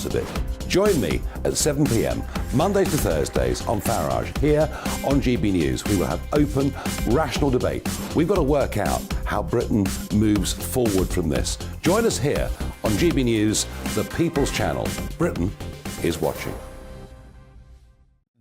out of it. Join me at 7 p.m, Mondays to Thursdays on Farage, here on GB News. We will have open, rational debate. We've got to work out how Britain moves forward from this. Join us here on GB News, the People's Channel. Britain is watching.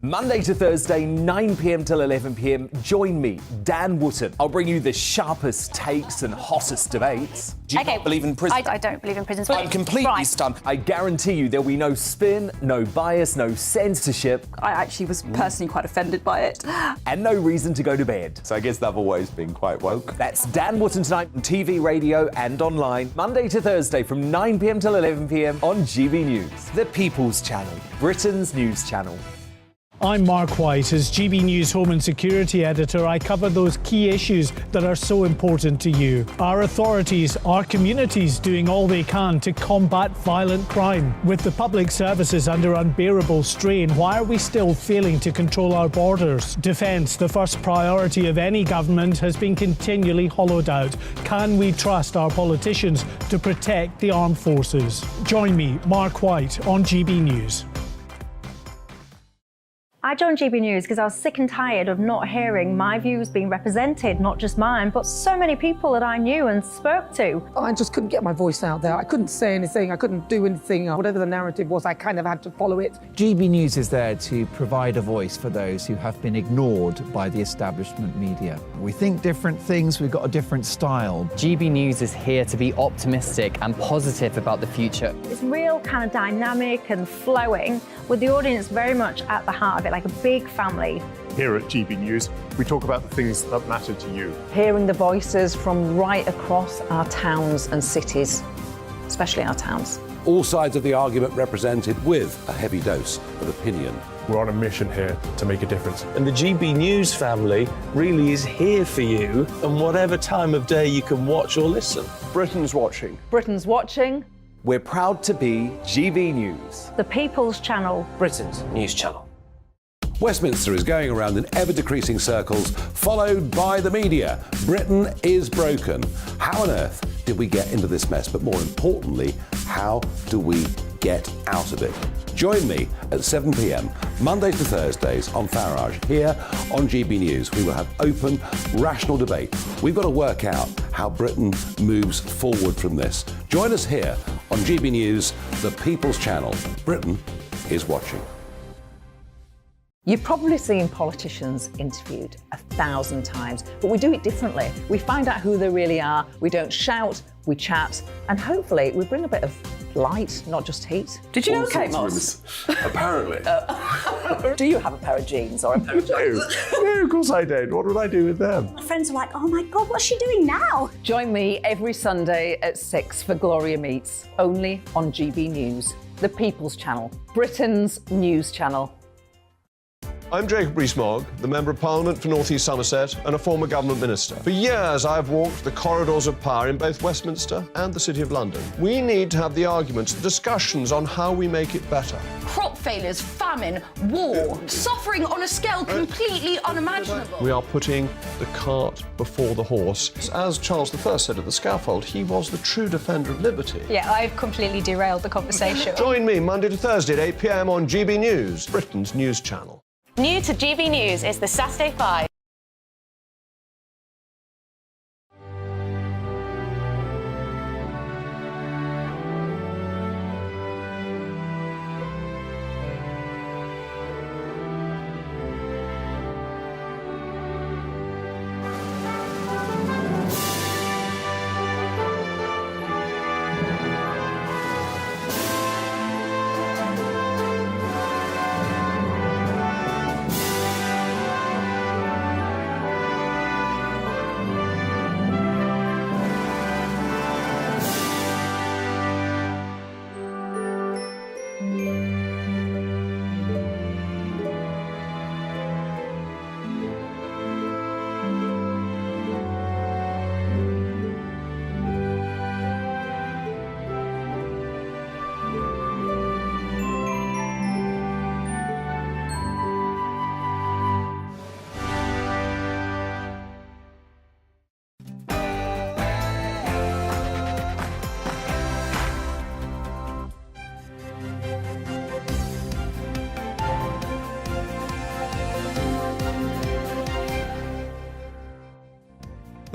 Monday to Thursday, 9 p.m. till 11 p.m. Join me, Dan Wootton. I'll bring you the sharpest takes and hottest debates. Do you not believe in prison? I don't believe in prisons. I'm completely stunned. I guarantee you there'll be no spin, no bias, no censorship. I actually was personally quite offended by it. And no reason to go to bed. So I guess they've always been quite woke. That's Dan Wootton tonight on TV, radio and online. Monday to Thursday from 9 p.m. till 11 p.m. on GB News. The People's Channel, Britain's news channel. I'm Mark White. As GB News Home and Security Editor, I cover those key issues that are so important to you. Our authorities, our communities doing all they can to combat violent crime. With the public services under unbearable strain, why are we still failing to control our borders? Defence, the first priority of any government, has been continually hollowed out. Can we trust our politicians to protect the armed forces? Join me, Mark White, on GB News. I joined GB News because I was sick and tired of not hearing my views being represented, not just mine, but so many people that I knew and spoke to. I just couldn't get my voice out there. I couldn't say anything, I couldn't do anything. Whatever the narrative was, I kind of had to follow it. GB News is there to provide a voice for those who have been ignored by the establishment media. We think different things, we've got a different style. GB News is here to be optimistic and positive about the future. It's real kind of dynamic and flowing, with the audience very much at the heart of it, like a big family. Here at GB News, we talk about the things that matter to you. Hearing the voices from right across our towns and cities, especially our towns. All sides of the argument represented with a heavy dose of opinion. We're on a mission here to make a difference. And the GB News family really is here for you, and whatever time of day you can watch or listen. Britain's watching. Britain's watching. We're proud to be GB News. The People's Channel. Britain's news channel. Westminster is going around in ever-decreasing circles, followed by the media. Britain is broken. How on earth did we get into this mess? But more importantly, how do we get out of it? Join me at 7 p.m, Mondays to Thursdays on Farage, here on GB News. We will have open, rational debate. We've got to work out how Britain moves forward from this. Join us here on GB News, the People's Channel. Britain is watching. You've probably seen politicians interviewed 1,000 times, but we do it differently. We find out who they really are, we don't shout, we chat, and hopefully we bring a bit of light, not just heat. Did you know Kate Moss? Apparently. Do you have a pair of jeans or a pair of jeans? No, of course I don't. What would I do with them? My friends are like, oh my God, what's she doing now? Join me every Sunday at 6 for Gloria Meets, only on GB News, the People's Channel, Britain's news channel. I'm Jacob Rees-Mogg, the Member of Parliament for North East Somerset and a former government minister. For years, I've walked the corridors of power in both Westminster and the City of London. We need to have the arguments, the discussions on how we make it better. Crop failures, famine, war, suffering on a scale completely unimaginable. We are putting the cart before the horse. As Charles I said at the scaffold, he was the true defender of liberty. Yeah, I've completely derailed the conversation. Join me Monday to Thursday at 8 p.m. on GB News, Britain's news channel. New to GB News is the Saturday 5.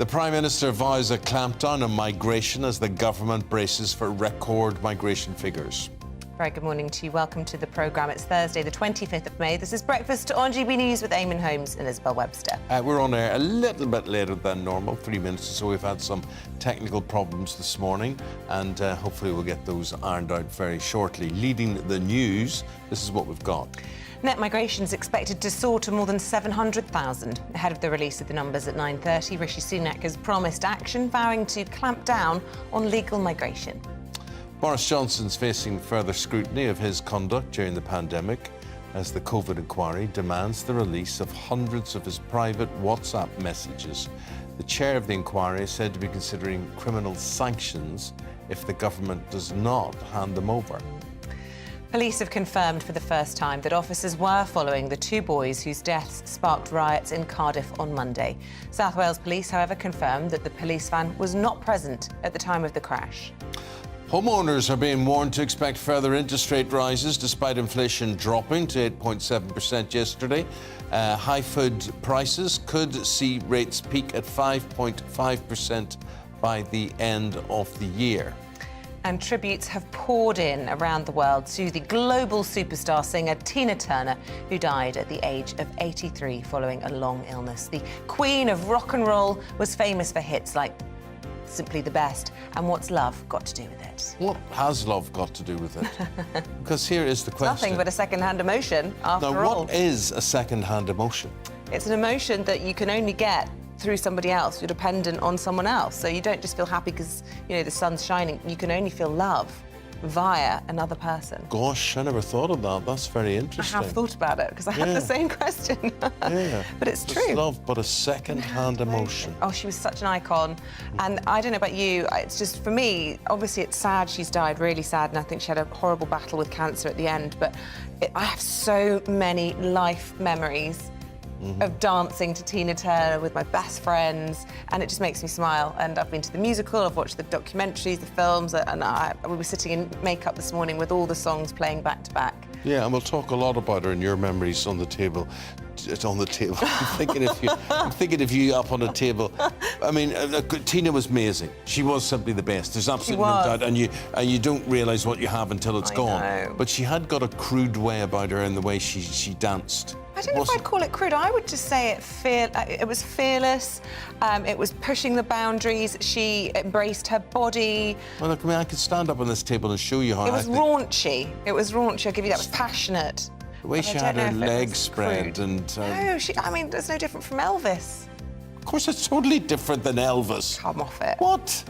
The Prime Minister vows a clampdown on migration as the government braces for record migration figures. Very good morning to you. Welcome to the programme. It's Thursday, the 25th of May. This is Breakfast on GB News with Eamonn, Holmes and Isabel Webster. We're on air a little bit later than normal, 3 minutes or so. We've had some technical problems this morning, and hopefully we'll get those ironed out very shortly. Leading the news, this is what we've got. Net migration is expected to soar to more than 700,000. Ahead of the release of the numbers at 9:30, Rishi Sunak has promised action, vowing to clamp down on legal migration. Boris Johnson's facing further scrutiny of his conduct during the pandemic as the COVID inquiry demands the release of hundreds of his private WhatsApp messages. The chair of the inquiry is said to be considering criminal sanctions if the government does not hand them over. Police have confirmed for the first time that officers were following the two boys whose deaths sparked riots in Cardiff on Monday. South Wales Police, however, confirmed that the police van was not present at the time of the crash. Homeowners are being warned to expect further interest rate rises despite inflation dropping to 8.7% yesterday. High food prices could see rates peak at 5.5% by the end of the year. And tributes have poured in around the world to the global superstar singer Tina Turner, who died at the age of 83 following a long illness. The Queen of rock and roll was famous for hits like Simply the Best and What's Love Got to Do with It? What has love got to do with it? Because here is the question. Nothing but a second-hand emotion, after all. Now, what is a second-hand emotion? It's an emotion that you can only get through somebody else. You're dependent on someone else. So you don't just feel happy because, you know, the sun's shining. You can only feel love via another person. Gosh, I never thought of that. That's very interesting. I have thought about it because I had the same question. Yeah. But it's true. Love, but a second-hand emotion. Oh, she was such an icon. And I don't know about you, it's just, for me, obviously it's sad she's died, really sad, and I think she had a horrible battle with cancer at the end, but I have so many life memories of dancing to Tina Turner with my best friends, and it just makes me smile. And I've been to the musical, I've watched the documentaries, the films, and we were sitting in makeup this morning with all the songs playing back to back. Yeah, and we'll talk a lot about her and your memories on the table. It's on the table. I'm thinking of you up on a table. I mean, Tina was amazing. She was simply the best. There's absolutely no doubt. And you don't realise what you have until it's gone. Know. But she had got a crude way about her in the way she danced. I don't know if I'd call it crude. I would just say it was fearless. It was pushing the boundaries. She embraced her body. Well, look, I mean, I could stand up on this table and show you how it was raunchy. It was raunchy. I'll give you that. It was passionate. The way she had her legs spread and... No, I mean, it's no different from Elvis. Of course, it's totally different than Elvis. Come off it. What?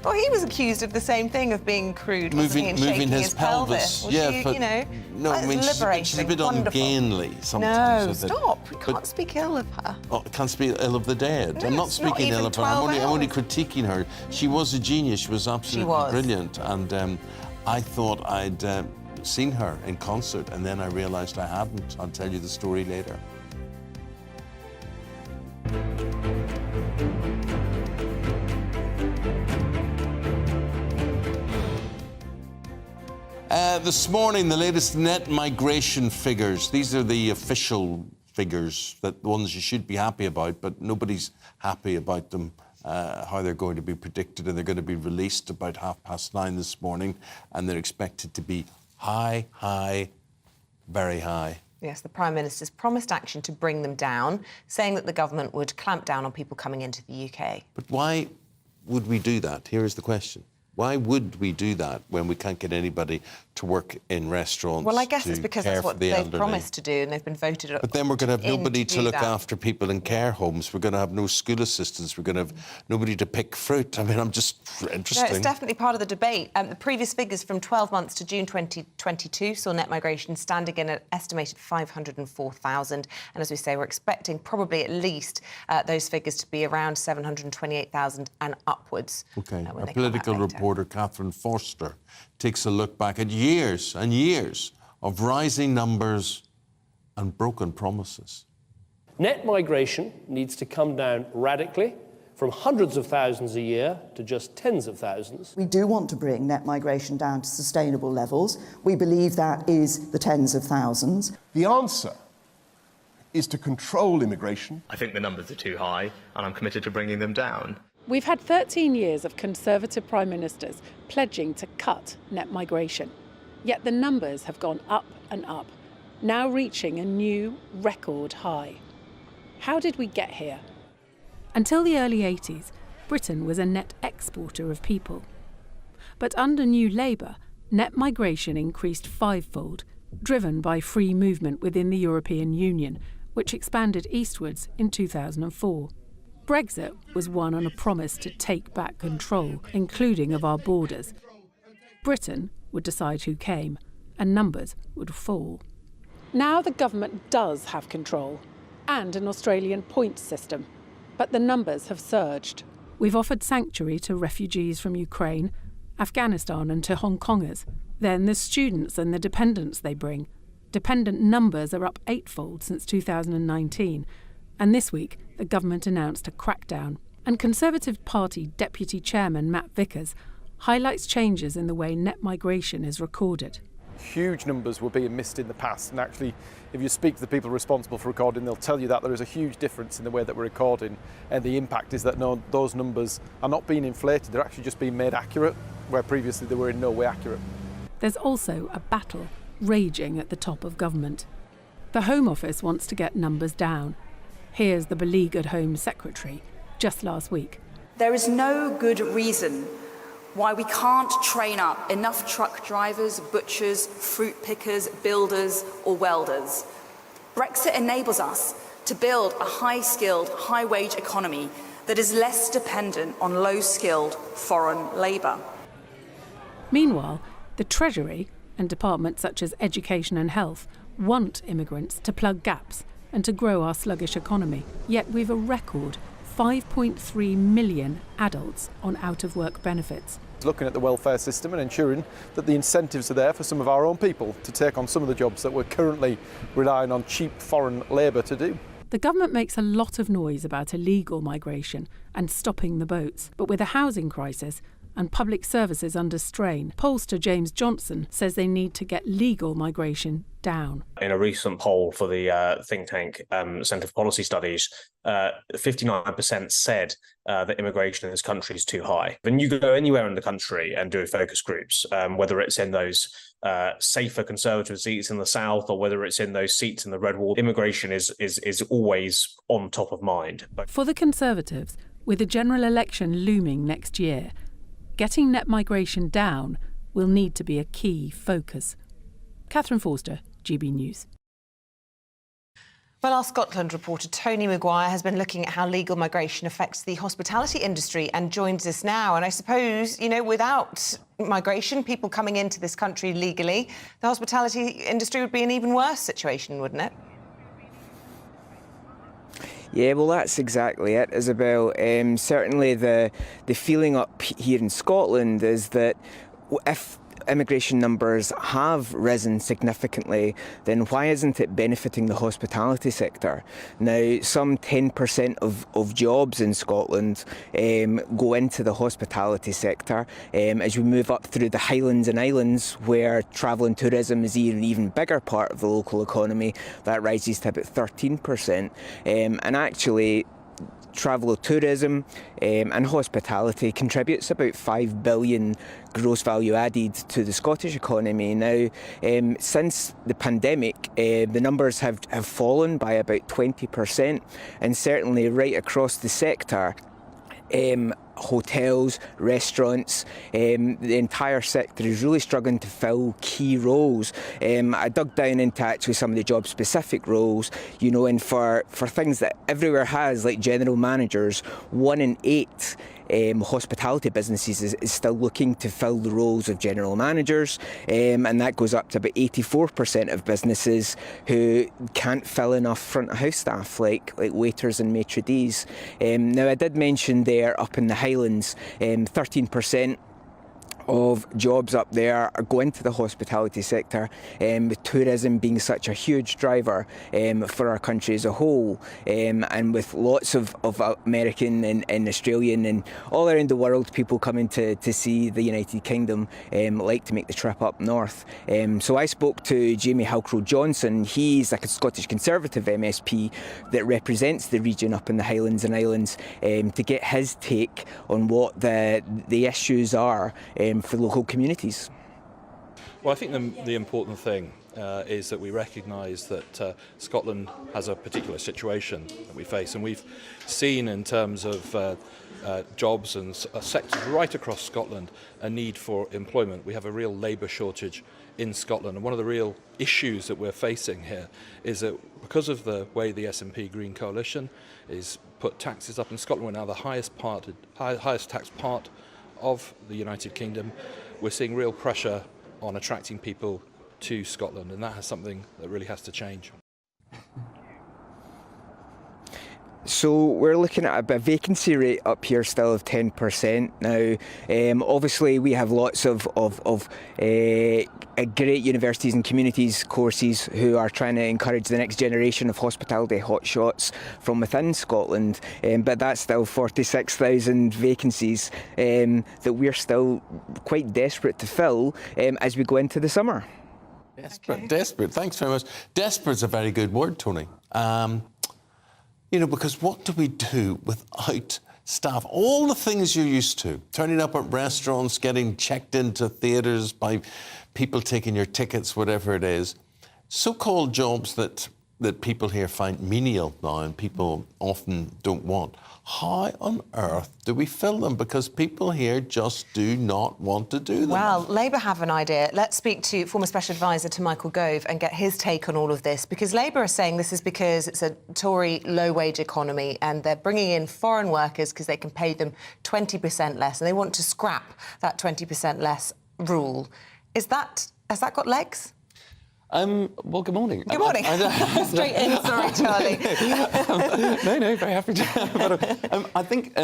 Well, he was accused of the same thing, of being crude, moving his pelvis. Well, yeah, but, you know, no, I mean, she's a bit ungainly sometimes. No, stop. We can't speak ill of her. Oh, can't speak ill of the dead. No, I'm not speaking ill of her. I'm only critiquing her. She was a genius. She was absolutely brilliant. And I thought I'd seen her in concert, and then I realised I hadn't. I'll tell you the story later. This morning, the latest net migration figures. These are the official figures, the ones you should be happy about, but nobody's happy about them, how they're going to be predicted, and they're going to be released about 9:30 this morning, and they're expected to be high, very high. Yes, the Prime Minister's promised action to bring them down, saying that the government would clamp down on people coming into the UK. But why would we do that? Here is the question. Why would we do that when we can't get anybody to work in restaurants? Well, I guess it's because that's what they've promised to do, and they've been voted. But then we're going to have nobody to look after people in care homes. We're going to have no school assistants. We're going to have nobody to pick fruit. I mean, I'm just interesting. No, it's definitely part of the debate. The previous figures from 12 months to June 2022 saw net migration standing in an estimated 504,000. And as we say, we're expecting probably at least those figures to be around 728,000 and upwards. OK. Our political reporter, Catherine Forster, takes a look back at years and years of rising numbers and broken promises. Net migration needs to come down radically from hundreds of thousands a year to just tens of thousands. We do want to bring net migration down to sustainable levels. We believe that is the tens of thousands. The answer is to control immigration. I think the numbers are too high, and I'm committed to bringing them down. We've had 13 years of Conservative Prime Ministers pledging to cut net migration. Yet the numbers have gone up and up, now reaching a new record high. How did we get here? Until the early 80s, Britain was a net exporter of people. But under New Labour, net migration increased fivefold, driven by free movement within the European Union, which expanded eastwards in 2004. Brexit was won on a promise to take back control, including of our borders. Britain would decide who came, and numbers would fall. Now the government does have control, and an Australian points system, but the numbers have surged. We've offered sanctuary to refugees from Ukraine, Afghanistan and to Hong Kongers. Then there's students and the dependents they bring. Dependent numbers are up eightfold since 2019. And this week, the government announced a crackdown. And Conservative Party Deputy Chairman Matt Vickers highlights changes in the way net migration is recorded. Huge numbers were being missed in the past, and actually if you speak to the people responsible for recording, they'll tell you that there is a huge difference in the way that we're recording, and the impact is that those numbers are not being inflated, they're actually just being made accurate, where previously they were in no way accurate. There's also a battle raging at the top of government. The Home Office wants to get numbers down. Here's the beleaguered Home Secretary just last week. There is no good reason why we can't train up enough truck drivers, butchers, fruit pickers, builders or welders. Brexit enables us to build a high-skilled, high-wage economy that is less dependent on low-skilled foreign labour. Meanwhile, the Treasury and departments such as Education and Health want immigrants to plug gaps and to grow our sluggish economy. Yet we've a record 5.3 million adults on out-of-work benefits. Looking at the welfare system and ensuring that the incentives are there for some of our own people to take on some of the jobs that we're currently relying on cheap foreign labour to do. The government makes a lot of noise about illegal migration and stopping the boats, but with a housing crisis and public services under strain, pollster James Johnson says they need to get legal migration down. In a recent poll for the think tank Centre for Policy Studies, 59% said that immigration in this country is too high. When you go anywhere in the country and do focus groups, whether it's in those safer Conservative seats in the south or whether it's in those seats in the red wall, immigration is always on top of mind. For the Conservatives, with the general election looming next year, getting net migration down will need to be a key focus. Catherine Forster, GB News. Well, our Scotland reporter Tony Maguire has been looking at how legal migration affects the hospitality industry and joins us now. And I suppose, without migration, people coming into this country legally, the hospitality industry would be an even worse situation, wouldn't it? Yeah, well, that's exactly it, Isabel. Certainly the feeling up here in Scotland is that if immigration numbers have risen significantly, then why isn't it benefiting the hospitality sector? Now, some 10% of jobs in Scotland go into the hospitality sector. As we move up through the Highlands and Islands, where travel and tourism is an even bigger part of the local economy, that rises to about 13%. And actually, travel, tourism and hospitality contributes about 5 billion gross value added to the Scottish economy. Now, since the pandemic, the numbers have fallen by about 20%, and certainly right across the sector, hotels, restaurants, the entire sector is really struggling to fill key roles. I dug down into actually some of the job-specific roles, and for things that everywhere has, like general managers, 1 in 8 hospitality businesses is still looking to fill the roles of general managers, and that goes up to about 84% of businesses who can't fill enough front of house staff like waiters and maitre d's. Now, I did mention there up in the Highlands, 13% of jobs up there are going to the hospitality sector, with tourism being such a huge driver for our country as a whole, and with lots of American and Australian and all around the world people coming to see the United Kingdom, like to make the trip up north. So I spoke to Jamie Halcrow-Johnson. He's a Scottish Conservative MSP that represents the region up in the Highlands and Islands, to get his take on what the issues are for local communities. Well, I think the important thing is that we recognise that Scotland has a particular situation that we face, and we've seen in terms of jobs and sectors right across Scotland a need for employment. We have a real labour shortage in Scotland, and one of the real issues that we're facing here is that because of the way the SNP Green Coalition is put taxes up in Scotland, we're now the highest taxed part of the United Kingdom. We're seeing real pressure on attracting people to Scotland, and that has something that really has to change. So we're looking at a vacancy rate up here still of 10% now. Obviously we have lots of great universities and communities courses who are trying to encourage the next generation of hospitality hotshots from within Scotland, but that's still 46,000 vacancies that we're still quite desperate to fill as we go into the summer. Desperate, desperate. Thanks very much. Desperate's a very good word, Tony. You know, because what do we do without staff? All the things you're used to, turning up at restaurants, getting checked into theatres by people taking your tickets, whatever it is. So-called jobs that people here find menial now and people often don't want. How on earth do we fill them? Because people here just do not want to do them. Well, Labour have an idea. Let's speak to former Special Advisor to Michael Gove and get his take on all of this, because Labour are saying this is because it's a Tory low-wage economy and they're bringing in foreign workers because they can pay them 20% less, and they want to scrap that 20% less rule. Has that got legs? Well, good morning. Good morning. Straight in, sorry, Charlie. No, very happy to. I think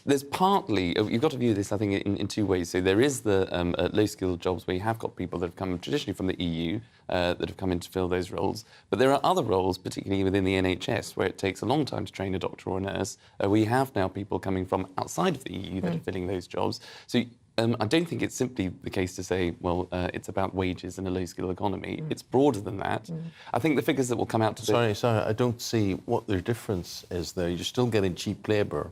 there's partly, you've got to view this, I think, in two ways. So there is the low-skilled jobs where you have got people that have come traditionally from the EU that have come in to fill those roles. But there are other roles, particularly within the NHS, where it takes a long time to train a doctor or a nurse. We have now people coming from outside of the EU that are filling those jobs. So I don't think it's simply the case to say, well, it's about wages in a low-skill economy. It's broader than that. I think the figures that will come out to... Sorry, I don't see what the difference is there. You're still getting cheap labour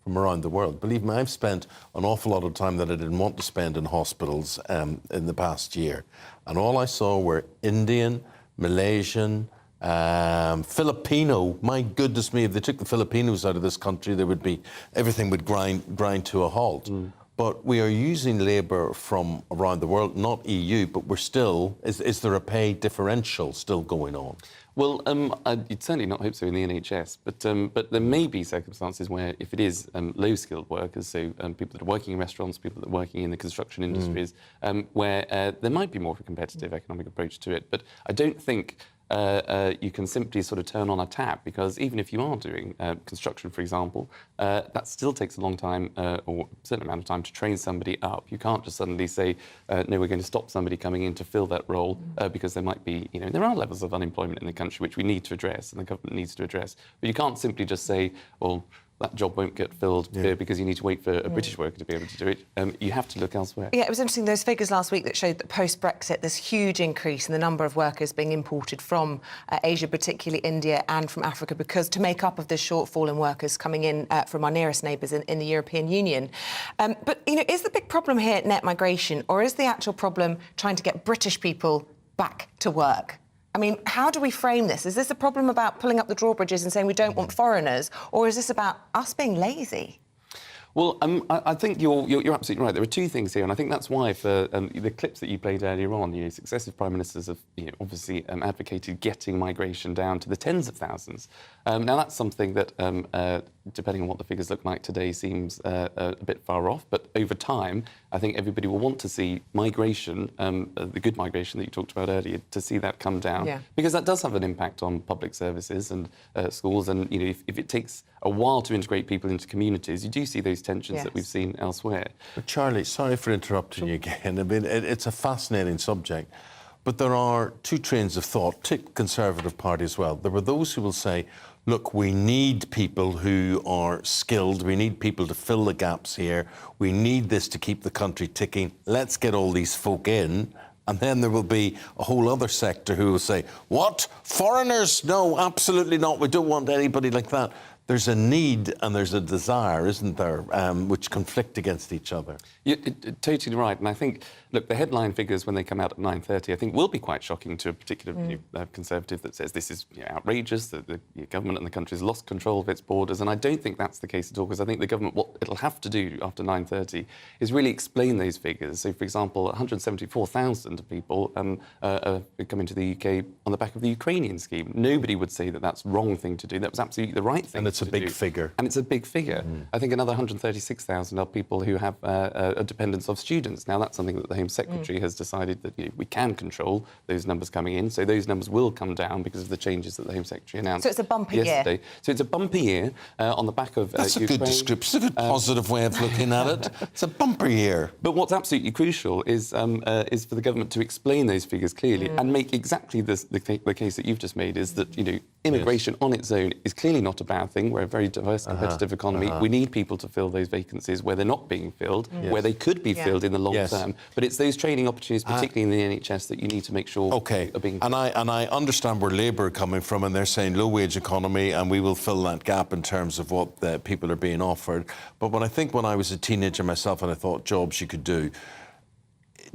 from around the world. Believe me, I've spent an awful lot of time that I didn't want to spend in hospitals in the past year. And all I saw were Indian, Malaysian, Filipino. My goodness me, if they took the Filipinos out of this country, everything would grind to a halt. But we are using labour from around the world, not EU, but we're still... Is there a pay differential still going on? Well, you'd certainly not hope so in the NHS, but there may be circumstances where, if it is low-skilled workers, so people that are working in restaurants, people that are working in the construction industries, where there might be more of a competitive economic approach to it. But I don't think you can simply sort of turn on a tap, because even if you are doing construction, for example, that still takes a long time or a certain amount of time to train somebody up. You can't just suddenly say, no, we're going to stop somebody coming in to fill that role because there might be, there are levels of unemployment in the country which we need to address and the government needs to address. But you can't simply just say, well, that job won't get filled because you need to wait for a British worker to be able to do it. You have to look elsewhere. Yeah, it was interesting, those figures last week that showed that post-Brexit there's huge increase in the number of workers being imported from Asia, particularly India, and from Africa, because to make up of this shortfall in workers coming in from our nearest neighbours in the European Union. But, is the big problem here net migration, or is the actual problem trying to get British people back to work? I mean, how do we frame this? Is this a problem about pulling up the drawbridges and saying we don't want foreigners, or is this about us being lazy? Well, I think you're absolutely right. There are two things here, and I think that's why for the clips that you played earlier on, successive prime ministers have obviously advocated getting migration down to the tens of thousands. Now, that's something that depending on what the figures look like today, seems a bit far off. But over time, I think everybody will want to see migration, the good migration that you talked about earlier, to see that come down. Yeah. Because that does have an impact on public services and schools. And, you know, if it takes a while to integrate people into communities, you do see those tensions that we've seen elsewhere. But Charlie, sorry for interrupting you again. I mean, it's a fascinating subject. But there are two trains of thought, take Conservative Party as well. There are those who will say, look, we need people who are skilled, we need people to fill the gaps here, we need this to keep the country ticking, let's get all these folk in. And then there will be a whole other sector who will say, what? Foreigners? No, absolutely not, we don't want anybody like that. There's a need and there's a desire, isn't there, which conflict against each other. You're totally right. And I think, look, the headline figures when they come out at 9:30, I think will be quite shocking to a particular Conservative that says this is outrageous, that the government and the country has lost control of its borders. And I don't think that's the case at all, because I think the government, what it'll have to do after 9:30 is really explain those figures. So, for example, 174,000 people are coming to the UK on the back of the Ukrainian scheme. Nobody would say that that's the wrong thing to do. That was absolutely the right thing. And it's a big figure. And it's a big figure. I think another 136,000 are people who have a dependence of students. Now, that's something that the Home Secretary has decided that we can control those numbers coming in. So those numbers will come down because of the changes that the Home Secretary announced So it's a bumper yesterday. year. So it's a bumper year on the back of That's Ukraine. a good description, a good positive way of looking at it. It's a bumper year. But what's absolutely crucial is for the government to explain those figures clearly and make exactly the case that you've just made, is that, immigration on its own is clearly not a bad thing. We're a very diverse, competitive economy. We need people to fill those vacancies where they're not being filled, where they could be filled in the long term. But it's those training opportunities, particularly in the NHS, that you need to make sure are being filled. And I understand where Labour are coming from, and they're saying low-wage economy, and we will fill that gap in terms of what the people are being offered. But when I was a teenager myself and I thought jobs you could do,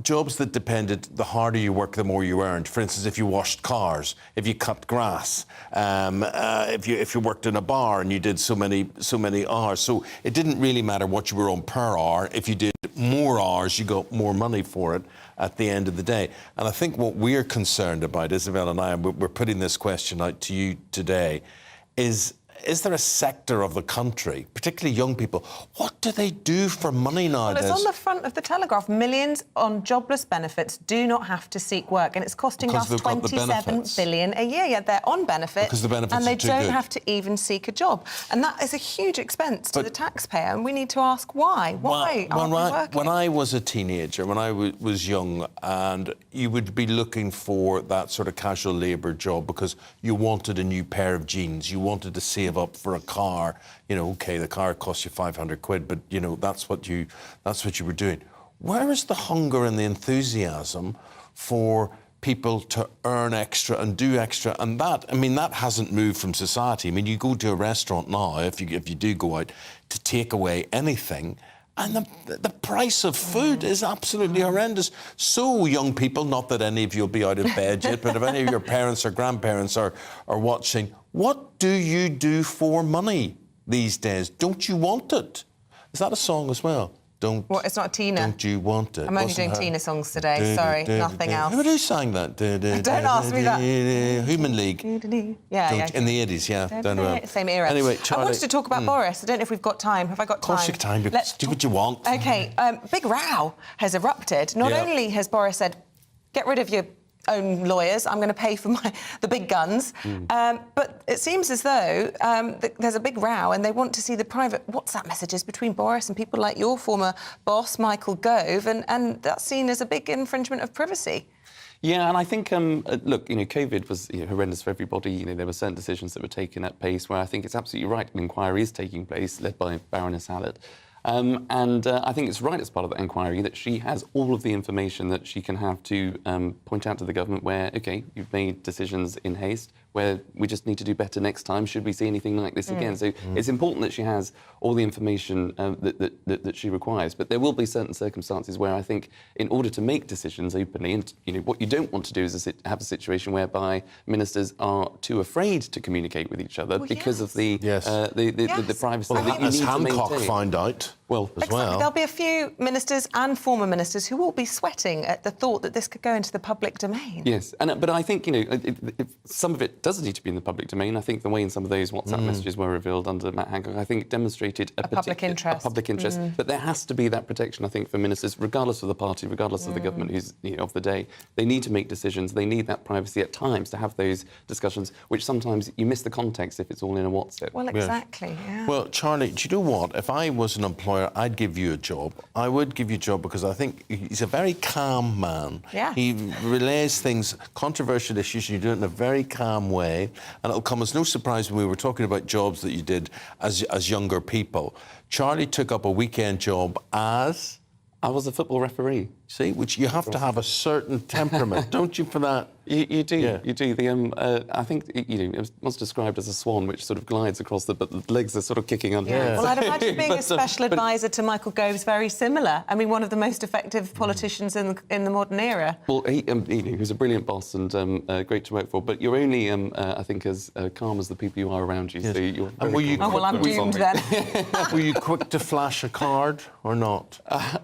jobs that depended, the harder you work, the more you earned. For instance, if you washed cars, if you cut grass, if you worked in a bar and you did so many hours. So it didn't really matter what you were on per hour. If you did more hours, you got more money for it at the end of the day. And I think what we're concerned about, Isabel and I, and we're putting this question out to you today, is there a sector of the country, particularly young people, what do they do for money nowadays? Well, it's on the front of the Telegraph. Millions on jobless benefits do not have to seek work, and it's costing us 27 billion a year. Yeah, they're on benefits, because the benefits and they are too don't good. have to even seek a job. And that is a huge expense to the taxpayer, and we need to ask why. Why aren't we working? When I was a teenager, when I was young, and you would be looking for that sort of casual labour job because you wanted a new pair of jeans, you wanted to save up for a car, OK, the car costs you 500 quid, but that's what you were doing. Where is the hunger and the enthusiasm for people to earn extra and do extra? And that hasn't moved from society. I mean, you go to a restaurant now, if you do go out to take away anything, and the price of food is absolutely horrendous. So, young people, not that any of you will be out of bed yet, but if any of your parents or grandparents are watching, what do you do for money these days? Don't you want it? Is that a song as well? What, it's not a Tina? Don't you want it? I'm only doing Tina songs today, sorry, nothing else. Who sang that? Don't ask me that. Human League. Yeah. In the 80s, yeah. Don't know. Same era. Anyway, Charlie, I wanted to talk about Boris. I don't know if we've got time. Have I got time? Of course you've time. Let's do what you want. OK, big row has erupted. Not only has Boris said, get rid of your own lawyers, I'm going to pay for the big guns. But it seems as though there's a big row and they want to see the private WhatsApp messages between Boris and people like your former boss, Michael Gove, and that's seen as a big infringement of privacy. Yeah, and I think, look, COVID was horrendous for everybody. There were certain decisions that were taken at pace where I think it's absolutely right an inquiry is taking place, led by Baroness Hallett. And I think it's right as part of that inquiry that she has all of the information that she can have to point out to the government where, OK, you've made decisions in haste, where we just need to do better next time, should we see anything like this again. So it's important that she has all the information that she requires. But there will be certain circumstances where I think in order to make decisions openly, and what you don't want to do is have a situation whereby ministers are too afraid to communicate with each other because of the privacy that you need to maintain. Hancock found out. Well, There'll be a few ministers and former ministers who will be sweating at the thought that this could go into the public domain. Yes, but I think, some of it does need to be in the public domain. I think the way in some of those WhatsApp messages were revealed under Matt Hancock, I think it demonstrated a public interest. A public interest. But there has to be that protection, I think, for ministers, regardless of the party, regardless of the government who's of the day. They need to make decisions. They need that privacy at times to have those discussions, which sometimes you miss the context if it's all in a WhatsApp. Well, exactly, yeah. Well, Charlie, do you know what? If I was an employer, I'd give you a job. I would give you a job because I think he's a very calm man. Yeah. He relays things, controversial issues, and you do it in a very calm way. And it'll come as no surprise when we were talking about jobs that you did as younger people. Charlie took up a weekend job as... I was a football referee. See, which you have to have a certain temperament, don't you, for that? You do, yeah. you do. I think, it was once described as a swan which sort of glides across but the legs are sort of kicking under. Yeah. Well, I'd imagine being a special advisor to Michael Gove's very similar. I mean, one of the most effective politicians in the modern era. Well, he was a brilliant boss and great to work for, but you're only, I think, as calm as the people you are around you. Yes. So you're and were you well, I'm doomed then. Were you quick to flash a card or not?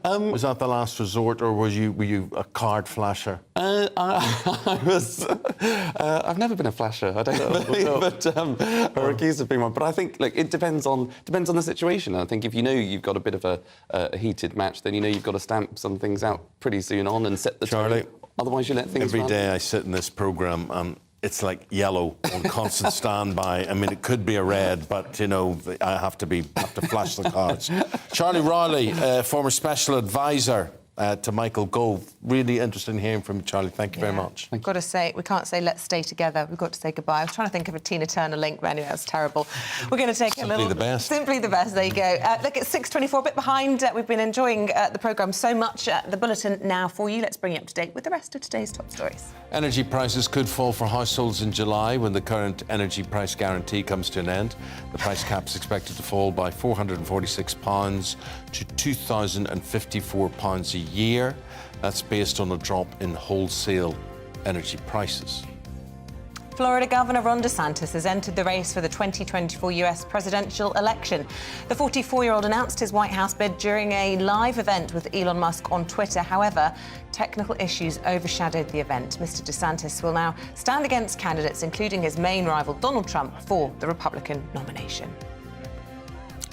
Was that the last resort, or were you a card flasher? I was. I've never been a flasher. I don't know, but or accused of being one. But I think, look, it depends on the situation. I think if you know you've got a bit of a heated match, then you know you've got to stamp some things out pretty soon on and set the Charlie, tone. Otherwise, you let things every run. day I sit in this programme and it's like yellow on constant standby. I mean, it could be a red, but I have to flash the cards. Charlie Rowley, former special advisor to Michael Gove. Really interested in hearing from you, Charlie. Thank you very much. I've got to say, we can't say let's stay together. We've got to say goodbye. I was trying to think of a Tina Turner link, but anyway, that's terrible. We're going to take Simply the best. Simply the best. There you go. Look, it's 6:24, a bit behind. We've been enjoying the programme so much. The bulletin now for you. Let's bring you up to date with the rest of today's top stories. Energy prices could fall for households in July when the current energy price guarantee comes to an end. The price cap is expected to fall by £446 to £2,054 a year. That's based on a drop in wholesale energy prices. Florida Governor Ron DeSantis has entered the race for the 2024 US presidential election. The 44-year-old announced his White House bid during a live event with Elon Musk on Twitter. However, technical issues overshadowed the event. Mr. DeSantis will now stand against candidates, including his main rival, Donald Trump, for the Republican nomination.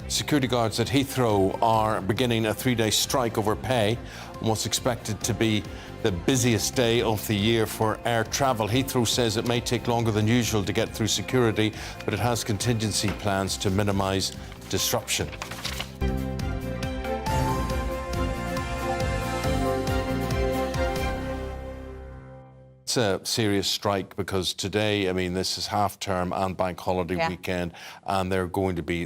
Security guards at Heathrow are beginning a 3-day strike over pay on what's expected to be the busiest day of the year for air travel. Heathrow says it may take longer than usual to get through security, but it has contingency plans to minimise disruption. It's a serious strike because today, I mean, this is half-term and bank holiday weekend, and there are going to be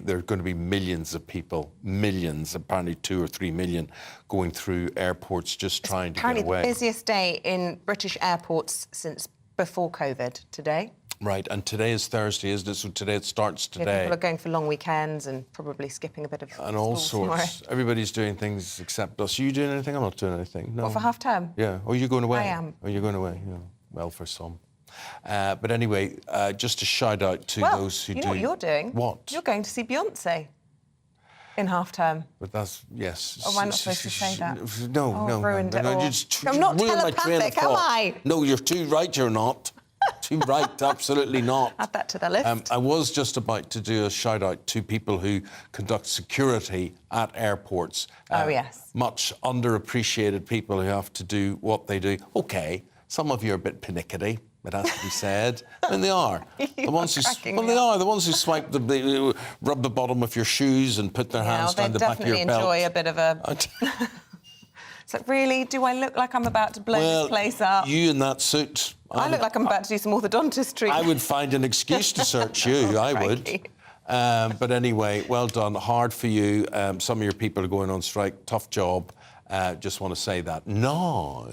millions of people, millions, apparently 2 or 3 million, going through airports just trying to get away. Apparently the busiest day in British airports since before COVID today. Right, and today is Thursday, isn't it? So today it starts today. Yeah, people are going for long weekends and probably skipping a bit of and all school sorts. tomorrow. Everybody's doing things except us. Are you doing anything? I'm not doing anything. No. What, for half term? Yeah. Oh, you're going away? I am. Oh, you're going away. Yeah. Well, for some. But anyway, just a shout out to those who do. You know what you're doing? What? You're going to see Beyonce in half term. But that's yes. Oh, am I not supposed to say that? No, I've ruined it no. all. I'm not telepathic, am I? No, you're too right. You're not. Too right, absolutely not. Add that to the list. I was just about to do a shout out to people who conduct security at airports. Yes. Much underappreciated people who have to do what they do. OK, some of you are a bit pernickety, it has to be said. I mean, they are. The ones who the ones who swipe rub the bottom of your shoes and put their hands down the back of your belt. They definitely enjoy a bit of a... It's like, really? Do I look like I'm about to blow this place up? You in that suit. I look like I'm about to do some orthodontist treatment. I would find an excuse to search you, I would. But anyway, well done. Hard for you. Some of your people are going on strike. Tough job. Just want to say that. Now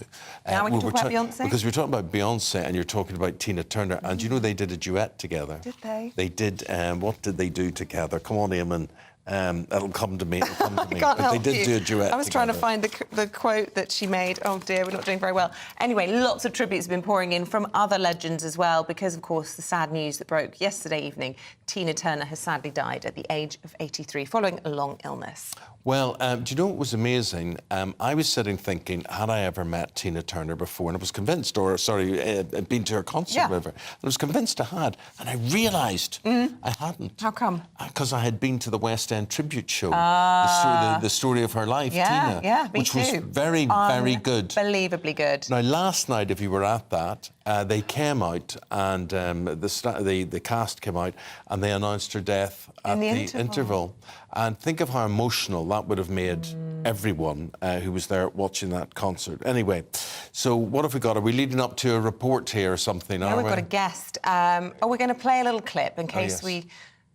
we can talk about Beyonce? Because we're talking about Beyonce and you're talking about Tina Turner. And you know they did a duet together. Did they? They did. What did they do together? Come on, Eamonn. It'll come to me. It'll come to me. Can't But help they did you. do a duet. I was trying to together. find the quote that she made. Oh dear, we're not doing very well. Anyway, lots of tributes have been pouring in from other legends as well, because of course the sad news that broke yesterday evening, Tina Turner has sadly died at the age of 83 following a long illness. Well, do you know what was amazing? I was sitting thinking, had I ever met Tina Turner before? And I was convinced, been to her concert, Yeah. or whatever. I was convinced I had. And I realised I hadn't. How come? Because I had been to the West End tribute show. Ah. The story of her life, Yeah, Tina. yeah, me which too. was very, very good. Unbelievably good. Now, last night, if you were at that, they came out and the cast came out and they announced her death at the interval. And think of how emotional that would have made everyone who was there watching that concert. Anyway, so what have we got? Are we leading up to a report here or something? No, we've got a guest. We're going to play a little clip in case yes. we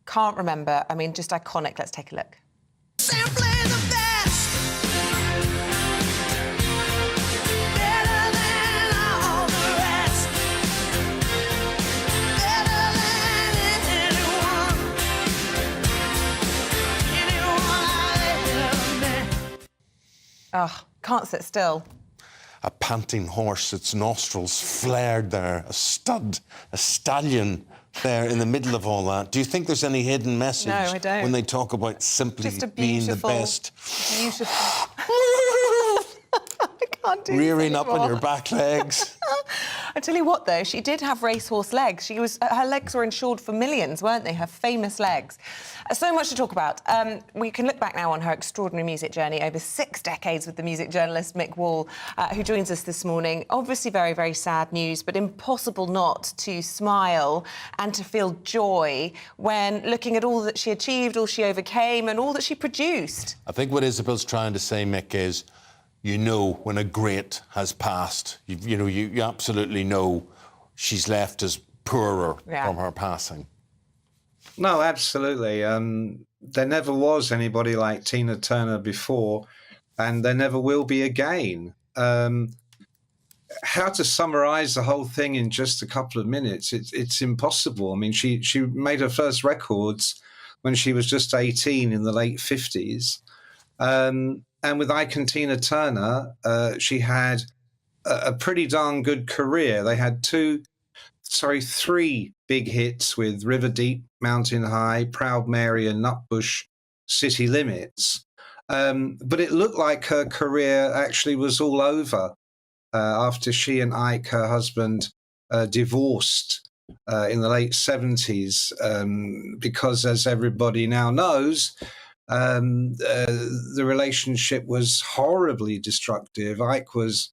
can't remember. I mean, just iconic. Let's take a look. Oh, can't sit still. A panting horse, its nostrils flared there, a stallion there in the middle of all that. Do you think there's any hidden message No, I don't. when they talk about simply being the best? Beautiful. I can't do this Rearing up on anymore. your back legs. I tell you what, though, she did have racehorse legs. Her legs were insured for millions, weren't they? Her famous legs. So much to talk about. We can look back now on her extraordinary music journey over 6 decades with the music journalist Mick Wall, who joins us this morning. Obviously very, very sad news, but impossible not to smile and to feel joy when looking at all that she achieved, all she overcame and all that she produced. I think what Isabel's trying to say, Mick, is you know when a great has passed. You absolutely know she's left as poorer from her passing. No, absolutely. There never was anybody like Tina Turner before, and there never will be again. How to summarise the whole thing in just a couple of minutes? It's impossible. I mean, she made her first records when she was just 18 in the late 50s. And with Ike and Tina Turner, she had a pretty darn good career. They had 3 big hits with River Deep, Mountain High, Proud Mary and Nutbush City Limits. But it looked like her career actually was all over after she and Ike, her husband, divorced in the late 70s because, as everybody now knows, the relationship was horribly destructive. Ike was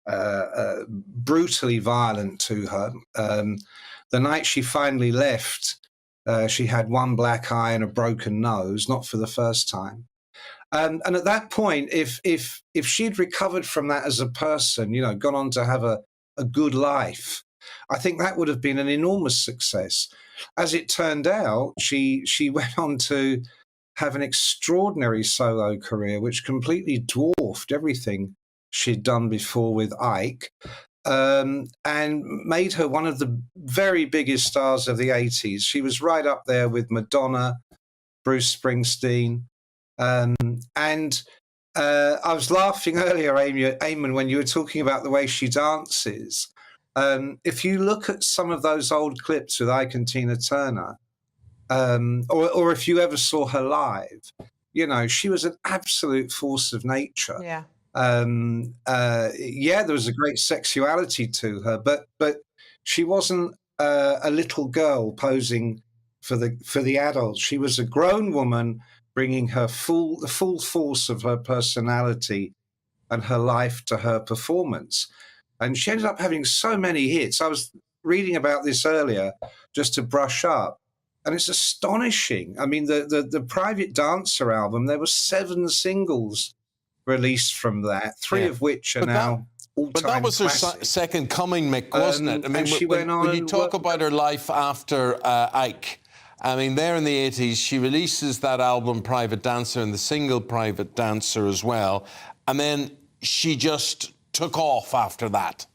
brutally violent to her. The night she finally left, she had one black eye and a broken nose, not for the first time. And at that point, if she'd recovered from that as a person, gone on to have a good life, I think that would have been an enormous success. As it turned out, she went on to have an extraordinary solo career, which completely dwarfed everything she'd done before with Ike, and made her one of the very biggest stars of the 80s. She was right up there with Madonna, Bruce Springsteen. I was laughing earlier, Eamonn, when you were talking about the way she dances. If you look at some of those old clips with Ike and Tina Turner, or if you ever saw her live, she was an absolute force of nature. Yeah. There was a great sexuality to her, but she wasn't a little girl posing for the adults. She was a grown woman bringing the full force of her personality and her life to her performance. And she ended up having so many hits. I was reading about this earlier just to brush up. And it's astonishing. I mean, the Private Dancer album, there were 7 singles released from that, 3 of which are now all-time But that was her classics. second coming, Mick, wasn't it? I mean, and she went on when you and talk about her life after Ike, I mean, there in the 80s, she releases that album, Private Dancer, and the single Private Dancer as well. And then she just took off after that.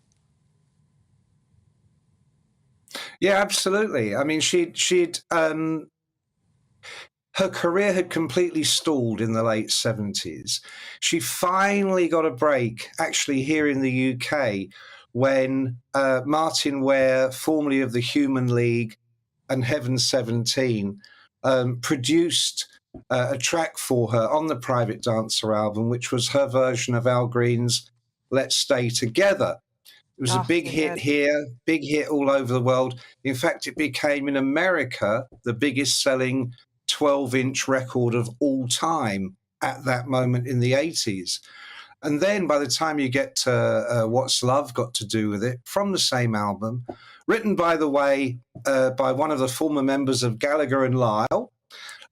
Yeah, absolutely. I mean, she'd her career had completely stalled in the late 70s. She finally got a break, actually here in the UK, when Martin Ware, formerly of the Human League and Heaven 17, produced a track for her on the Private Dancer album, which was her version of Al Green's Let's Stay Together. It was a big hit here, big hit all over the world. In fact, it became in America the biggest selling 12-inch record of all time at that moment in the 80s. And then by the time you get to What's Love Got to Do With It, from the same album, written, by the way, by one of the former members of Gallagher and Lyle,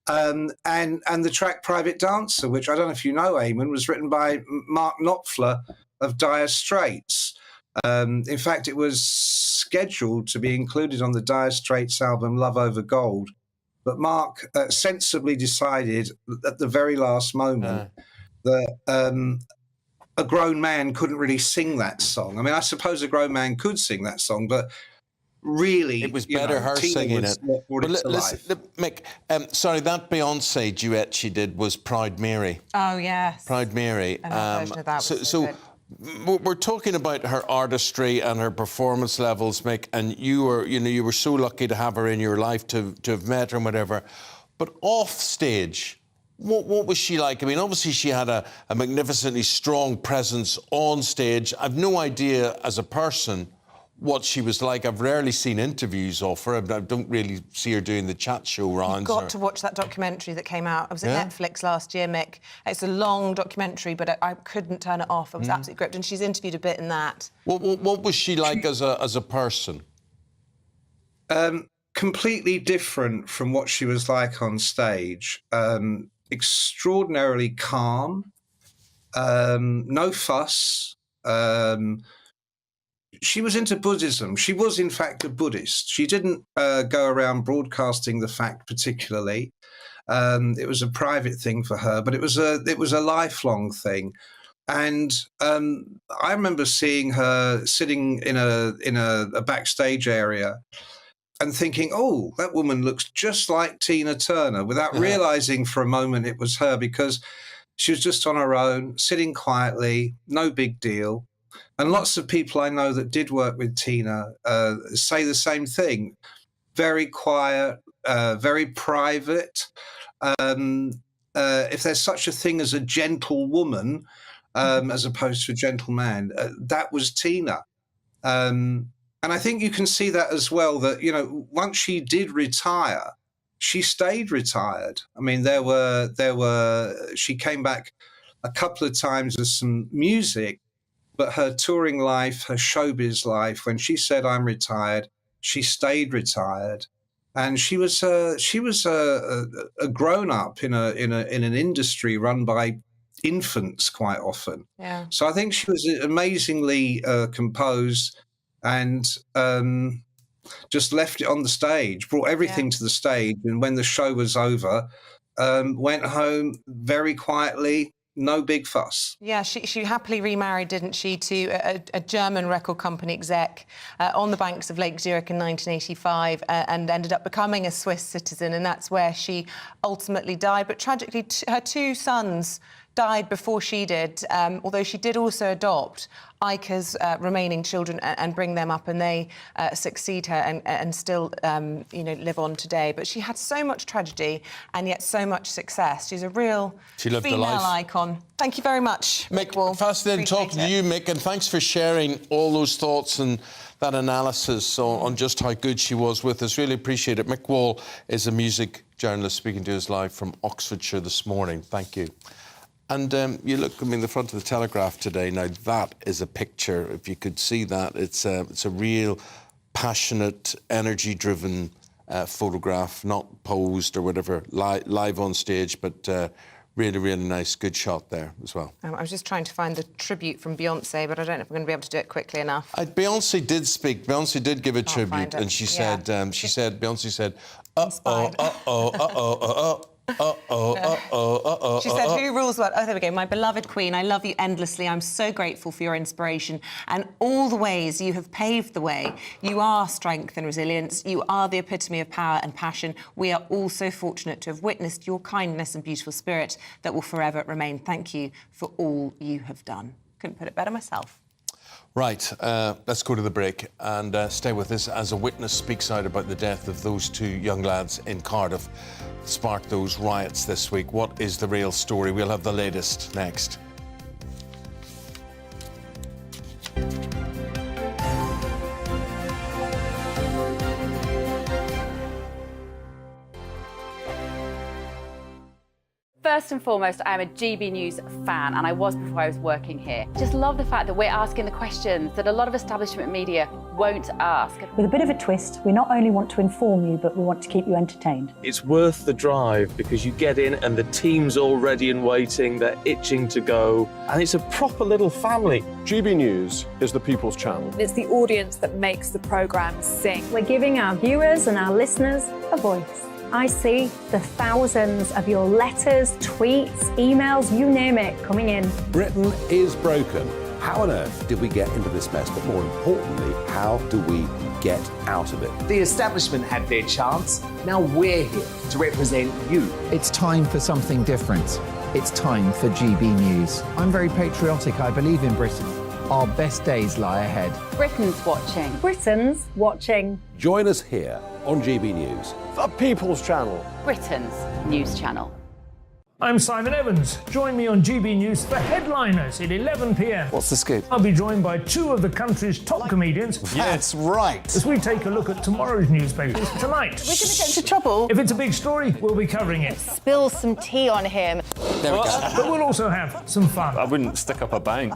and the track Private Dancer, which I don't know if you know, Eamonn, was written by Mark Knopfler of Dire Straits. In fact, it was scheduled to be included on the Dire Straits album Love Over Gold, but Mark sensibly decided at the very last moment that a grown man couldn't really sing that song. I mean, I suppose a grown man could sing that song, but really, it was better her singing it. But listen, Mick, sorry, that Beyonce duet she did was Proud Mary. Oh yes, Proud Mary. And her version of that was so we're talking about her artistry and her performance levels, Mick, and you were so lucky to have her in your life, to have met her and whatever. But off stage, what was she like? I mean, obviously she had a magnificently strong presence on stage. I've no idea as a person what she was like. I've rarely seen interviews of her. I don't really see her doing the chat show rounds. You've got to watch that documentary that came out. It was at Netflix last year, Mick. It's a long documentary, but I couldn't turn it off. I was absolutely gripped, and she's interviewed a bit in that. What was she like as a person? Completely different from what she was like on stage. Extraordinarily calm, no fuss. She was into Buddhism. She was, in fact, a Buddhist. She didn't go around broadcasting the fact particularly. It was a private thing for her, but it was a lifelong thing. And I remember seeing her sitting in a backstage area and thinking, oh, that woman looks just like Tina Turner, without realizing for a moment it was her, because she was just on her own, sitting quietly, no big deal. And lots of people I know that did work with Tina say the same thing. Very quiet, very private. If there's such a thing as a gentle woman, as opposed to a gentleman, that was Tina. And I think you can see that as well, that, once she did retire, she stayed retired. I mean, she came back a couple of times with some music, but her touring life, her showbiz life, when she said, I'm retired, she stayed retired. And she was a grown-up in an industry run by infants quite often. Yeah. So I think she was amazingly composed and just left it on the stage, brought everything to the stage. And when the show was over, went home very quietly, no big fuss. Yeah, she happily remarried, didn't she, to a German record company exec on the banks of Lake Zurich in 1985 and ended up becoming a Swiss citizen, and that's where she ultimately died. But tragically, her two sons died before she did, although she did also adopt Ika's remaining children and bring them up, and they succeed her and still, live on today. But she had so much tragedy and yet so much success. She's a real female icon. Thank you very much, Mick Wall. Fascinating talking to you, Mick, and thanks for sharing all those thoughts and that analysis on just how good she was with us. Really appreciate it. Mick Wall is a music journalist speaking to us live from Oxfordshire this morning. Thank you. And you look, the front of the Telegraph today, now that is a picture, if you could see that, it's a real passionate, energy-driven photograph, not posed or whatever, live on stage, but really, really nice, good shot there as well. I was just trying to find the tribute from Beyonce, but I don't know if we're going to be able to do it quickly enough. Beyonce did speak. Beyonce did give a tribute, and she said, Beyonce said, uh-oh, uh-oh, uh-oh, uh-oh. She said, who rules what? Oh, there we go. My beloved Queen, I love you endlessly. I'm so grateful for your inspiration and all the ways you have paved the way. You are strength and resilience. You are the epitome of power and passion. We are all so fortunate to have witnessed your kindness and beautiful spirit that will forever remain. Thank you for all you have done. Couldn't put it better myself. Right, let's go to the break and stay with us as a witness speaks out about the death of those two young lads in Cardiff, sparked those riots this week. What is the real story? We'll have the latest next. First and foremost, I am a GB News fan, and I was before I was working here. Just love the fact that we're asking the questions that a lot of establishment media won't ask. With a bit of a twist, we not only want to inform you, but we want to keep you entertained. It's worth the drive because you get in and the team's all ready and waiting, they're itching to go, and it's a proper little family. GB News is the People's Channel. It's the audience that makes the programme sing. We're giving our viewers and our listeners a voice. I see the thousands of your letters, tweets, emails, you name it, coming in. Britain is broken. How on earth did we get into this mess? But more importantly, how do we get out of it? The establishment had their chance. Now we're here to represent you. It's time for something different. It's time for GB News. I'm very patriotic. I believe in Britain. Our best days lie ahead. Britain's watching. Britain's watching. Join us here on GB News. The People's Channel. Britain's news channel. I'm Simon Evans. Join me on GB News for Headliners at 11 p.m. What's the scoop? I'll be joined by two of the country's top comedians. That's right. As we take a look at tomorrow's newspapers tonight. We're going to get into trouble. If it's a big story, we'll be covering it. Spill some tea on him. There we go. But we'll also have some fun. I wouldn't stick up a bank.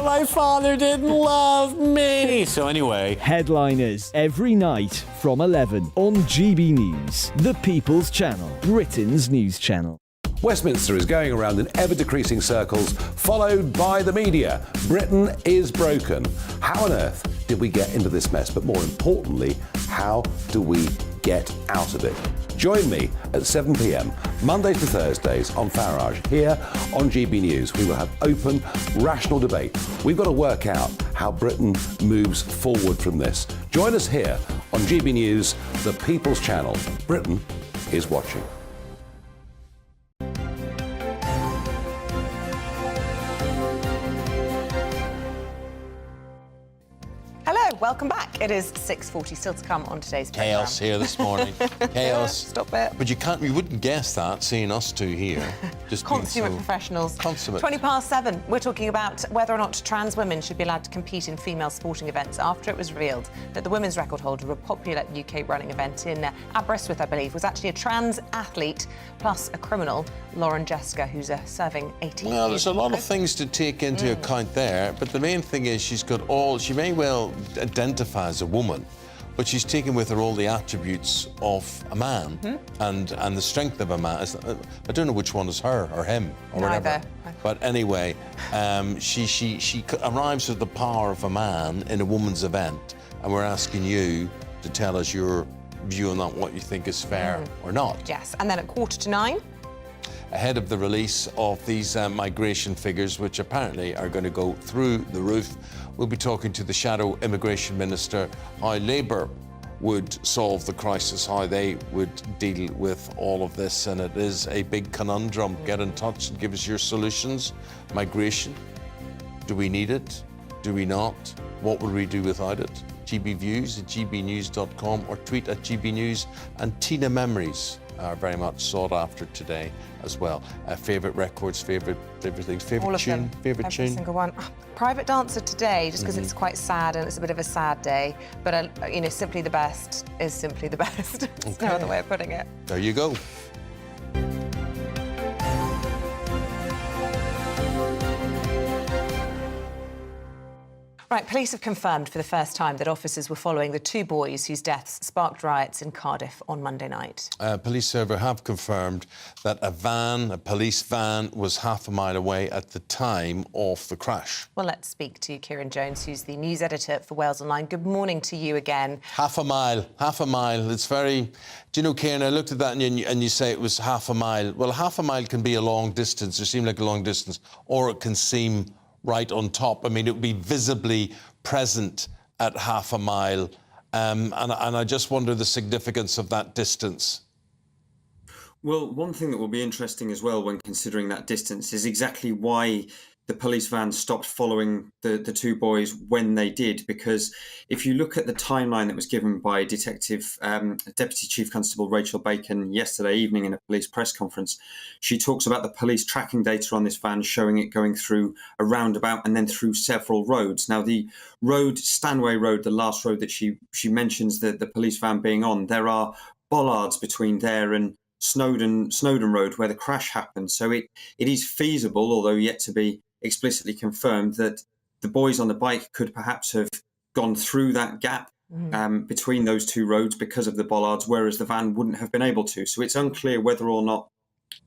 My father didn't love me. So anyway, Headliners every night from 11 on GB News, the People's Channel, Britain's news channel. Westminster is going around in ever-decreasing circles, followed by the media. Britain is broken. How on earth did we get into this mess? But more importantly, how do we get out of it? Join me at 7 p.m, Mondays to Thursdays on Farage, here on GB News. We will have open, rational debate. We've got to work out how Britain moves forward from this. Join us here on GB News, the People's Channel. Britain is watching. Hello, welcome back. It is 6:40, still to come on today's programme. Chaos here this morning. Chaos. Stop it. But you wouldn't guess that, seeing us two here. Just being Consummate so professionals. Consummate. 7:20. We're talking about whether or not trans women should be allowed to compete in female sporting events after it was revealed that the women's record holder of a popular UK running event in Aberystwyth, I believe, was actually a trans athlete plus a criminal, Lauren Jessica, who's serving 18 years. Well, there's a lot of things to take into account there, but the main thing is she may well identify as a woman, but she's taken with her all the attributes of a man and the strength of a man. I don't know which one is her or him or whatever. But anyway, she arrives with the power of a man in a woman's event, and we're asking you to tell us your view on that, what you think is fair or not. Yes, and then at 9:15. Ahead of the release of these migration figures, which apparently are going to go through the roof, we'll be talking to the Shadow Immigration Minister, how Labour would solve the crisis, how they would deal with all of this, and it is a big conundrum. Get in touch and give us your solutions. Migration, do we need it? Do we not? What would we do without it? GBViews at gbnews.com or tweet at GBNews, and Tina Memories are very much sought after today as well. Favourite records, favourite things, favourite tune, favourite tune. Every single one. Private Dancer today, just because it's quite sad and it's a bit of a sad day. But simply the best is simply the best. There's no other way of putting it. There you go. Right, police have confirmed for the first time that officers were following the 2 boys whose deaths sparked riots in Cardiff on Monday night. Police server have confirmed that a police van, was half a mile away at the time of the crash. Well, let's speak to Kieran Jones, who's the news editor for Wales Online. Good morning to you again. Half a mile. It's very... Do you know, Kieran, I looked at that and you say it was half a mile. Well, half a mile can be a long distance, or seem like a long distance, or it can seem right on top. I mean, it would be visibly present at half a mile. And I just wonder the significance of that distance. Well, one thing that will be interesting as well when considering that distance is exactly why the police van stopped following the 2 boys when they did, because if you look at the timeline that was given by Deputy Chief Constable Rachel Bacon yesterday evening in a police press conference, she talks about the police tracking data on this van showing it going through a roundabout and then through several roads. Now, the road, Stanway Road, the last road that she mentions the police van being on, there are bollards between there and Snowdon Road where the crash happened. So it is feasible, although yet to be explicitly confirmed, that the boys on the bike could perhaps have gone through that gap between those 2 roads because of the bollards, whereas the van wouldn't have been able to. So it's unclear whether or not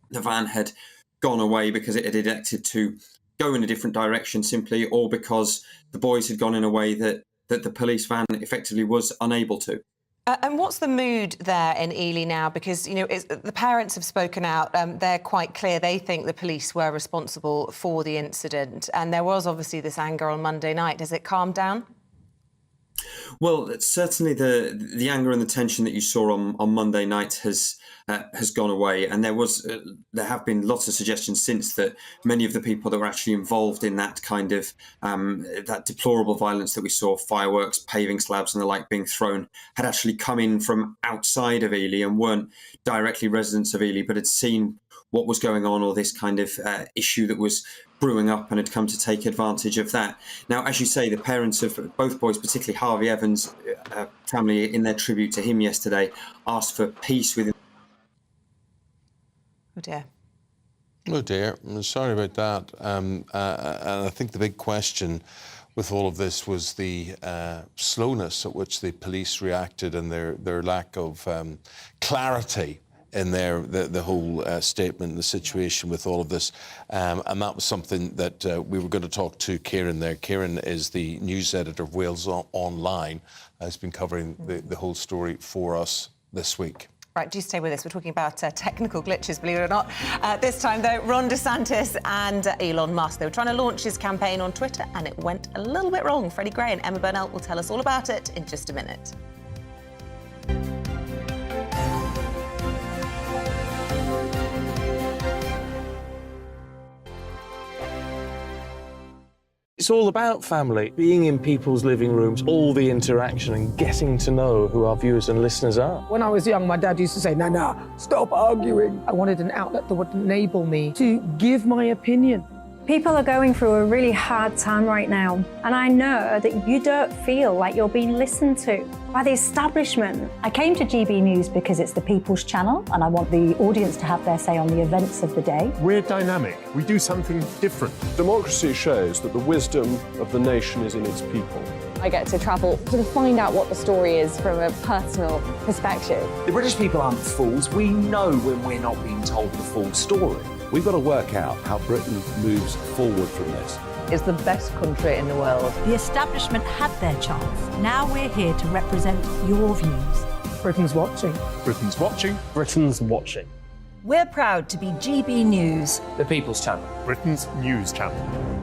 the van had gone away because it had elected to go in a different direction simply, or because the boys had gone in a way that the police van effectively was unable to. And what's the mood there in Ely now? Because, you know, the parents have spoken out. They're quite clear. They think the police were responsible for the incident. And there was obviously this anger on Monday night. Has it calmed down? Well, certainly the anger and the tension that you saw on Monday night has gone away, and there have been lots of suggestions since that many of the people that were actually involved in that kind of that deplorable violence that we saw, fireworks, paving slabs and the like being thrown, had actually come in from outside of Ely and weren't directly residents of Ely, but had seen what was going on, or this kind of issue that was brewing up, and had come to take advantage of that. Now, as you say, the parents of both boys, particularly Harvey Evans' family, in their tribute to him yesterday, asked for peace within. Oh dear. Oh dear, I'm sorry about that. And I think the big question with all of this was the slowness at which the police reacted, and their lack of clarity in the whole statement, the situation with all of this. And that was something that we were going to talk to Kieran there. Kieran is the news editor of Wales Online. He's been covering the whole story for us this week. Right, do stay with us. We're talking about technical glitches, believe it or not. This time, though, Ron DeSantis and Elon Musk. They were trying to launch his campaign on Twitter, and it went a little bit wrong. Freddie Gray and Emma Burnell will tell us all about it in just a minute. It's all about family, being in people's living rooms, all the interaction and getting to know who our viewers and listeners are. When I was young, my dad used to say, Nana, stop arguing. I wanted an outlet that would enable me to give my opinion. People are going through a really hard time right now, and I know that you don't feel like you're being listened to by the establishment. I came to GB News because it's the People's Channel, and I want the audience to have their say on the events of the day. We're dynamic. We do something different. Democracy shows that the wisdom of the nation is in its people. I get to travel to find out what the story is from a personal perspective. The British people aren't fools. We know when we're not being told the full story. We've got to work out how Britain moves forward from this. It's the best country in the world. The establishment had their chance. Now we're here to represent your views. Britain's watching. Britain's watching. Britain's watching. We're proud to be GB News. The People's Channel. Britain's news channel.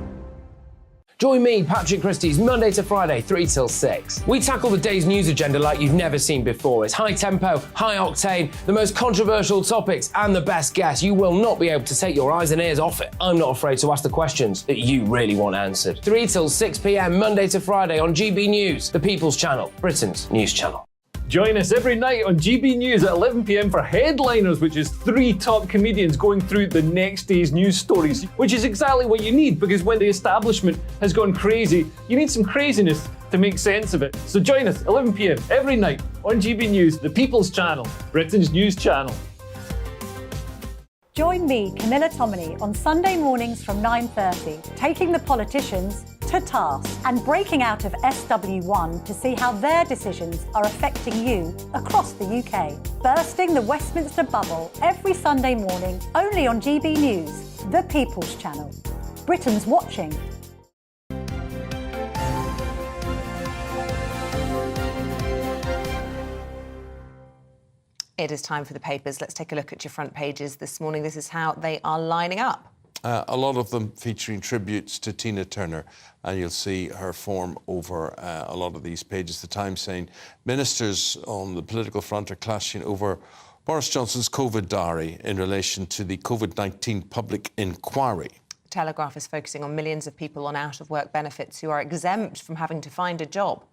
Join me, Patrick Christie's, Monday to Friday, 3 till 6. We tackle the day's news agenda like you've never seen before. It's high tempo, high octane, the most controversial topics, and the best guests. You will not be able to take your eyes and ears off it. I'm not afraid to ask the questions that you really want answered. 3 till 6 p.m, Monday to Friday on GB News, the People's Channel, Britain's news channel. Join us every night on GB News at 11 p.m. for Headliners, which is 3 top comedians going through the next day's news stories, which is exactly what you need, because when the establishment has gone crazy, you need some craziness to make sense of it. So join us 11 p.m. every night on GB News, the People's Channel, Britain's news channel. Join me, Camilla Tominey, on Sunday mornings from 9:30, taking the politicians to to task and breaking out of SW1 to see how their decisions are affecting you across the UK. Bursting the Westminster bubble every Sunday morning, only on GB News, the People's Channel. Britain's watching. It is time for the papers. Let's take a look at your front pages this morning. This is how they are lining up. A lot of them featuring tributes to Tina Turner, and you'll see her form over a lot of these pages. The Times saying ministers on the political front are clashing over Boris Johnson's COVID diary in relation to the COVID-19 public inquiry. The Telegraph is focusing on millions of people on out-of-work benefits who are exempt from having to find a job.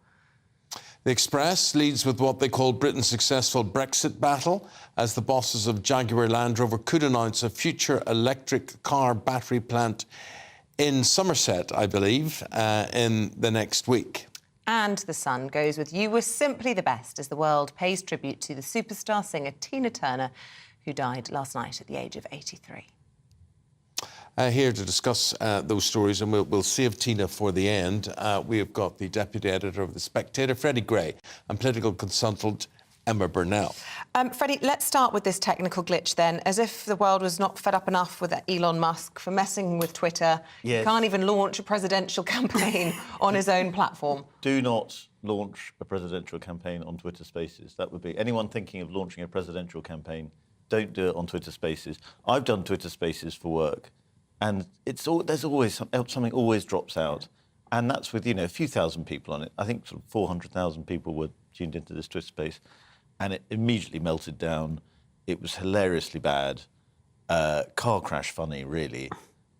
The Express leads with what they call Britain's successful Brexit battle, as the bosses of Jaguar Land Rover could announce a future electric car battery plant in Somerset, I believe, in the next week. And The Sun goes with "You were simply the best" as the world pays tribute to the superstar singer Tina Turner, who died last night at the age of 83. Here to discuss those stories, and we'll save Tina for the end. We have got the deputy editor of The Spectator, Freddie Gray, and political consultant Emma Burnell. Freddie, let's start with this technical glitch then. As if the world was not fed up enough with Elon Musk for messing with Twitter. Yes. He can't even launch a presidential campaign on his own platform. Do not launch a presidential campaign on Twitter Spaces. That would be anyone thinking of launching a presidential campaign, don't do it on Twitter Spaces. I've done Twitter Spaces for work. And there's always something always drops out, and that's with a few thousand people on it. I think sort of 400,000 people were tuned into this Twitter space, and it immediately melted down. It was hilariously bad, car crash funny, really,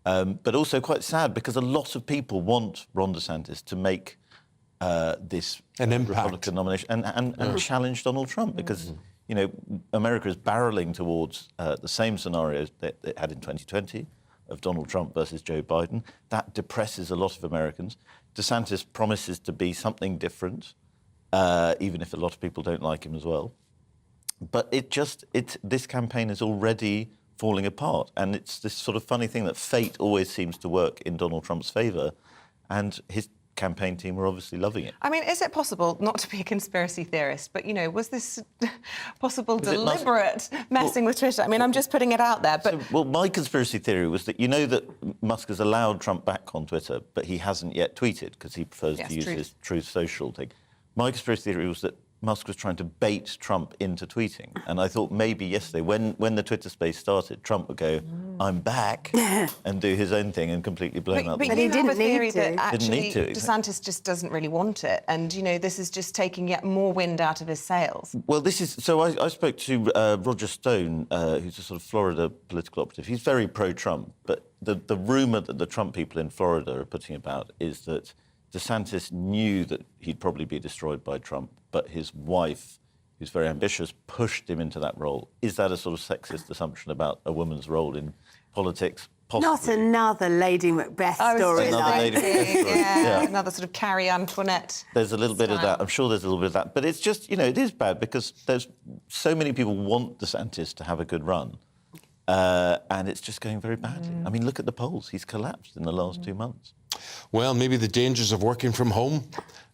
but also quite sad because a lot of people want Ron DeSantis to make this an impact. Republican nomination and challenge Donald Trump because America is barreling towards the same scenarios that it had in 2020. Of Donald Trump versus Joe Biden. That depresses a lot of Americans. DeSantis promises to be something different, even if a lot of people don't like him as well. But this campaign is already falling apart. And it's this sort of funny thing that fate always seems to work in Donald Trump's favour. And his campaign team are obviously loving it. I mean, is it possible, not to be a conspiracy theorist, but, was this possible deliberate messing with Twitter? I mean, I'm just putting it out there, but... Well, my conspiracy theory was that that Musk has allowed Trump back on Twitter, but he hasn't yet tweeted because he prefers to use his Truth Social thing. My conspiracy theory was that Musk was trying to bait Trump into tweeting. And I thought maybe yesterday, when the Twitter space started, Trump would go, "I'm back," and do his own thing and completely blow him out. But you have a theory that actually DeSantis just doesn't really want it. And, this is just taking yet more wind out of his sails. Well, this is... So I spoke to Roger Stone, who's a sort of Florida political operative. He's very pro-Trump, but the rumour that the Trump people in Florida are putting about is that DeSantis knew that he'd probably be destroyed by Trump, but his wife, who's very ambitious, pushed him into that role. Is that a sort of sexist assumption about a woman's role in politics? Possibly. Not another Lady Macbeth story. Another sort of Carrie Antoinette. There's a little bit of that. I'm sure there's a little bit of that. But it's just, it is bad because there's so many people want DeSantis to have a good run. And it's just going very badly. I mean, look at the polls. He's collapsed in the last 2 months. Well, maybe the dangers of working from home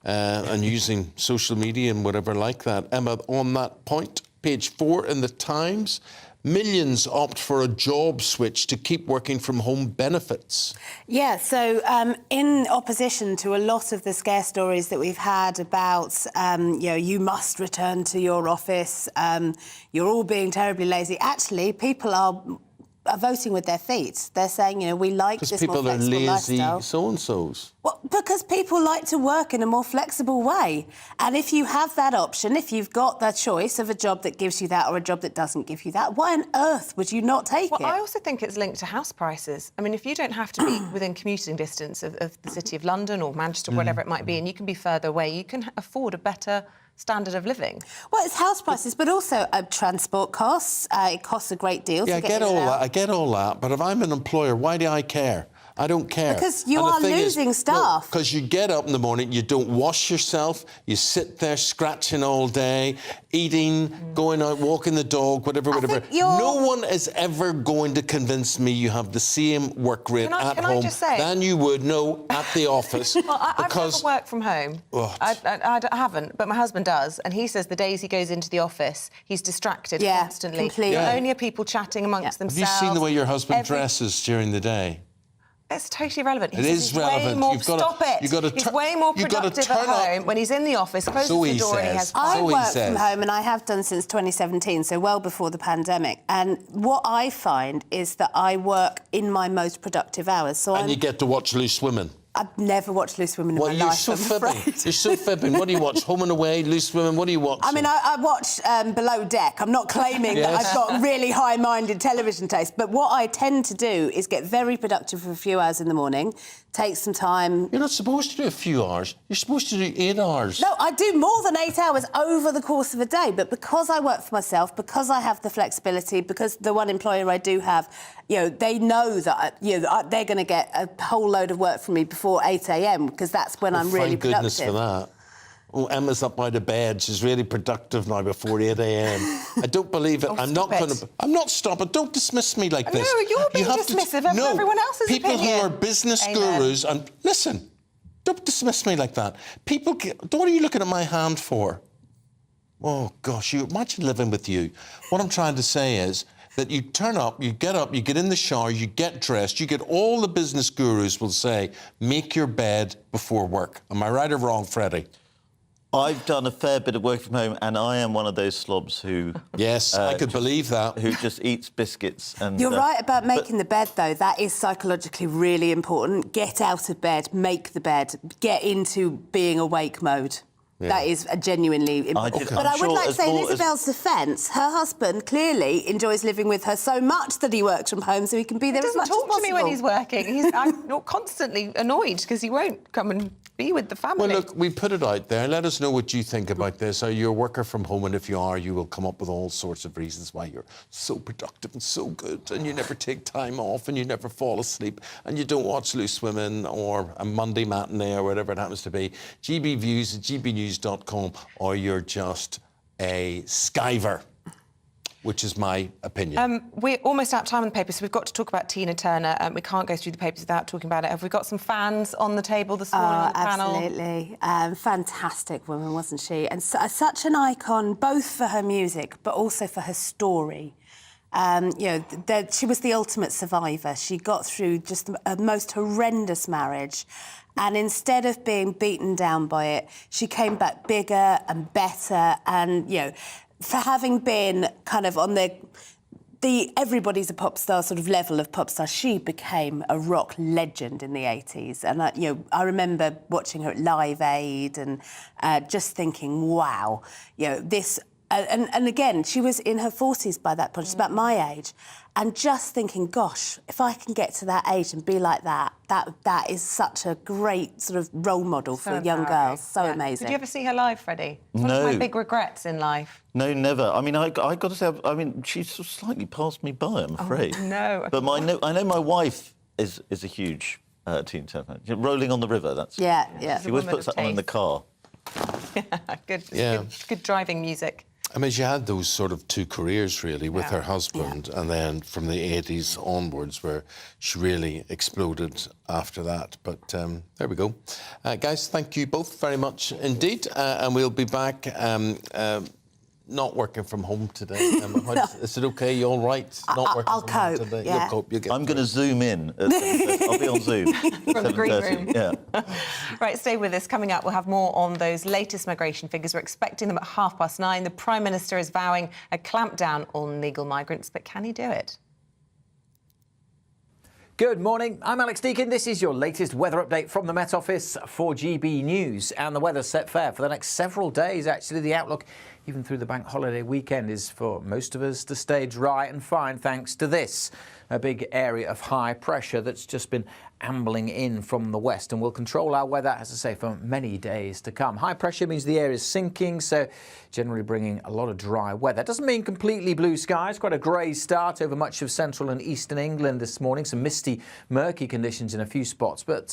and using social media and whatever like that. Emma, on that point, page 4 in the Times, millions opt for a job switch to keep working from home benefits. Yeah, so in opposition to a lot of the scare stories that we've had about, you must return to your office, you're all being terribly lazy, actually, people are voting with their feet. They're saying, we like this more flexible lifestyle. Because people are lazy so-and-sos. Well, because people like to work in a more flexible way. And if you have that option, if you've got that choice of a job that gives you that or a job that doesn't give you that, why on earth would you not take it? Well, I also think it's linked to house prices. I mean, if you don't have to be within commuting distance of the City of London or Manchester, whatever it might be, and you can be further away, you can afford a better standard of living. Well, it's house prices, but also transport costs. It costs a great deal. Yeah, I get all that. But if I'm an employer, why do I care? I don't care. Because you And the are thing losing staff. Because you get up in the morning, you don't wash yourself, you sit there scratching all day, eating, going out, walking the dog, whatever. No one is ever going to convince me you have the same work rate at home than you would at the office. Well, I've never worked from home. I haven't, but my husband does, and he says the days he goes into the office, he's distracted constantly. Completely. Not only are people chatting amongst themselves. Have you seen the way your husband dresses during the day? It's totally irrelevant. It is relevant. He's way more productive at home when he's in the office, closes the door, and he has I work from home, and I have done since 2017, so well before the pandemic. And what I find is that I work in my most productive hours. And you get to watch Loose Women. I've never watched Loose Women in my life. You're so fibbing. You're so fibbing. What do you watch? Home and Away, Loose Women. What do you watch? I mean, I watch Below Deck. I'm not claiming that I've got really high-minded television taste, but what I tend to do is get very productive for a few hours in the morning, take some time. You're not supposed to do a few hours. You're supposed to do 8 hours. No, I do more than 8 hours over the course of a day, but because I work for myself, because I have the flexibility, because the one employer I do have, they know that they're going to get a whole load of work from me before 8 a.m. because that's when I'm really productive. Thank goodness for that. Oh, Emma's up out of bed. She's really productive now before 8 a.m. I don't believe it. I'm not stopping. Don't dismiss me like this. No, you're being dismissive of everyone else's opinion. opinion. People who are business gurus, and listen, don't dismiss me like that. What are you looking at my hand for? Oh, gosh, you imagine living with you. What I'm trying to say is that you turn up, you get in the shower, you get dressed, you get all the business gurus will say, make your bed before work. Am I right or wrong, Freddie? I've done a fair bit of work from home, and I am one of those slobs who... Yes, I could believe that. Who just eats biscuits and... You're right about making the bed, though. That is psychologically really important. Get out of bed, make the bed, get into being awake mode. Yeah. That is genuinely important. But I would like to say, in Isabel's defence, her husband clearly enjoys living with her so much that he works from home so he can be there as much as possible. He doesn't talk to me when he's working. I'm constantly annoyed because he won't come and be with the family. Well, look, we put it out there. Let us know what you think about this. Are you a worker from home? And if you are, you will come up with all sorts of reasons why you're so productive and so good and you never take time off and you never fall asleep and you don't watch Loose Women or a Monday matinee or whatever it happens to be. GB Views at GBnews.com, or you're just a skiver, which is my opinion. We're almost out of time on the paper, so we've got to talk about Tina Turner. We can't go through the papers without talking about it. Have we got some fans on the table this morning on the panel? Absolutely. Fantastic woman, wasn't she? And such an icon, both for her music, but also for her story. She was the ultimate survivor. She got through just a most horrendous marriage. And instead of being beaten down by it, she came back bigger and better. And, for having been kind of on the everybody's a pop star sort of level of pop star, she became a rock legend in the 80s. And, I remember watching her at Live Aid and just thinking, wow, this... And again, she was in her 40s by that point, she's about my age, and just thinking, gosh, if I can get to that age and be like that is such a great sort of role model for young girls. So amazing. Did you ever see her live, Freddie? It's one of my big regrets in life. No, never. I mean, I got to say, she's sort of slightly passed me by, I'm afraid. Oh, no. But I know my wife is a huge Tina Turner fan. Rolling on the River, that's... Yeah. She always puts that on in the car. Good driving music. I mean, she had those sort of two careers, really, with her husband, and then from the 80s onwards, where she really exploded after that. But there we go. Guys, thank you both very much indeed. And we'll be back not working from home today. Is it OK? You all right? Not working I'll from home cope, today? yeah. You'll cope. I'm going to zoom in. I'll be on Zoom. From the green room. Yeah. Right, stay with us. Coming up, we'll have more on those latest migration figures. We're expecting them at 9:30. The Prime Minister is vowing a clampdown on legal migrants, but can he do it? Good morning, I'm Alex Deakin. This is your latest weather update from the Met Office for GB News. And the weather's set fair for the next several days. Actually, the outlook even through the bank holiday weekend, is for most of us to stay dry and fine thanks to this. A big area of high pressure that's just been ambling in from the west and will control our weather, as I say, for many days to come. High pressure means the air is sinking, so generally bringing a lot of dry weather. Doesn't mean completely blue skies. Quite a grey start over much of central and eastern England this morning. Some misty, murky conditions in a few spots, but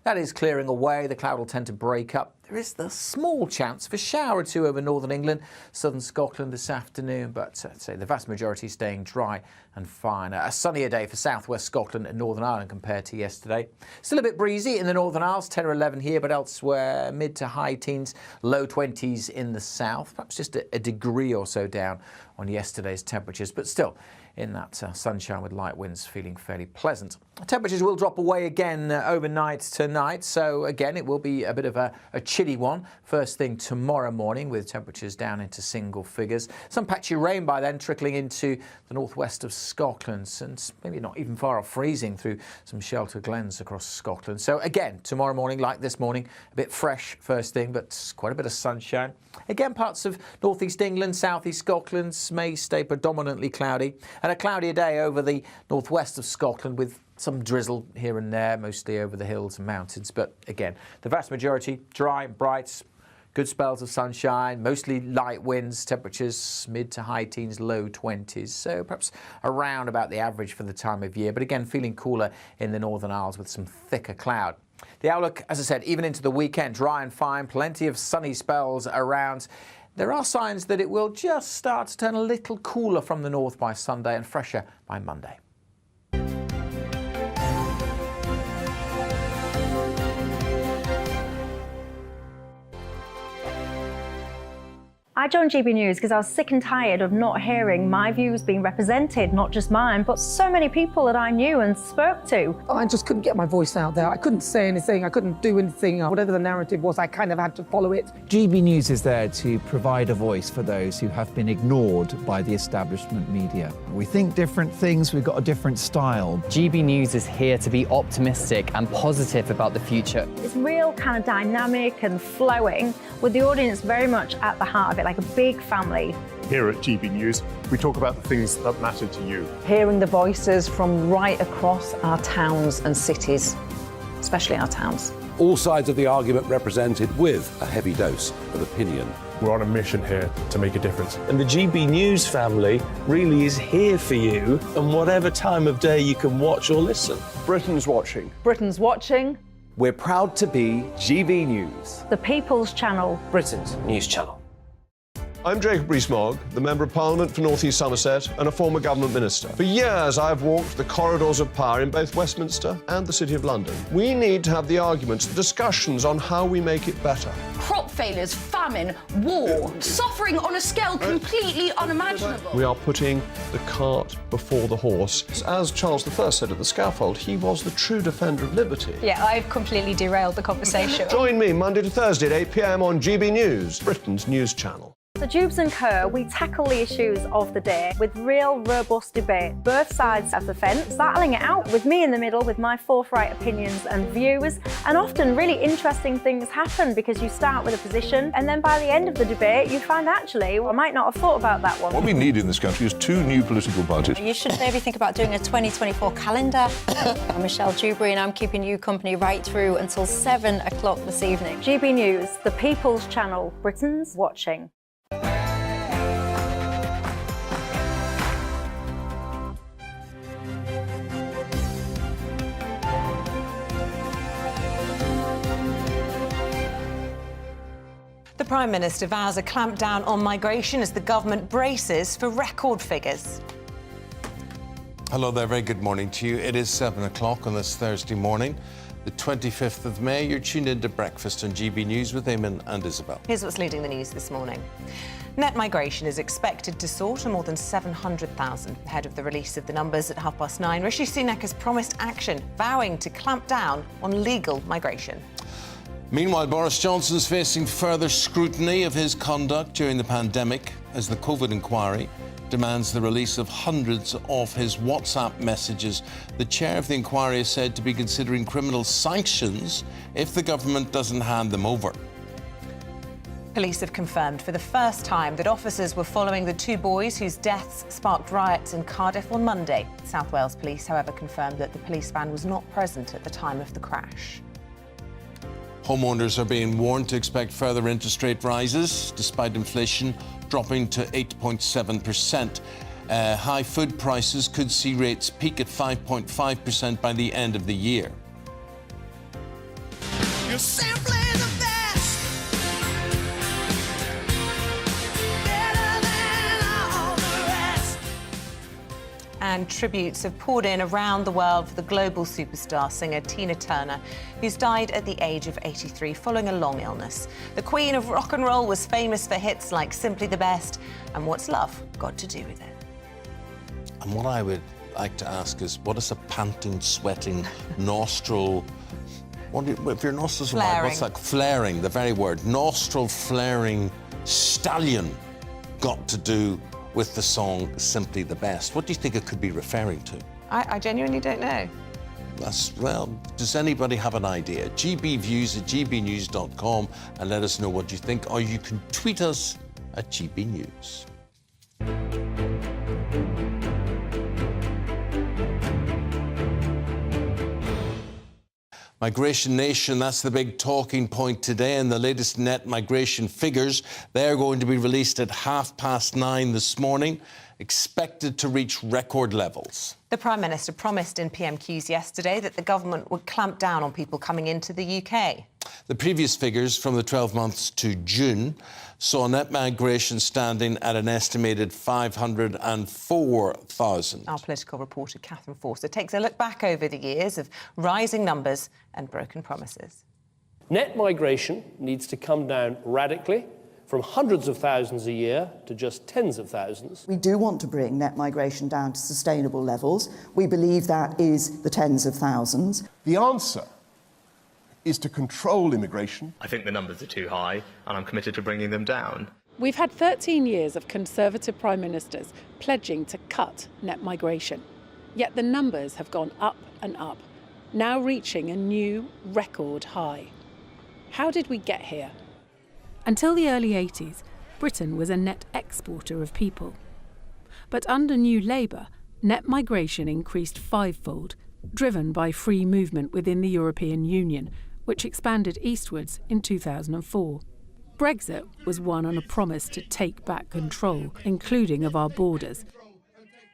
that is clearing away. The cloud will tend to break up. There is the small chance of a shower or two over northern England, southern Scotland this afternoon, but I'd say the vast majority staying dry and fine. A sunnier day for southwest Scotland and Northern Ireland compared to yesterday. Still a bit breezy in the Northern Isles, 10 or 11 here, but elsewhere mid to high teens, low 20s in the south. Perhaps just a degree or so down on yesterday's temperatures, but still in that sunshine with light winds, feeling fairly pleasant. Temperatures will drop away again overnight tonight, so again it will be a bit of a chilly one first thing tomorrow morning, with temperatures down into single figures. Some patchy rain by then trickling into the northwest of Scotland, and maybe not even far off freezing through some sheltered glens across Scotland. So again, tomorrow morning, like this morning, a bit fresh first thing, but quite a bit of sunshine. Again, parts of northeast England, southeast Scotland may stay predominantly cloudy, and a cloudier day over the northwest of Scotland with some drizzle here and there, mostly over the hills and mountains. But again, the vast majority dry and bright, good spells of sunshine, mostly light winds, temperatures mid to high teens, low 20s. So perhaps around about the average for the time of year, but again, feeling cooler in the Northern Isles with some thicker cloud. The outlook, as I said, even into the weekend, dry and fine, plenty of sunny spells around. There are signs that it will just start to turn a little cooler from the north by Sunday and fresher by Monday. I joined GB News because I was sick and tired of not hearing my views being represented, not just mine, but so many people that I knew and spoke to. I just couldn't get my voice out there. I couldn't say anything. I couldn't do anything. Whatever the narrative was, I kind of had to follow it. GB News is there to provide a voice for those who have been ignored by the establishment media. We think different things, we've got a different style. GB News is here to be optimistic and positive about the future. It's real kind of dynamic and flowing, with the audience very much at the heart of it, like a big family. Here at GB News, we talk about the things that matter to you. Hearing the voices from right across our towns and cities, especially our towns. All sides of the argument represented with a heavy dose of opinion. We're on a mission here to make a difference. And the GB News family really is here for you, and whatever time of day you can watch or listen. Britain's watching. Britain's watching. We're proud to be GB News, The People's Channel. Britain's news channel. I'm Jacob Rees-Mogg, the Member of Parliament for North East Somerset and a former government minister. For years, I've walked the corridors of power in both Westminster and the City of London. We need to have the arguments, the discussions on how we make it better. Crop failures, famine, war, suffering on a scale completely unimaginable. We are putting the cart before the horse. As Charles I said at the scaffold, he was the true defender of liberty. Yeah, I've completely derailed the conversation. Join me Monday to Thursday at 8 p.m. on GB News, Britain's news channel. So Jubes and Co, we tackle the issues of the day with real robust debate, both sides of the fence, battling it out with me in the middle with my forthright opinions and views. And often really interesting things happen because you start with a position and then by the end of the debate you find actually, well, I might not have thought about that one. What we need in this country is 2 new political parties. You should maybe think about doing a 2024 calendar. I'm Michelle Dewberry and I'm keeping you company right through until 7 o'clock this evening. GB News, the People's Channel, Britain's watching. The Prime Minister vows a clampdown on migration as the government braces for record figures. Hello there, very good morning to you. It is 7 o'clock on this Thursday morning, the 25th of May. You're tuned into Breakfast on GB News with Eamonn and Isabel. Here's what's leading the news this morning. Net migration is expected to soar to more than 700,000. Ahead of the release of the numbers at 9:30, Rishi Sunak has promised action, vowing to clamp down on legal migration. Meanwhile, Boris Johnson's facing further scrutiny of his conduct during the pandemic as the COVID inquiry demands the release of hundreds of his WhatsApp messages. The chair of the inquiry is said to be considering criminal sanctions if the government doesn't hand them over. Police have confirmed for the first time that officers were following the two boys whose deaths sparked riots in Cardiff on Monday. South Wales Police, however, confirmed that the police van was not present at the time of the crash. Homeowners are being warned to expect further interest rate rises, despite inflation dropping to 8.7%. High food prices could see rates peak at 5.5% by the end of the year. You're simply the best. Better than all the rest. And tributes have poured in around the world for the global superstar singer Tina Turner, who's died at the age of 83 following a long illness. The Queen of Rock and Roll was famous for hits like Simply the Best and What's Love Got to Do with It? And what I would like to ask is, what is a panting, sweating, nostril... if your nostrils are wide, what's that? Flaring, the very word. Nostril flaring stallion got to do with the song Simply the Best. What do you think it could be referring to? I genuinely don't know. Well, does anybody have an idea? GBViews at gbnews.com and let us know what you think, or you can tweet us at GBNews. Migration Nation, that's the big talking point today, and the latest net migration figures, they're going to be released at 9:30 this morning, expected to reach record levels. The Prime Minister promised in PMQs yesterday that the government would clamp down on people coming into the UK. The previous figures from the 12 months to June saw net migration standing at an estimated 504,000. Our political reporter Catherine Forster takes a look back over the years of rising numbers and broken promises. Net migration needs to come down radically from hundreds of thousands a year to just tens of thousands. We do want to bring net migration down to sustainable levels. We believe that is the tens of thousands. The answer is to control immigration. I think the numbers are too high, and I'm committed to bringing them down. We've had 13 years of Conservative Prime Ministers pledging to cut net migration. Yet the numbers have gone up and up, now reaching a new record high. How did we get here? Until the early 80s, Britain was a net exporter of people. But under New Labour, net migration increased fivefold, driven by free movement within the European Union, which expanded eastwards in 2004. Brexit was won on a promise to take back control, including of our borders.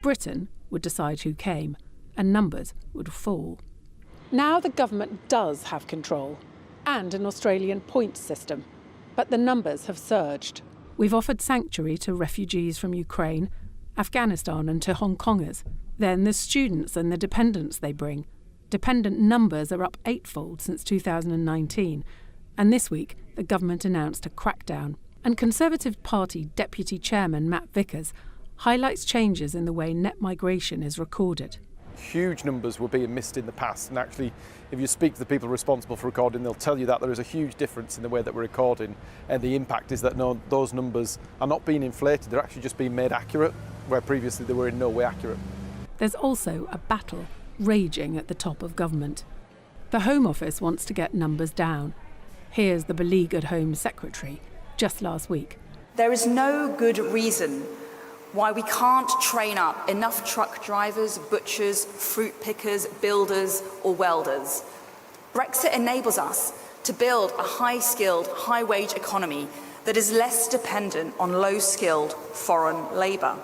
Britain would decide who came, and numbers would fall. Now the government does have control, and an Australian points system, but the numbers have surged. We've offered sanctuary to refugees from Ukraine, Afghanistan and to Hong Kongers. Then there's students and the dependents they bring. Dependent numbers are up eightfold since 2019. And this week, the government announced a crackdown. And Conservative Party Deputy Chairman Matt Vickers highlights changes in the way net migration is recorded. Huge numbers were being missed in the past, and actually if you speak to the people responsible for recording, they'll tell you that there is a huge difference in the way that we're recording, and the impact is that those numbers are not being inflated, they're actually just being made accurate, where previously they were in no way accurate. There's also a battle raging at the top of government. The Home Office wants to get numbers down. Here's the beleaguered Home Secretary just last week. There is no good reason why we can't train up enough truck drivers, butchers, fruit pickers, builders or welders. Brexit enables us to build a high-skilled, high-wage economy that is less dependent on low-skilled foreign labour.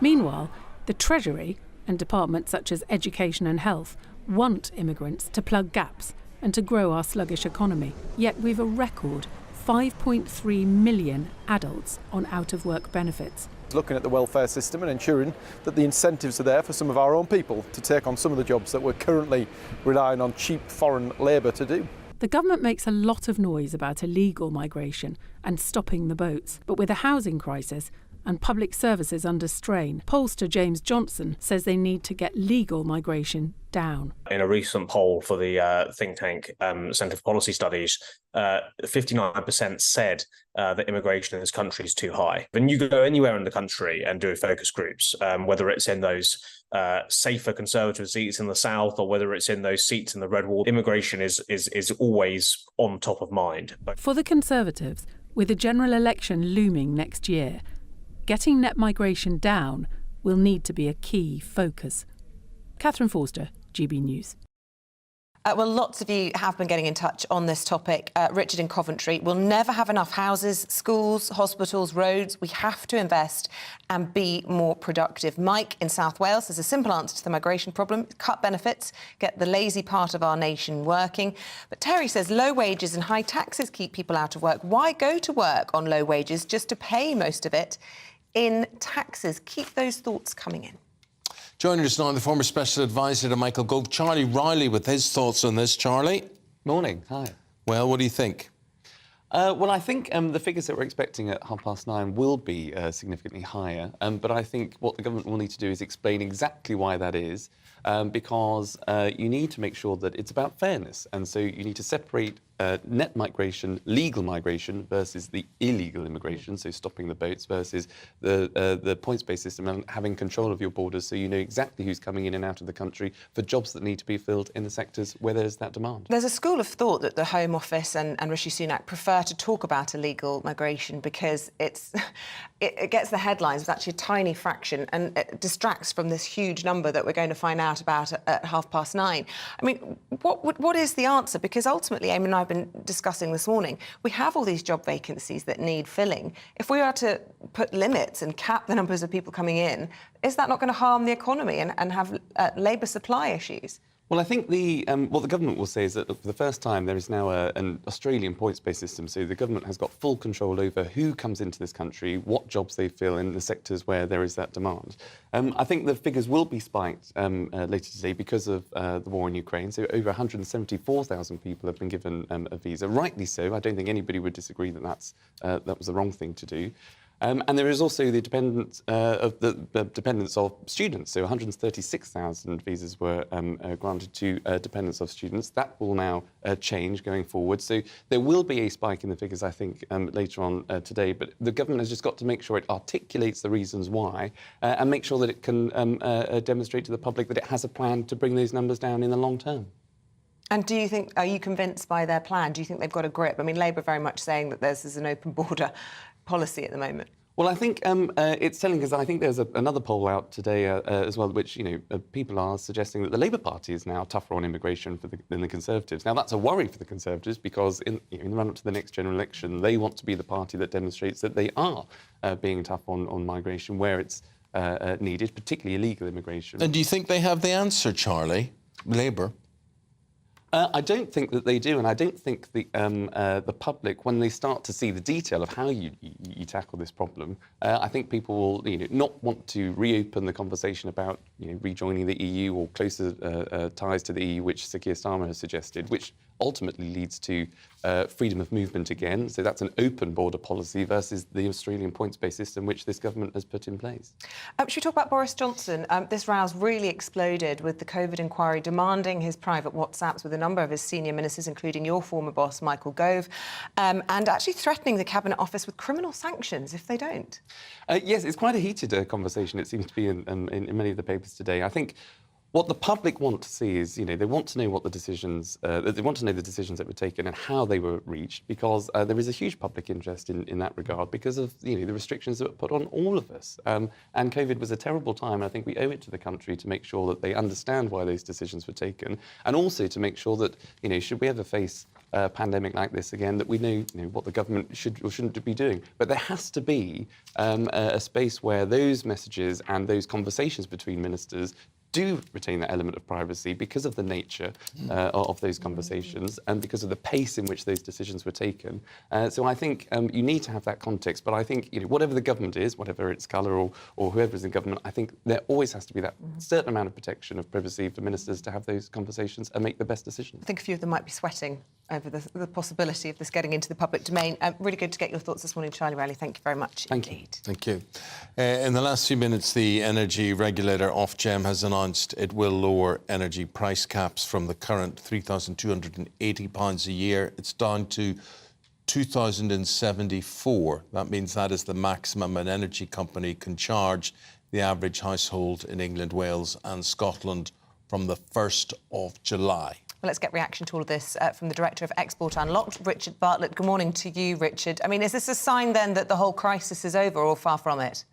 Meanwhile, the Treasury and departments such as Education and Health want immigrants to plug gaps and to grow our sluggish economy. Yet we've a record 5.3 million adults on out-of-work benefits. Looking at the welfare system and ensuring that the incentives are there for some of our own people to take on some of the jobs that we're currently relying on cheap foreign labour to do. The government makes a lot of noise about illegal migration and stopping the boats, but with a housing crisis and public services under strain, pollster James Johnson says they need to get legal migration down. In a recent poll for the think tank Centre for Policy Studies, 59% said that immigration in this country is too high. When you go anywhere in the country and do focus groups, whether it's in those safer Conservative seats in the south or whether it's in those seats in the red wall, immigration is always on top of mind. For the Conservatives, With a general election looming next year, getting net migration down will need to be a key focus. Catherine Forster, GB News. Well, lots of you have been getting in touch on this topic. Richard in Coventry, we'll never have enough houses, schools, hospitals, roads. We have to invest and be more productive. Mike in South Wales has a simple answer to the migration problem: cut benefits, get the lazy part of our nation working. But Terry says low wages and high taxes keep people out of work. Why go to work on low wages just to pay most of it in taxes? Keep those thoughts coming in. Joining us now, the former Special Advisor to Michael Gove, Charlie Riley, with his thoughts on this. Charlie? Morning, hi. Well, what do you think? Well, I think the figures that we're expecting at 9:30 will be significantly higher, but I think what the government will need to do is explain exactly why that is, because you need to make sure that it's about fairness, and so you need to separate net migration, legal migration, versus the illegal immigration, so stopping the boats, versus the points-based system and having control of your borders so you know exactly who's coming in and out of the country for jobs that need to be filled in the sectors where there's that demand. There's a school of thought that the Home Office and Rishi Sunak prefer to talk about illegal migration because it gets the headlines. It's actually a tiny fraction and it distracts from this huge number that we're going to find out about at 9:30. I mean, what is the answer? Because ultimately, Eamonn and I have been discussing this morning, we have all these job vacancies that need filling. If we are to put limits and cap the numbers of people coming in, is that not going to harm the economy and have labour supply issues? Well, I think what the government will say is that for the first time there is now an Australian points-based system, so the government has got full control over who comes into this country, what jobs they fill in the sectors where there is that demand. I think the figures will be spiked later today because of the war in Ukraine, so over 174,000 people have been given a visa, rightly so. I don't think anybody would disagree that that was the wrong thing to do. And there is also the dependence of students. So 136,000 visas were granted to dependents of students. That will now change going forward. So there will be a spike in the figures, I think, later on today. But the government has just got to make sure it articulates the reasons why and make sure that it can demonstrate to the public that it has a plan to bring those numbers down in the long term. And do you think, are you convinced by their plan? Do you think they've got a grip? I mean, Labour very much saying that this is an open border policy at the moment. Well, I think it's telling because I think there's another poll out today as well, which people are suggesting that the Labour Party is now tougher on immigration than the Conservatives. Now, that's a worry for the Conservatives because in the run-up to the next general election, they want to be the party that demonstrates that they are being tough on migration where it's needed, particularly illegal immigration. And do you think they have the answer, Charlie? Labour? I don't think that they do, and I don't think the public, when they start to see the detail of how you tackle this problem, I think people will not want to reopen the conversation about rejoining the EU or closer ties to the EU, which Sir Keir Starmer has suggested, which ultimately leads to freedom of movement again. So that's an open border policy versus the Australian points-based system, which this government has put in place. Should we talk about Boris Johnson? This row's really exploded with the COVID inquiry demanding his private WhatsApps with a number of his senior ministers, including your former boss, Michael Gove, and actually threatening the Cabinet Office with criminal sanctions if they don't. Yes, it's quite a heated conversation, it seems to be in many of the papers today. I think what the public want to see is, they want to know what the decisions, they want to know the decisions that were taken and how they were reached, because there is a huge public interest in that regard because of, the restrictions that were put on all of us. And COVID was a terrible time, and I think we owe it to the country to make sure that they understand why those decisions were taken, and also to make sure that, should we ever face a pandemic like this again, that we know, what the government should or shouldn't be doing. But there has to be a space where those messages and those conversations between ministers do retain that element of privacy because of the nature of those conversations and because of the pace in which those decisions were taken. So I think you need to have that context. But I think, whatever the government is, whatever its colour or whoever is in government, I think there always has to be that certain amount of protection of privacy for ministers to have those conversations and make the best decisions. I think a few of them might be sweating over the possibility of this getting into the public domain. Really good to get your thoughts this morning, Charlie Riley. Thank you very much. Thank you. Thank you. In the last few minutes, the energy regulator, Ofgem, has announced it will lower energy price caps from the current £3,280 a year. It's down to £2,074. That means that is the maximum an energy company can charge the average household in England, Wales and Scotland from the 1st of July. Well, let's get reaction to all of this from the Director of Export Unlocked, Richard Bartlett. Good morning to you, Richard. I mean, is this a sign then that the whole crisis is over or far from it?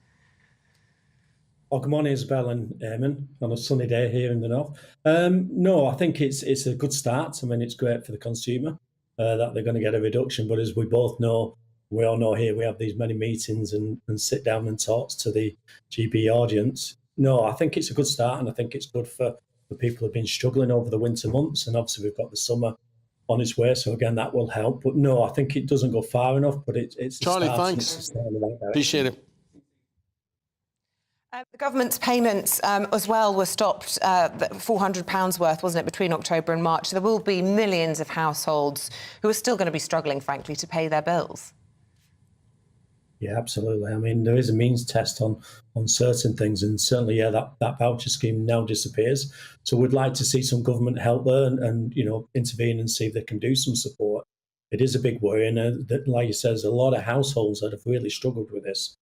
Oh, good morning, Isabel and Eamonn, on a sunny day here in the north. No, I think it's a good start. I mean, it's great for the consumer that they're going to get a reduction. But as we both know, we all know here, we have these many meetings and sit down and talks to the GB audience. No, I think it's a good start, and I think it's good for the people who've been struggling over the winter months. And obviously, we've got the summer on its way, so again, that will help. But no, I think it doesn't go far enough. But it's Charlie, a start, thanks. It's a start in the right direction. Appreciate it. The government's payments as well were stopped, £400 worth, wasn't it, between October and March. There will be millions of households who are still going to be struggling, frankly, to pay their bills. Yeah, absolutely. I mean, there is a means test on certain things, and certainly, yeah, that voucher scheme now disappears. So we'd like to see some government help there and intervene and see if they can do some support. It is a big worry, and like you said, there's a lot of households that have really struggled with this.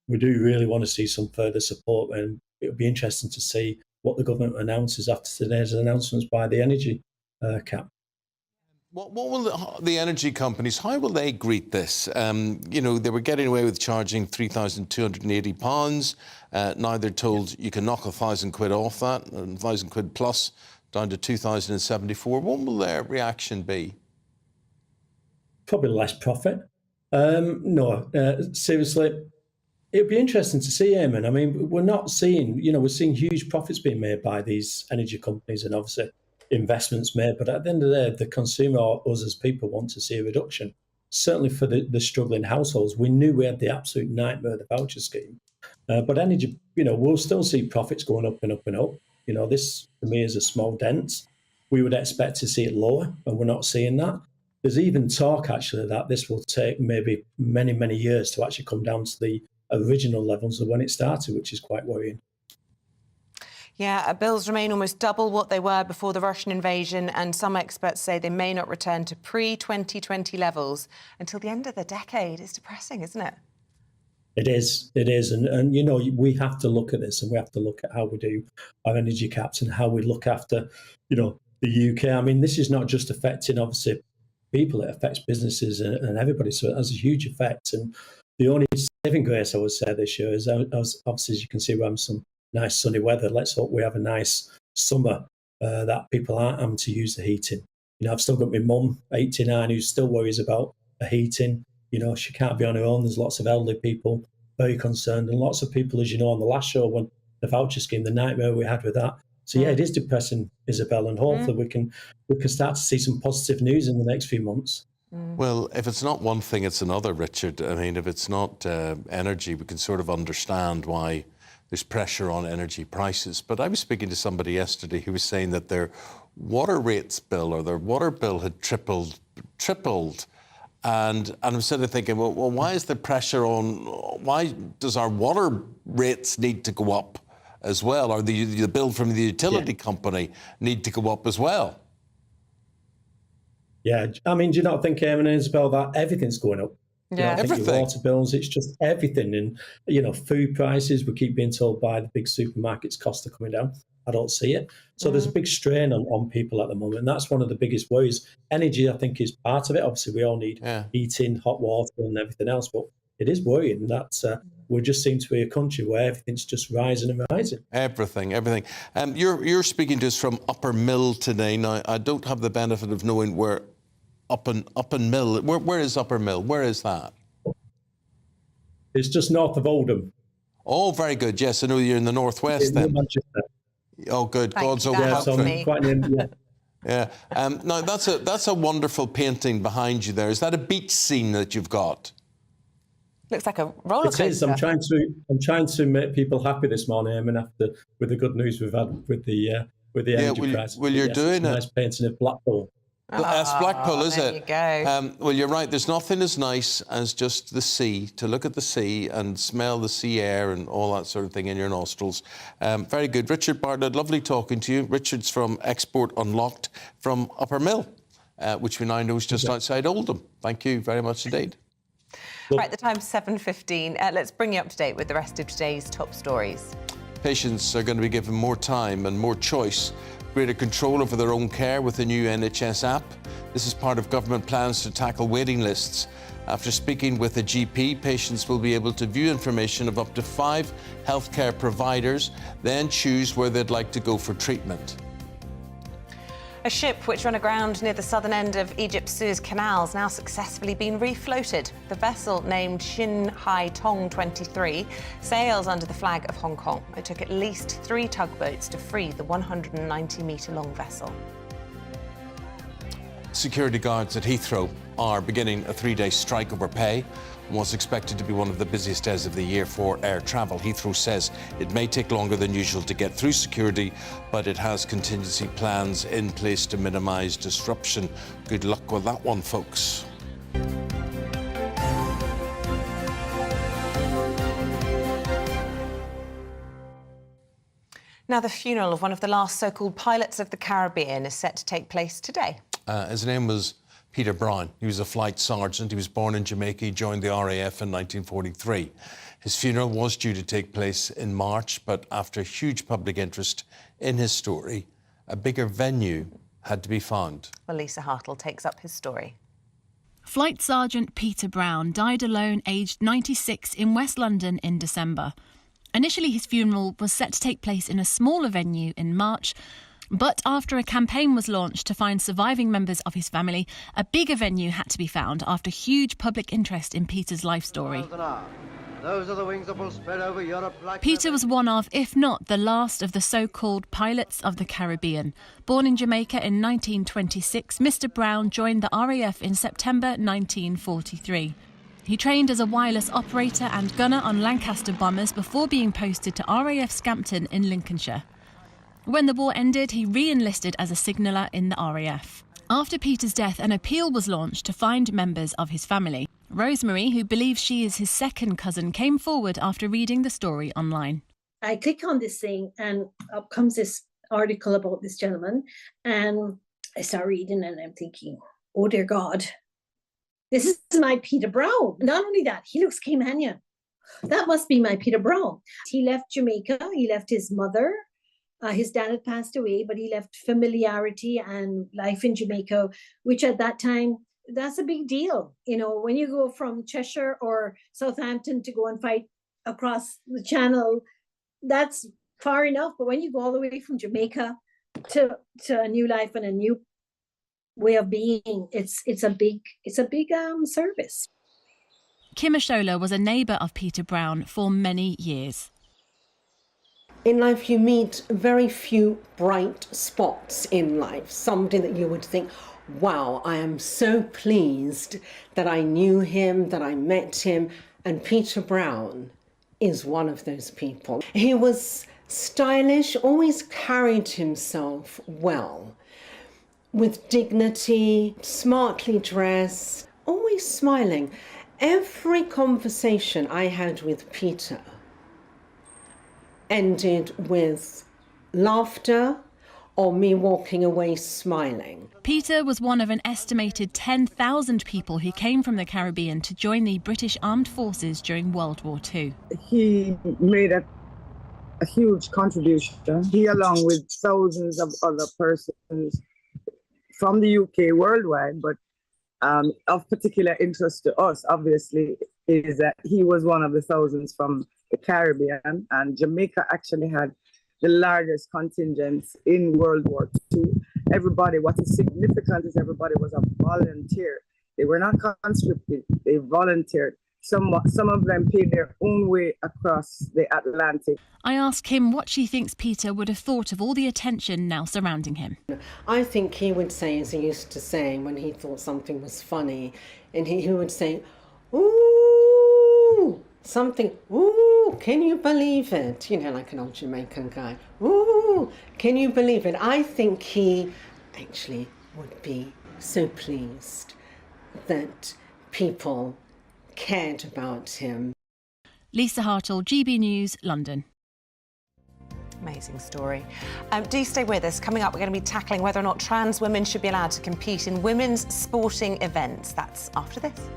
We do really want to see some further support, and it'll be interesting to see what the government announces after today's announcements by the energy cap. What will the energy companies, how will they greet this? They were getting away with charging £3,280. Now they're told you can knock £1,000 off that, £1,000 plus, down to £2,074. What will their reaction be? Probably less profit. Seriously, it'd be interesting to see, Eamonn. I mean, we're not seeing, we're seeing huge profits being made by these energy companies and obviously investments made. But at the end of the day, the consumer or us as people want to see a reduction. Certainly for the struggling households, we knew we had the absolute nightmare of the voucher scheme. But energy, we'll still see profits going up and up and up. This for me is a small dent. We would expect to see it lower, and we're not seeing that. There's even talk, actually, that this will take maybe many, many years to actually come down to the original levels of when it started, which is quite worrying. Yeah, bills remain almost double what they were before the Russian invasion, and some experts say they may not return to pre-2020 levels until the end of the decade. It's depressing, isn't it? It is. And we have to look at this, and we have to look at how we do our energy caps and how we look after, the UK. I mean, this is not just affecting, obviously, people. It affects businesses and everybody. So it has a huge effect. And the only saving grace, I would say, this year is, obviously, as you can see, we're having some nice sunny weather. Let's hope we have a nice summer that people aren't having to use the heating. I've still got my mum, 89, who still worries about the heating. She can't be on her own. There's lots of elderly people very concerned, and lots of people, as you know, on the last show, when the voucher scheme, the nightmare we had with that. So yeah, it is depressing, Isabel, and hopefully we can start to see some positive news in the next few months. Well, if it's not one thing, it's another, Richard. I mean, if it's not energy, we can sort of understand why there's pressure on energy prices. But I was speaking to somebody yesterday who was saying that their water rates bill or their water bill had tripled. And I'm sort of thinking, well, why is the pressure on, why does our water rates need to go up as well? Or the bill from the utility company need to go up as well? Yeah, I mean, do you not think, Eamonn and Isabel, that everything's going up? Yeah, everything. Water bills, it's just everything. And, food prices, we keep being told by the big supermarkets costs are coming down. I don't see it. So there's a big strain on people at the moment. And that's one of the biggest worries. Energy, I think, is part of it. Obviously, we all need heating, hot water and everything else. But it is worrying that we just seem to be a country where everything's just rising and rising. Everything. You're speaking to us from Upper Mill today. Now, I don't have the benefit of knowing where Up and Mill. Where is Upper Mill? Where is that? It's just north of Oldham. Oh, very good. Yes, I know you're in the northwest then. Oh, good. God's over Yeah. Now that's a wonderful painting behind you there. Is that a beach scene that you've got? Looks like a roller coaster. It is. I'm trying to make people happy this morning, Eamonn, with the good news we've had with the energy crisis. Well, you're doing it. Nice painting of Blackpool. That's Blackpool, is there it? You go. Well, you're right. There's nothing as nice as just the sea, to look at the sea and smell the sea air and all that sort of thing in your nostrils. Very good. Richard Bartlett, lovely talking to you. Richard's from Export Unlocked from Upper Mill, which we now know is just outside Oldham. Thank you very much indeed. Right, the time's 7:15. Let's bring you up to date with the rest of today's top stories. Patients are going to be given more time and more choice greater control over their own care with the new NHS app. This is part of government plans to tackle waiting lists. After speaking with a GP, patients will be able to view information of up to 5 healthcare providers, then choose where they'd like to go for treatment. A ship which ran aground near the southern end of Egypt's Suez Canal has now successfully been refloated. The vessel, named Shin Hai Tong 23, sails under the flag of Hong Kong. It took at least 3 tugboats to free the 190-metre-long vessel. Security guards at Heathrow are beginning a 3-day strike over pay. Was expected to be one of the busiest days of the year for air travel. Heathrow says it may take longer than usual to get through security, but it has contingency plans in place to minimise disruption. Good luck with that one, folks. Now, the funeral of one of the last so-called pilots of the Caribbean is set to take place today. His name was Peter Brown. He was a flight sergeant. He was born in Jamaica. He joined the RAF in 1943. His funeral was due to take place in March, but after huge public interest in his story, a bigger venue had to be found. Well, Lisa Hartle takes up his story. Flight Sergeant Peter Brown died alone, aged 96, in West London in December. Initially, his funeral was set to take place in a smaller venue in March, but after a campaign was launched to find surviving members of his family, a bigger venue had to be found after huge public interest in Peter's life story. Those are the wings that will spread over Europe like... Peter was one of, if not the last of the so-called pilots of the Caribbean. Born in Jamaica in 1926, Mr. Brown joined the RAF in September 1943. He trained as a wireless operator and gunner on Lancaster bombers before being posted to RAF Scampton in Lincolnshire. When the war ended, he re-enlisted as a signaller in the RAF. After Peter's death, an appeal was launched to find members of his family. Rosemary, who believes she is his second cousin, came forward after reading the story online. I click on this thing and up comes this article about this gentleman, and I start reading and I'm thinking, oh dear God, this is my Peter Brown. Not only that, he looks Caymanian. That must be my Peter Brown. He left Jamaica, he left his mother. His dad had passed away, but he left familiarity and life in Jamaica, which at that time, that's a big deal. You know, when you go from Cheshire or Southampton to go and fight across the channel, that's far enough. But when you go all the way from Jamaica to a new life and a new way of being, it's a big service. Kim Ashola was a neighbour of Peter Brown for many years. In life, you meet very few bright spots in life. Somebody that you would think, wow, I am so pleased that I knew him, that I met him. And Peter Brown is one of those people. He was stylish, always carried himself well, with dignity, smartly dressed, always smiling. Every conversation I had with Peter ended with laughter or me walking away smiling. Peter was one of an estimated 10,000 people who came from the Caribbean to join the British Armed Forces during World War II. He made a huge contribution. He, along with thousands of other persons from the UK worldwide, but of particular interest to us, obviously, is that he was one of the thousands from the Caribbean, and Jamaica actually had the largest contingents in World War II. Everybody, what is significant is everybody was a volunteer. They were not conscripted, they volunteered. Some of them paid their own way across the Atlantic. I asked Kim what she thinks Peter would have thought of all the attention now surrounding him. I think he would say, as he used to say when he thought something was funny, and he would say, ooh, something, ooh, can you believe it? You know, like an old Jamaican guy. Ooh, can you believe it? I think he actually would be so pleased that people cared about him. Lisa Hartle, GB News, London. Amazing story. Do stay with us. Coming up, we're going to be tackling whether or not trans women should be allowed to compete in women's sporting events. That's after this.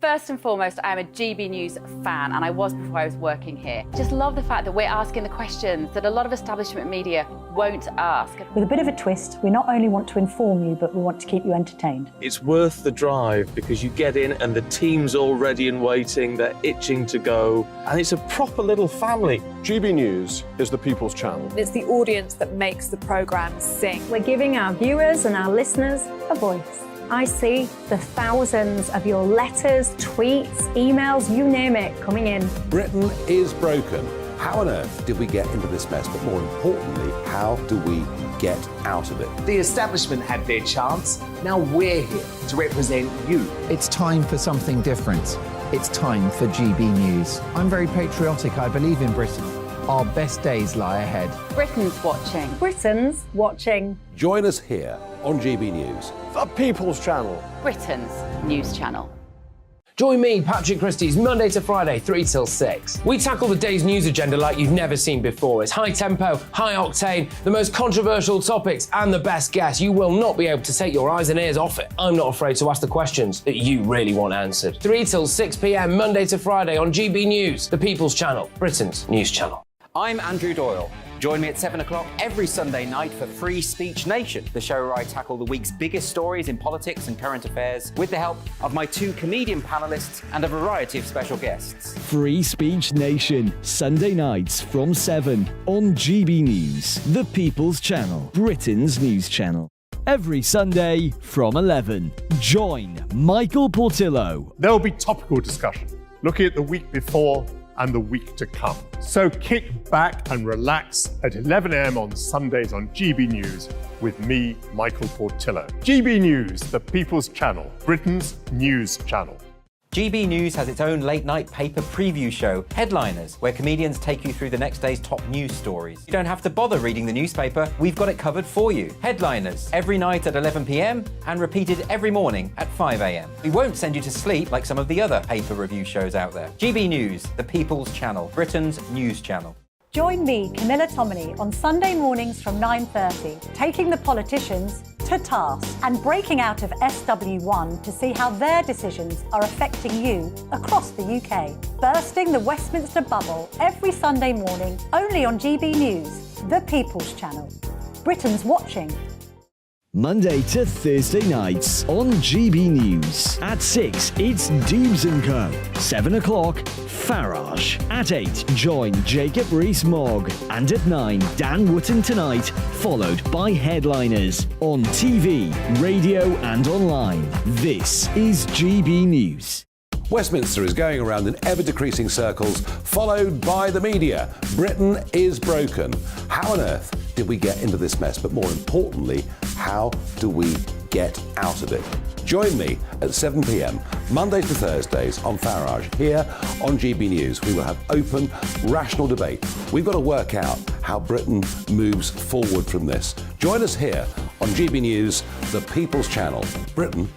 First and foremost, I am a GB News fan, and I was before I was working here. Just love the fact that we're asking the questions that a lot of establishment media won't ask. With a bit of a twist, we not only want to inform you, but we want to keep you entertained. It's worth the drive because you get in and the team's all ready and waiting, they're itching to go, and it's a proper little family. GB News is the People's Channel. It's the audience that makes the programme sing. We're giving our viewers and our listeners a voice. I see the thousands of your letters, tweets, emails, you name it, coming in. Britain is broken. How on earth did we get into this mess? But more importantly, how do we get out of it? The establishment had their chance. Now we're here to represent you. It's time for something different. It's time for GB News. I'm very patriotic. I believe in Britain. Our best days lie ahead. Britain's watching. Britain's watching. Join us here on GB News. The People's Channel. Britain's news channel. Join me, Patrick Christie's, Monday to Friday, 3 till 6. We tackle the day's news agenda like you've never seen before. It's high tempo, high octane, the most controversial topics, and the best guests. You will not be able to take your eyes and ears off it. I'm not afraid to ask the questions that you really want answered. 3 till 6 p.m, Monday to Friday on GB News, the People's Channel, Britain's news channel. I'm Andrew Doyle. Join me at 7 o'clock every Sunday night for Free Speech Nation, the show where I tackle the week's biggest stories in politics and current affairs with the help of my 2 comedian panellists and a variety of special guests. Free Speech Nation, Sunday nights from 7 on GB News, the People's Channel, Britain's news channel. Every Sunday from 11. Join Michael Portillo. There will be topical discussion, looking at the week before and the week to come. So kick back and relax at 11 a.m. on Sundays on GB News with me, Michael Portillo. GB News, the People's Channel, Britain's news channel. GB News has its own late-night paper preview show, Headliners, where comedians take you through the next day's top news stories. You don't have to bother reading the newspaper, we've got it covered for you. Headliners, every night at 11 p.m, and repeated every morning at 5 a.m. We won't send you to sleep like some of the other paper review shows out there. GB News, the People's Channel, Britain's news channel. Join me, Camilla Tominey, on Sunday mornings from 9:30, taking the politicians to task and breaking out of SW1 to see how their decisions are affecting you across the UK. Bursting the Westminster bubble every Sunday morning, only on GB News, the People's Channel. Britain's watching. Monday to Thursday nights on GB News. At 6, it's Dubes & Co. 7 o'clock, Farage. At 8, join Jacob Rees-Mogg. And at 9, Dan Wootton Tonight, followed by Headliners. On TV, radio and online. This is GB News. Westminster is going around in ever-decreasing circles, followed by the media. Britain is broken. How on earth did we get into this mess? But more importantly, how do we get out of it? Join me at 7 p.m, Mondays to Thursdays on Farage. Here on GB News, we will have open, rational debate. We've got to work out how Britain moves forward from this. Join us here on GB News, the People's Channel. Britain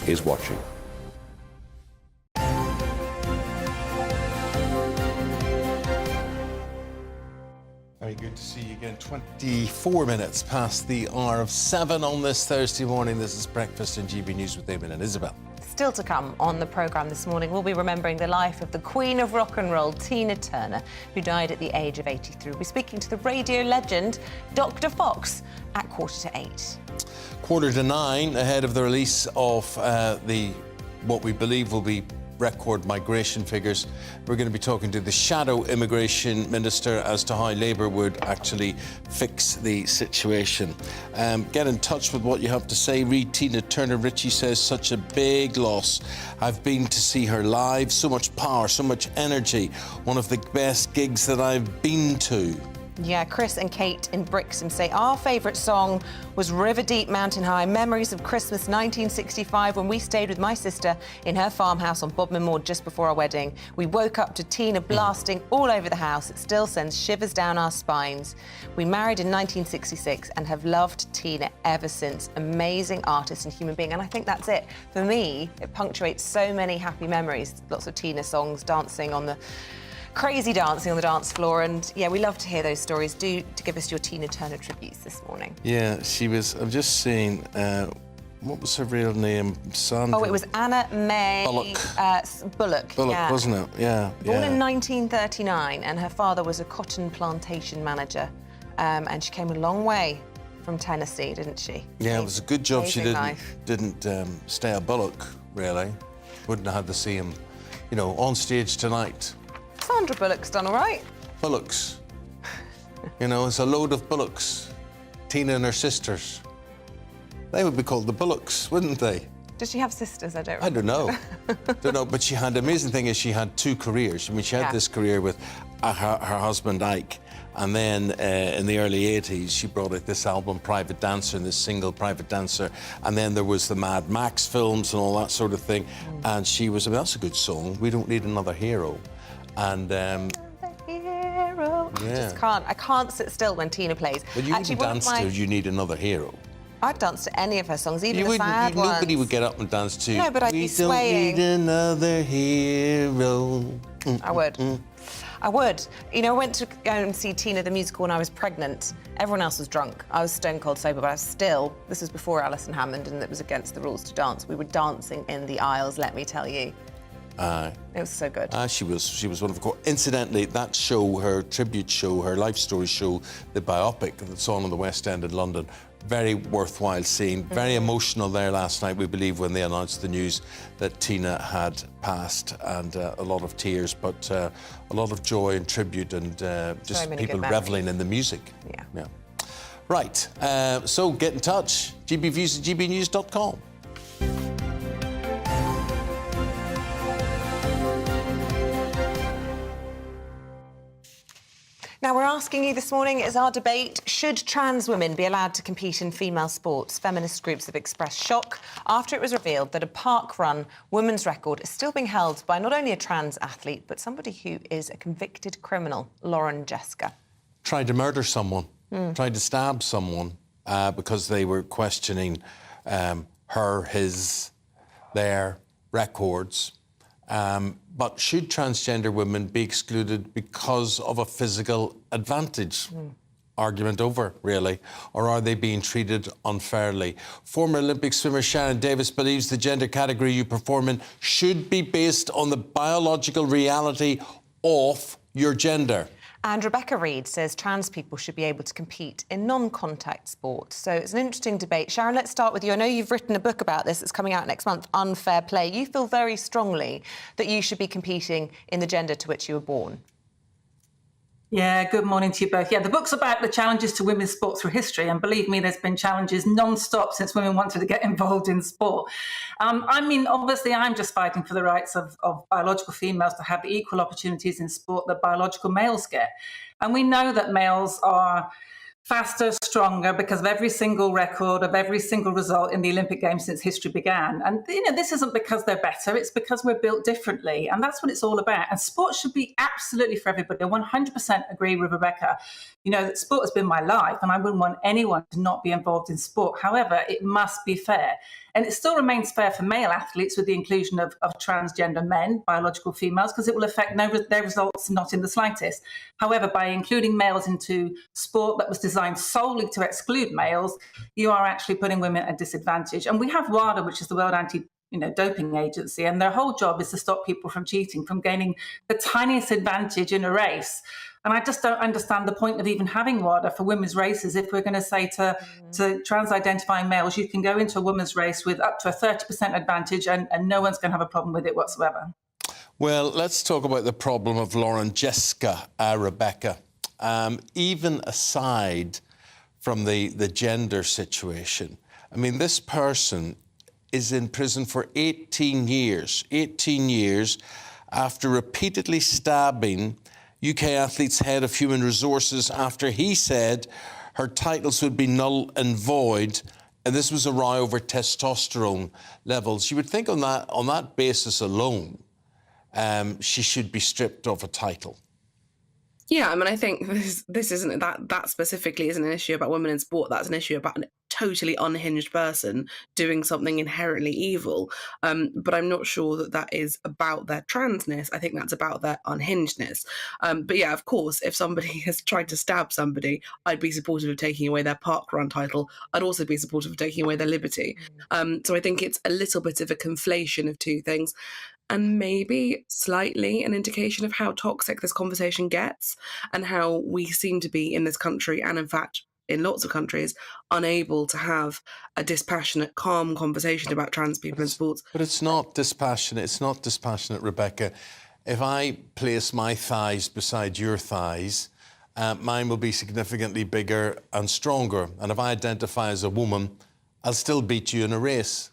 is watching. Very good to see you again. 24 minutes past the hour of 7 on this Thursday morning. This is Breakfast in GB News with Eamonn and Isabel. Still to come on the programme this morning, we'll be remembering the life of the Queen of Rock and Roll, Tina Turner, who died at the age of 83. We'll be speaking to the radio legend, Dr. Fox, at 8:45. 8:45, ahead of the release of what we believe will be record migration figures. We're going to be talking to the shadow immigration minister as to how Labour would actually fix the situation. Get in touch with what you have to say. Read Tina Turner. Richie says, such a big loss. I've been to see her live. So much power, so much energy. One of the best gigs that I've been to. Yeah, Chris and Kate in Brixham say our favourite song was River Deep Mountain High. Memories of Christmas 1965 when we stayed with my sister in her farmhouse on Bodmin Moor just before our wedding. We woke up to Tina blasting all over the house. It still sends shivers down our spines. We married in 1966 and have loved Tina ever since. Amazing artist and human being. And I think that's it. For me, it punctuates so many happy memories. Lots of Tina songs, crazy dancing on the dance floor, and yeah, we love to hear those stories. Do to give us your Tina Turner tributes this morning. Yeah, she was. I'm just seeing What was her real name? Sandra. Oh, it was Anna May Bullock. Bullock, wasn't it? Yeah. Born in 1939, and her father was a cotton plantation manager, and she came a long way from Tennessee, didn't she? Yeah, it was a good job she life. didn't stay a Bullock, really. Wouldn't have had to see him, you know, on stage tonight. Sandra Bullock's done all right. Bullocks. You know, it's a load of Bullocks. Tina and her sisters. They would be called the Bullocks, wouldn't they? Does she have sisters? I don't I don't know. Don't know, but she had, the amazing thing is she had 2 careers. I mean, she had this career with her husband, Ike, and then in the early 80s, she brought out this album, Private Dancer, and this single, Private Dancer, and then there was the Mad Max films and all that sort of thing, and she was, I mean, that's a good song, We Don't Need Another Hero, and... Hero. Yeah. I can't sit still when Tina plays. But you wouldn't dance to You Need Another Hero. I'd dance to any of her songs, even You the sad ones. Nobody would get up and dance to No, but I'd be swaying. We don't need another hero. I would. I would. You know, I went to go and see Tina the musical when I was pregnant. Everyone else was drunk. I was stone cold sober, but I was still, this was before Alison Hammond, and it was against the rules to dance. We were dancing in the aisles, let me tell you. It was so good. She was wonderful. Incidentally, that show, her tribute show, her life story show, the biopic that's on the West End in London, very worthwhile seeing. Very emotional there last night, we believe, when they announced the news that Tina had passed, and a lot of tears, but a lot of joy and tribute, and just people revelling in the music. Yeah. Right, so get in touch. gbviews@gbnews.com. Now, we're asking you this morning, is our debate, should trans women be allowed to compete in female sports? Feminist groups have expressed shock after it was revealed that a park-run women's record is still being held by not only a trans athlete, but somebody who is a convicted criminal, Lauren Jeska. Tried to murder someone, tried to stab someone because they were questioning their records. But should transgender women be excluded because of a physical advantage? Argument over, really. Or are they being treated unfairly? Former Olympic swimmer Sharon Davis believes the gender category you perform in should be based on the biological reality of your gender. And Rebecca Reid says trans people should be able to compete in non-contact sports. So it's an interesting debate. Sharon, let's start with you. I know you've written a book about this. It's coming out next month, Unfair Play. You feel very strongly that you should be competing in the gender to which you were born. Yeah, good morning to you both. Yeah, the book's about the challenges to women's sports through history, and believe me, there's been challenges non-stop since women wanted to get involved in sport. I mean, obviously, I'm just fighting for the rights of biological females to have the equal opportunities in sport that biological males get. And we know that males are faster, stronger, because of every single record, of every single result in the Olympic Games since history began. And, you know, this isn't because they're better, it's because we're built differently. And that's what it's all about. And sport should be absolutely for everybody. I 100% agree with Rebecca. You know, that sport has been my life, and I wouldn't want anyone to not be involved in sport. However, it must be fair. And it still remains fair for male athletes with the inclusion of transgender men, biological females, because it will affect their results not in the slightest. However, by including males into sport that was designed solely to exclude males, you are actually putting women at a disadvantage. And we have WADA, which is the World Anti-Doping Agency, and their whole job is to stop people from cheating, from gaining the tiniest advantage in a race. And I just don't understand the point of even having WADA for women's races if we're going to say to trans-identifying males, you can go into a women's race with up to a 30% advantage and no one's going to have a problem with it whatsoever. Well, let's talk about the problem of Lauren Jeska, Rebecca. Even aside from the gender situation, I mean, this person is in prison for 18 years after repeatedly stabbing UK athlete's head of human resources after he said her titles would be null and void, and this was a row over testosterone levels. You would think on that basis alone, she should be stripped of a title. Yeah, I mean, I think this isn't that specifically isn't an issue about women in sport. That's an issue about totally unhinged person doing something inherently evil. But I'm not sure that that is about their transness. I think that's about their unhingedness. But yeah, of course, if somebody has tried to stab somebody, I'd be supportive of taking away their parkrun title. I'd also be supportive of taking away their liberty. So I think it's a little bit of a conflation of two things, and maybe slightly an indication of how toxic this conversation gets and how we seem to be in this country, and in fact in lots of countries, unable to have a dispassionate, calm conversation about trans people in sports. But it's not dispassionate. It's not dispassionate, Rebecca. If I place my thighs beside your thighs, mine will be significantly bigger and stronger. And if I identify as a woman, I'll still beat you in a race.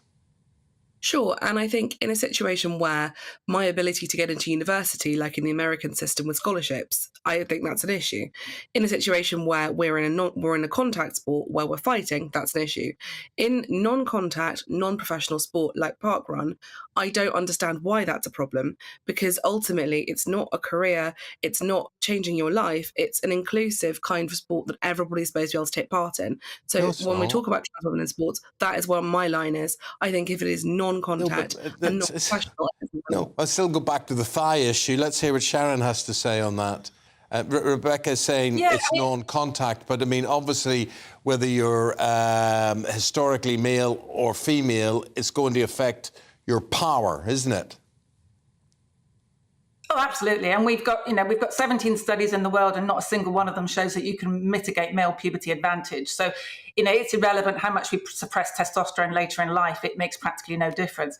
Sure, and I think in a situation where my ability to get into university, like in the American system with scholarships, I think that's an issue. In a situation where we're in a contact sport where we're fighting, that's an issue. In non-contact, non-professional sport like parkrun, I don't understand why that's a problem, because ultimately it's not a career, it's not changing your life, it's an inclusive kind of sport that everybody's supposed to be able to take part in. So when we talk about trans women in sports, that is what my line is. I think if it is non-contact and not professional. No, I'll still go back to the thigh issue. Let's hear what Sharon has to say on that. Rebecca is saying it's non-contact, but I mean, obviously, whether you're historically male or female, it's going to affect your power, isn't it? Oh, absolutely. And we've got 17 studies in the world, and not a single one of them shows that you can mitigate male puberty advantage. So, it's irrelevant how much we suppress testosterone later in life. It makes practically no difference.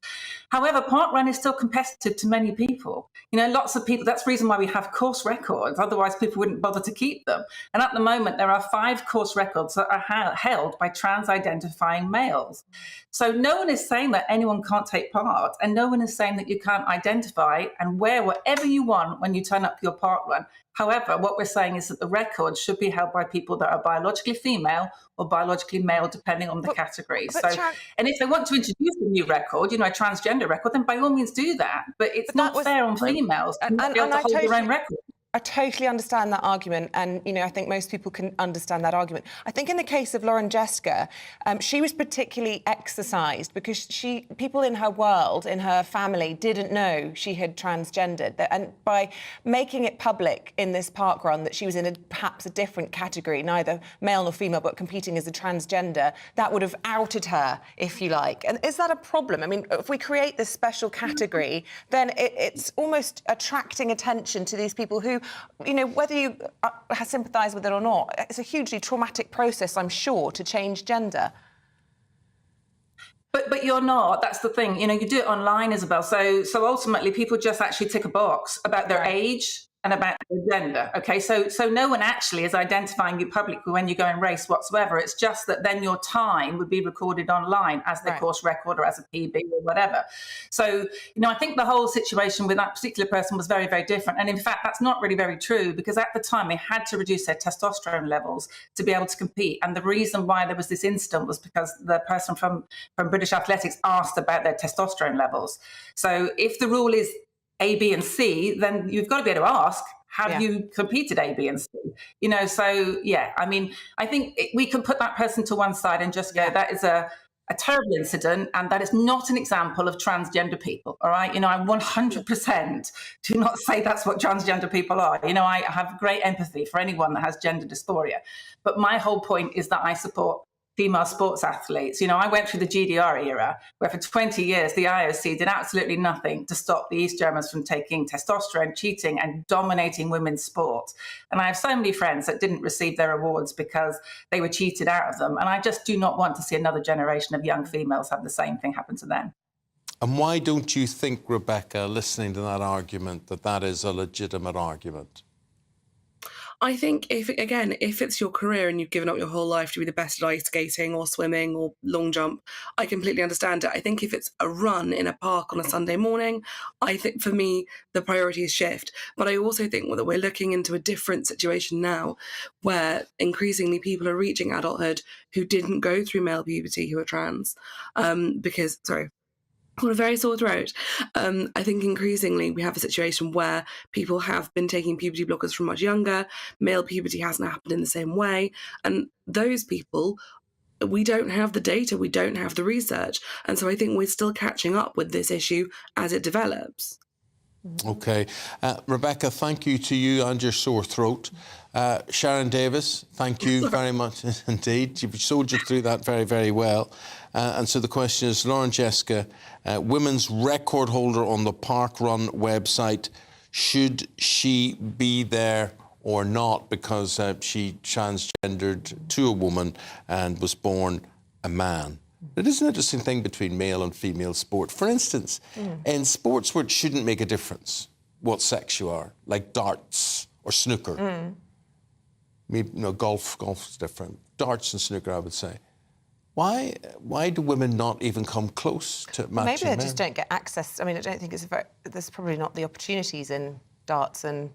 However, parkrun is still competitive to many people. Lots of people, that's the reason why we have course records. Otherwise, people wouldn't bother to keep them. And at the moment, there are 5 course records that are held by trans-identifying males. So no one is saying that anyone can't take part, and no one is saying that you can't identify and wear whatever you want when you turn up your parkrun. However, what we're saying is that the record should be held by people that are biologically female or biologically male, depending on the category. And if they want to introduce a new record, a transgender record, then by all means do that. But it's not fair on females to be able to hold their own record. I totally understand that argument, and I think most people can understand that argument. I think in the case of Lauren Jeska, she was particularly exercised because people in her world, in her family, didn't know she had transgendered, and by making it public in this parkrun that she was in perhaps a different category, neither male nor female, but competing as a transgender, that would have outed her, if you like. And is that a problem? I mean, if we create this special category, then it's almost attracting attention to these people who, whether you sympathise with it or not, it's a hugely traumatic process, I'm sure, to change gender. But you're not. That's the thing. You do it online, Isabel. So ultimately, people just actually tick a box about their age and about their gender. Okay, so no one actually is identifying you publicly when you go and race whatsoever. It's just that then your time would be recorded online as the course record or as a PB or whatever. So, I think the whole situation with that particular person was very, very different. And in fact, that's not really very true, because at the time they had to reduce their testosterone levels to be able to compete. And the reason why there was this incident was because the person from British Athletics asked about their testosterone levels. So if the rule is A, B, and C, then you've got to be able to ask, have you competed A, B, and C? So, I mean, I think we can put that person to one side and just go, that is a terrible incident, and that is not an example of transgender people, all right? I 100% do not say that's what transgender people are. I have great empathy for anyone that has gender dysphoria. But my whole point is that I support female sports athletes. I went through the GDR era where for 20 years the IOC did absolutely nothing to stop the East Germans from taking testosterone, cheating and dominating women's sport. And I have so many friends that didn't receive their awards because they were cheated out of them. And I just do not want to see another generation of young females have the same thing happen to them. And why don't you think, Rebecca, listening to that argument, that is a legitimate argument? I think if it's your career and you've given up your whole life to be the best at ice skating or swimming or long jump, I completely understand it. I think if it's a run in a park on a Sunday morning, I think for me, the priorities shift. But I also think that we're looking into a different situation now where increasingly people are reaching adulthood who didn't go through male puberty, who are trans. Got a very sore throat. I think increasingly we have a situation where people have been taking puberty blockers from much younger. Male puberty hasn't happened in the same way. And those people we don't have the data, we don't have the research. And so I think we're still catching up with this issue as it develops. OK. Rebecca, thank you to you and your sore throat. Sharon Davis, thank you very much indeed. You've soldiered through that very, very well. And so the question is, Lauren Jessica, women's record holder on the Park Run website, should she be there or not because she transgendered to a woman and was born a man? It is an interesting thing between male and female sport. For instance, in sports where it shouldn't make a difference what sex you are, like darts or snooker. Maybe, golf's different. Darts and snooker, I would say. Why do women not even come close to matching Maybe they men? just don't get access. I mean, I don't think there's probably not the opportunities in darts and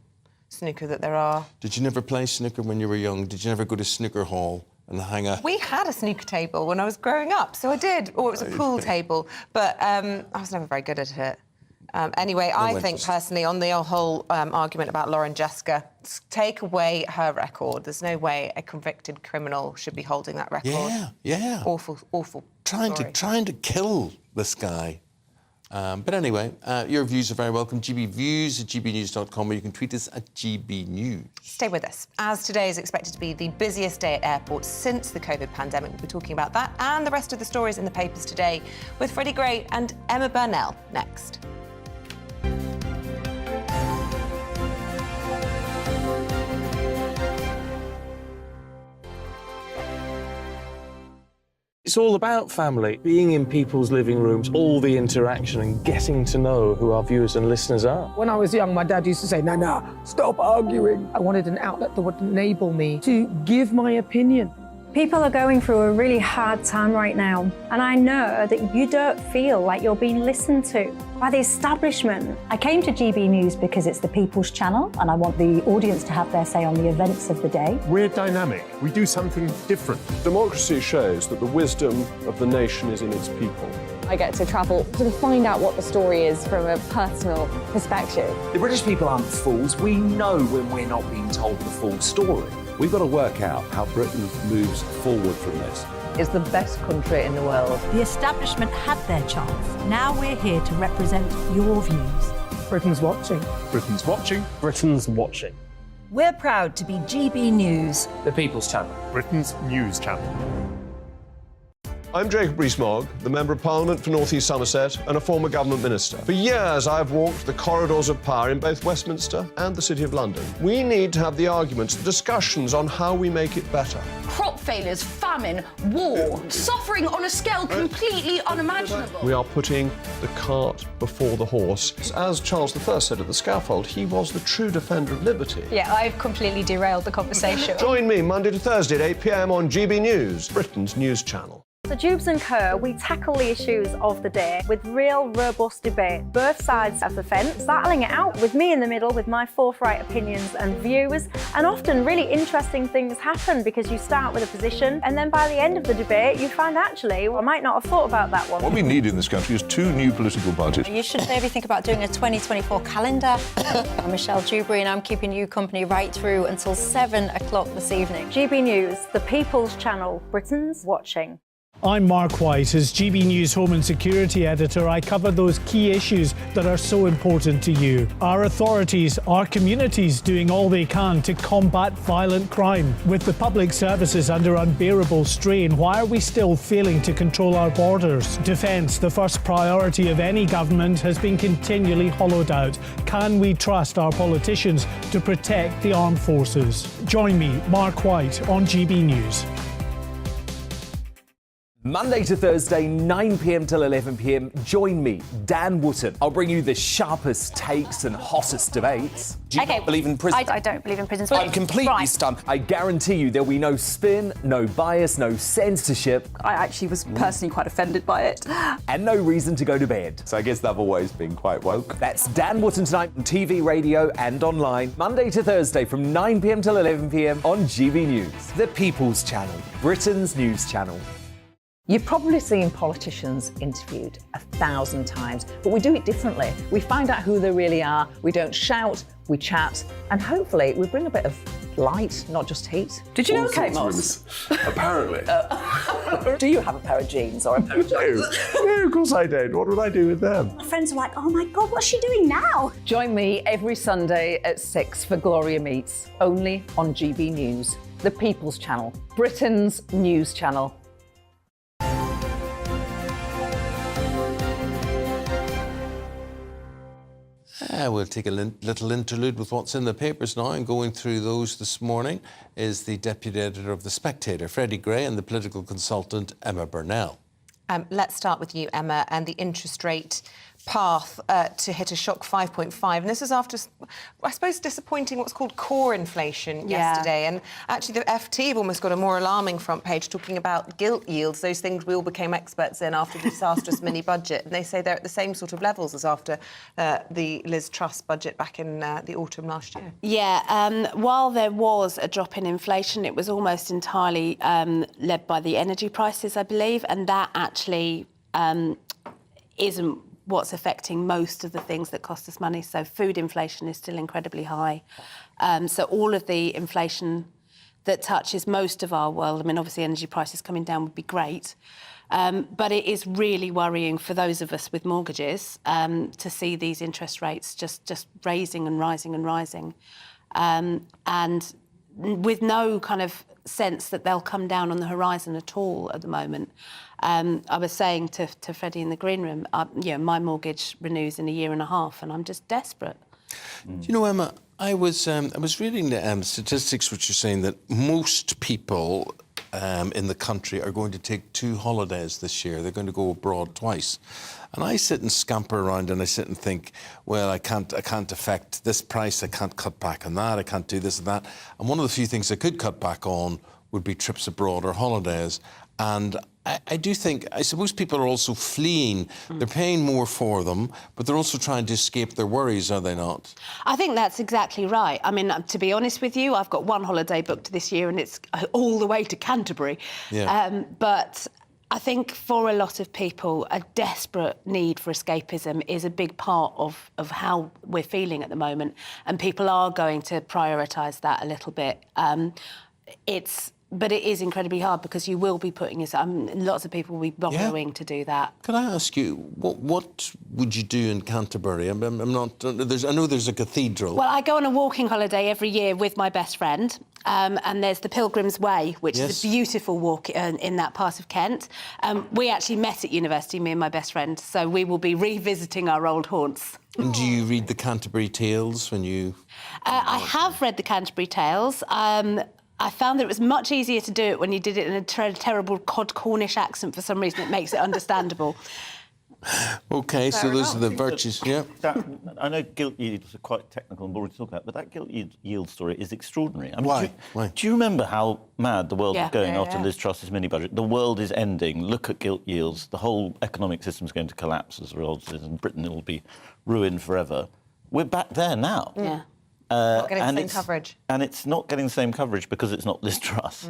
snooker that there are. Did you never play snooker when you were young? Did you never go to snooker hall and hang out? We had a snooker table when I was growing up, so I did. Or it was a pool table, but I was never very good at it. Anyway, I think personally, on the whole argument about Lauren Jessica, take away her record. There's no way a convicted criminal should be holding that record. Yeah. Awful. Trying to kill this guy. But anyway, your views are very welcome. gbviews@gbnews.com, or you can tweet us at gbnews. Stay with us, as today is expected to be the busiest day at airports since the COVID pandemic. We'll be talking about that and the rest of the stories in the papers today with Freddie Gray and Emma Burnell next. It's all about family, being in people's living rooms, all the interaction and getting to know who our viewers and listeners are. When I was young, my dad used to say, no, stop arguing. I wanted an outlet that would enable me to give my opinion. People are going through a really hard time right now, and I know that you don't feel like you're being listened to by the establishment. I came to GB News because it's the people's channel, and I want the audience to have their say on the events of the day. We're dynamic. We do something different. Democracy shows that the wisdom of the nation is in its people. I get to travel to find out what the story is from a personal perspective. The British people aren't fools. We know when we're not being told the full story. We've got to work out how Britain moves forward from this. It's the best country in the world. The establishment had their chance. Now we're here to represent your views. Britain's watching. Britain's watching. Britain's watching. We're proud to be GB News. The People's Channel. Britain's news channel. I'm Jacob Rees-Mogg, the Member of Parliament for North East Somerset and a former government minister. For years, I've walked the corridors of power in both Westminster and the City of London. We need to have the arguments, the discussions on how we make it better. Crop failures, famine, war, suffering on a scale completely unimaginable. We are putting the cart before the horse. As Charles I said at the scaffold, he was the true defender of liberty. Yeah, I've completely derailed the conversation. Join me Monday to Thursday at 8 p.m. on GB News, Britain's news channel. The Jubes & Co, we tackle the issues of the day with real, robust debate, both sides of the fence, battling it out with me in the middle with my forthright opinions and views. And often really interesting things happen because you start with a position and then by the end of the debate you find actually, I might not have thought about that one. What we need in this country is 2 new political parties. You should maybe think about doing a 2024 calendar. I'm Michelle Dewberry and I'm keeping you company right through until 7 o'clock this evening. GB News, the People's Channel, Britain's watching. I'm Mark White. As GB News Home and Security Editor, I cover those key issues that are so important to you. Our authorities, our communities doing all they can to combat violent crime. With the public services under unbearable strain, why are we still failing to control our borders? Defence, the first priority of any government, has been continually hollowed out. Can we trust our politicians to protect the armed forces? Join me, Mark White, on GB News. Monday to Thursday, 9 p.m. till 11 p.m. Join me, Dan Wootton. I'll bring you the sharpest takes and hottest debates. Do you not believe in prison? I don't believe in prisons. I'm completely stunned. I guarantee you there'll be no spin, no bias, no censorship. I actually was personally quite offended by it. And no reason to go to bed. So I guess they've always been quite woke. That's Dan Wootton tonight on TV, radio and online. Monday to Thursday from 9 p.m. till 11 p.m. on GB News. The People's Channel, Britain's news channel. You've probably seen politicians interviewed 1,000 times, but we do it differently. We find out who they really are, we don't shout, we chat, and hopefully we bring a bit of light, not just heat. Did you know, All Kate sorts of Moss? women. Apparently. Do you have a pair of jeans or a pair of jeans? No, of course I don't. What would I do with them? My friends are like, oh my God, what's she doing now? Join me every Sunday at 6 for Gloria Meets, only on GB News, the People's Channel, Britain's news channel. We'll take a little interlude with what's in the papers now, and going through those this morning is the deputy editor of The Spectator, Freddie Gray, and the political consultant, Emma Burnell. Let's start with you, Emma, and the interest rate path to hit a shock 5.5. And this is after, I suppose, disappointing what's called core inflation yesterday. And actually, the FT have almost got a more alarming front page talking about gilt yields, those things we all became experts in after the disastrous mini-budget. And they say they're at the same sort of levels as after the Liz Truss budget back in the autumn last year. Yeah, while there was a drop in inflation, it was almost entirely led by the energy prices, I believe, and that actually isn't what's affecting most of the things that cost us money. So food inflation is still incredibly high. So all of the inflation that touches most of our world, I mean, obviously energy prices coming down would be great, but it is really worrying for those of us with mortgages to see these interest rates just raising and rising and rising. And with no kind of sense that they'll come down on the horizon at all at the moment. I was saying to Freddie in the green room, my mortgage renews in a year and a half, and I'm just desperate. Do you know, Emma, I was reading the statistics which are saying that most people in the country are going to take 2 holidays this year. They're going to go abroad twice. And I sit and scamper around and I sit and think, well, I can't affect this price, I can't cut back on that, I can't do this and that. And one of the few things I could cut back on would be trips abroad or holidays. And I do think, I suppose people are also fleeing. They're paying more for them, but they're also trying to escape their worries, are they not? I think that's exactly right. I mean, to be honest with you, I've got 1 holiday booked this year and it's all the way to Canterbury. Yeah. But I think for a lot of people, a desperate need for escapism is a big part of how we're feeling at the moment. And people are going to prioritise that a little bit. But it is incredibly hard because you will be putting yourself... lots of people will be borrowing to do that. Can I ask you, what would you do in Canterbury? I'm not... I know there's a cathedral. Well, I go on a walking holiday every year with my best friend, and there's the Pilgrim's Way, which is a beautiful walk in that part of Kent. We actually met at university, me and my best friend, so we will be revisiting our old haunts. And do you read the Canterbury Tales when you... I have read the Canterbury Tales. I found that it was much easier to do it when you did it in a terrible cod Cornish accent. For some reason, it makes it understandable. OK, so those are the virtues, yeah. I know gilt yields are quite technical and boring to talk about, but that gilt yield story is extraordinary. I mean, Why? Do you remember how mad the world was going after Yeah. Liz Truss's mini-budget? The world is ending. Look at gilt yields. The whole economic system is going to collapse as a result of this, and Britain will be ruined forever. We're back there now. Yeah. Not getting the same coverage. And it's not getting the same coverage because it's not Liz Truss.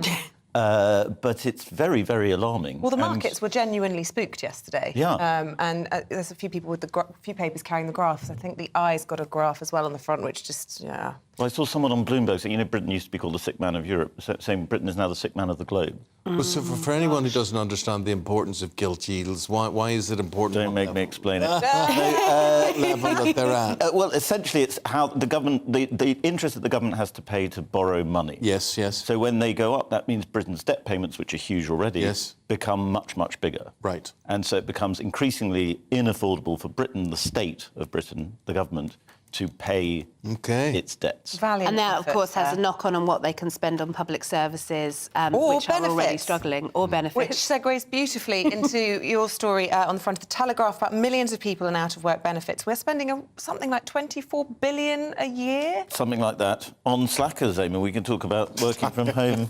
But it's very, very alarming. Well, the markets were genuinely spooked yesterday. Yeah. And there's a few people with few papers carrying the graphs. I think the Eye's got a graph as well on the front, which just, yeah. Well, I saw someone on Bloomberg saying, Britain used to be called the sick man of Europe, saying Britain is now the sick man of the globe. Well, so for anyone who doesn't understand the importance of gilt yields, why is it important? Don't make me explain it. Level that they're at. Well, essentially, it's how the government, the interest that the government has to pay to borrow money. Yes, yes. So when they go up, that means Britain's debt payments, which are huge already, become much, much bigger. Right. And so it becomes increasingly inaffordable for Britain, the state of Britain, the government, to pay its debts. And that, of course, has a knock-on on what they can spend on public services, which are already struggling, or benefits. Which segues beautifully into your story on the front of the Telegraph about millions of people in out-of-work benefits. We're spending something like 24 billion a year. Something like that. On slackers, Eamonn, we can talk about working from home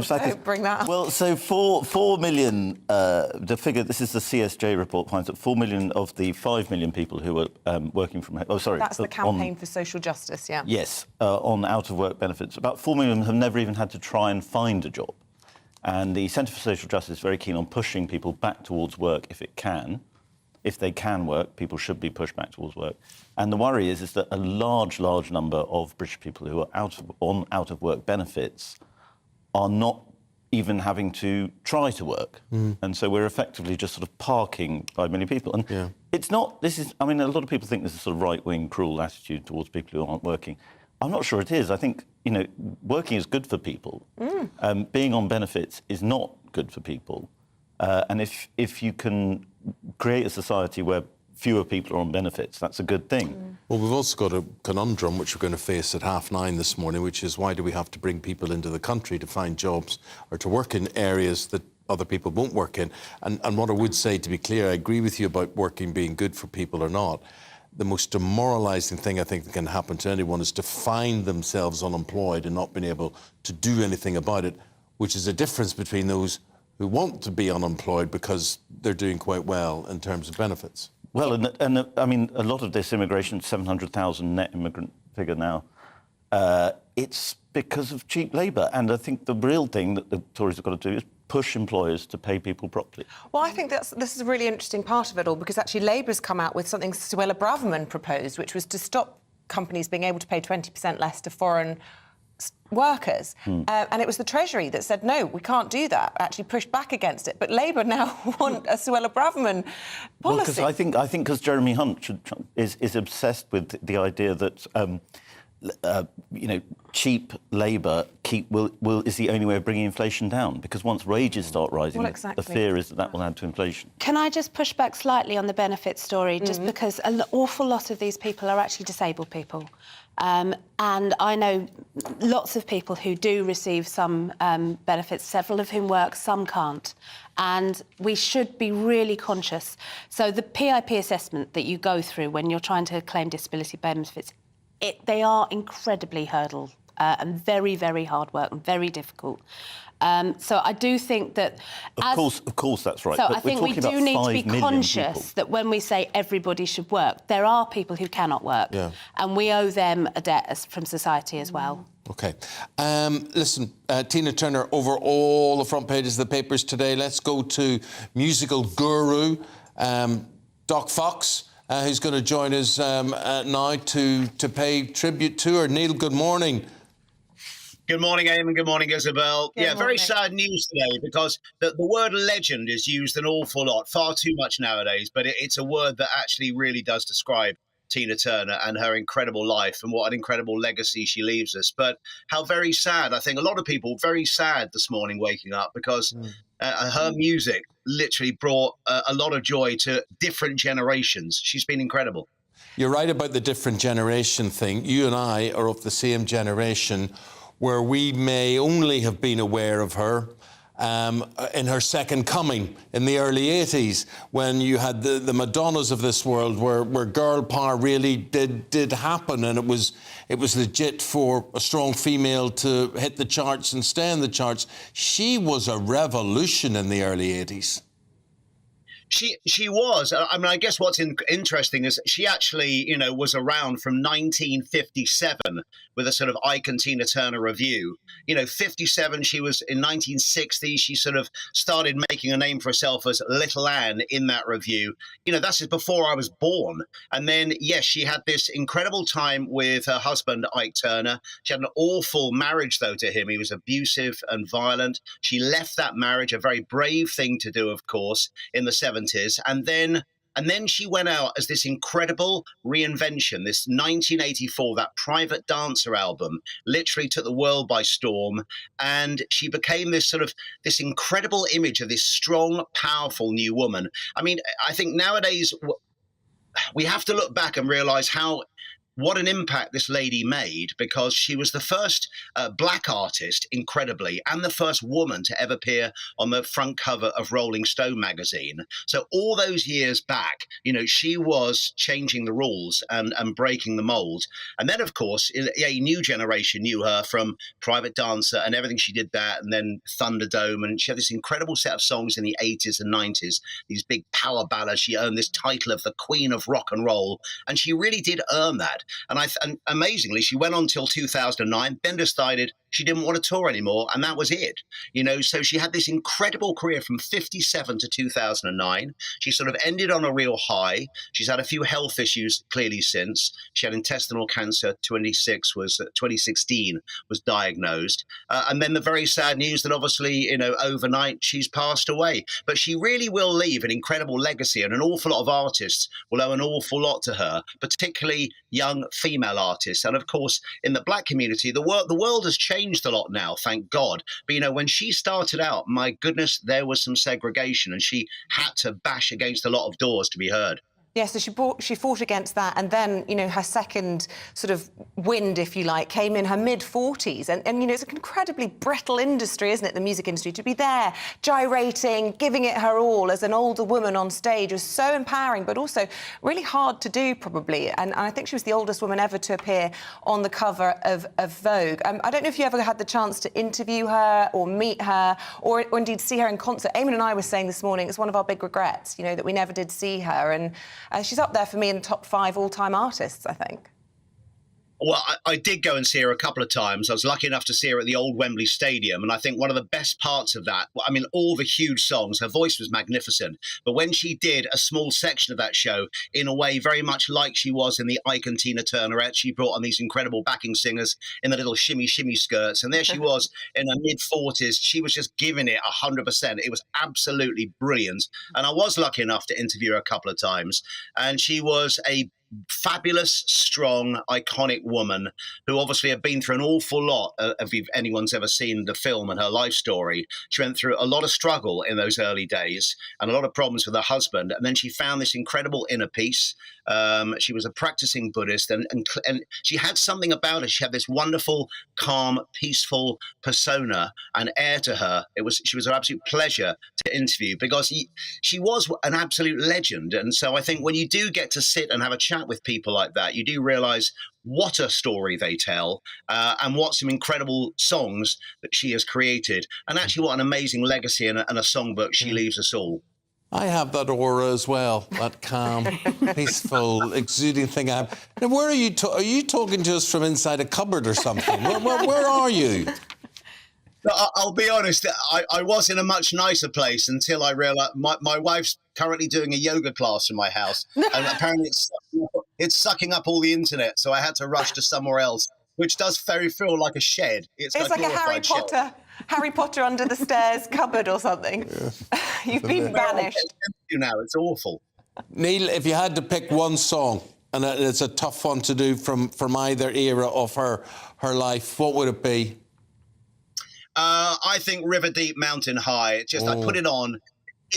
slackers. Don't bring that up. Well, so 4 million, the figure, this is the CSJ report, finds that 4 million of the 5 million people who are working from home... Oh, sorry. That's the campaign for social justice, yeah. Yes, on out-of-work benefits. About 4 million have never even had to try and find a job. And the Centre for Social Justice is very keen on pushing people back towards work if it can. if they can work, people should be pushed back towards work. And the worry is that a large number of British people who are out of work benefits are not even having to try to work. And so we're effectively just sort of parking by many people. And it's not, I mean, a lot of people think this is a sort of right-wing, cruel attitude towards people who aren't working. I'm not sure it is. I think, working is good for people. Being on benefits is not good for people. And if you can create a society where fewer people are on benefits, that's a good thing. Well, we've also got a conundrum which we're going to face at 9:30 this morning, which is why do we have to bring people into the country to find jobs or to work in areas that other people won't work in? And what I would say, to be clear, I agree with you about working being good for people or not. The most demoralising thing I think that can happen to anyone is to find themselves unemployed and not being able to do anything about it, which is a difference between those who want to be unemployed because they're doing quite well in terms of benefits. Well, and I mean, a lot of this immigration, 700,000 net immigrant figure now, it's because of cheap labour. And I think the real thing that the Tories have got to do is push employers to pay people properly. Well, I think this is a really interesting part of it all, because actually Labour's come out with something Suella Braverman proposed, which was to stop companies being able to pay 20% less to foreign workers. And it was the Treasury that said, no, we can't do that, actually pushed back against it. But Labour now want a Suella Braverman policy. Well, because I think because Jeremy Hunt is obsessed with the idea that cheap labour is the only way of bringing inflation down. Because once wages start rising, the fear is that will add to inflation. Can I just push back slightly on the benefit story, just because an awful lot of these people are actually disabled people. And I know lots of people who do receive some benefits, several of whom work, some can't. And we should be really conscious. So the PIP assessment that you go through when you're trying to claim disability benefits, they are incredibly hurdle and very, very hard work and very difficult. So I do think that... Of course, that's right. So but I think we do need to be conscious that when we say everybody should work, there are people who cannot work. And we owe them a debt from society as well. OK. Listen, Tina Turner over all the front pages of the papers today. Let's go to musical guru, Doc Fox, who's going to join us now to pay tribute to her. Neil, good morning. Good morning, Eamonn. Good morning, Isabel. Very sad news today, because the word legend is used an awful lot, far too much nowadays, but it's a word that actually really does describe Tina Turner and her incredible life and what an incredible legacy she leaves us. But how very sad. I think a lot of people very sad this morning waking up, because her music literally brought a lot of joy to different generations. She's been incredible. You're right about the different generation thing. You and I are of the same generation, where we may only have been aware of her in her second coming in the early 80s, when you had the Madonnas of this world, where girl power really did happen, and it was legit for a strong female to hit the charts and stay in the charts. She was a revolution in the early 80s. She was. I mean, I guess what's interesting is she actually, was around from 1957 with a sort of Icon Tina Turner review. 57, she was in 1960. She sort of started making a name for herself as Little Anne in that review. That's just before I was born. And then, yes, she had this incredible time with her husband, Ike Turner. She had an awful marriage, though, to him. He was abusive and violent. She left that marriage, a very brave thing to do, of course, in the 70s. And then she went out as this incredible reinvention, this 1984, that Private Dancer album, literally took the world by storm. And she became this incredible image of this strong, powerful new woman. I mean, I think nowadays we have to look back and realize what an impact this lady made, because she was the first black artist, incredibly, and the first woman to ever appear on the front cover of Rolling Stone magazine. So all those years back, she was changing the rules and breaking the mold. And then, of course, a new generation knew her from Private Dancer and everything she did that, and then Thunderdome. And she had this incredible set of songs in the 80s and 90s, these big power ballads. She earned this title of the Queen of Rock and Roll, and she really did earn that. And amazingly, she went on till 2009, then decided she didn't want to tour anymore, and that was it. You know, so she had this incredible career from 57 to 2009. She sort of ended on a real high. She's had a few health issues clearly since. She had intestinal cancer. 2016 was diagnosed, and then the very sad news that obviously, you know, overnight she's passed away. But she really will leave an incredible legacy, and an awful lot of artists will owe an awful lot to her, particularly young female artists. And of course, in the black community, the world has changed a lot now, thank God. But you know, when she started out, my goodness, there was some segregation, and she had to bash against a lot of doors to be heard. Yeah, so she fought against that, and then, you know, her second sort of wind, if you like, came in her mid-40s. And you know, it's an incredibly brittle industry, isn't it, the music industry? To be there, gyrating, giving it her all as an older woman on stage was so empowering, but also really hard to do, probably. And I think she was the oldest woman ever to appear on the cover of Vogue. I don't know if you ever had the chance to interview her or meet her or indeed see her in concert. Eamonn and I were saying this morning it's one of our big regrets, you know, that we never did see her. And she's up there for me in the top 5 all-time artists, I think. Well, I did go and see her a couple of times. I was lucky enough to see her at the old Wembley Stadium. And I think one of the best parts of that, I mean, all the huge songs, her voice was magnificent. But when she did a small section of that show, in a way very much like she was in the Ike and Tina Turnerette, she brought on these incredible backing singers in the little shimmy, shimmy skirts. And there she was in her mid-40s. She was just giving it 100%. It was absolutely brilliant. And I was lucky enough to interview her a couple of times. And she was a fabulous, strong, iconic woman who obviously had been through an awful lot. If anyone's ever seen the film and her life story, she went through a lot of struggle in those early days and a lot of problems with her husband. And then she found this incredible inner peace. She was a practicing Buddhist, and she had something about her. She had this wonderful, calm, peaceful persona and air to her. She was an absolute pleasure to interview because she was an absolute legend. And so I think when you do get to sit and have a chat with people like that, you do realize what a story they tell and what some incredible songs that she has created, and actually what an amazing legacy and a songbook she leaves us all. I have that aura as well, that calm, peaceful, exuding thing. Now, where are you? Are you talking to us from inside a cupboard or something? Where are you? No, I'll be honest, I was in a much nicer place until I realised my wife's currently doing a yoga class in my house, and apparently it's sucking up all the internet, so I had to rush to somewhere else, which does feel like a shed. It's like a Harry Potter under the stairs cupboard or something. Yeah. You've been banished. Now it's awful. Neil, if you had to pick one song, and it's a tough one to do from either era of her life, what would it be? I think River Deep, Mountain High. I put it on,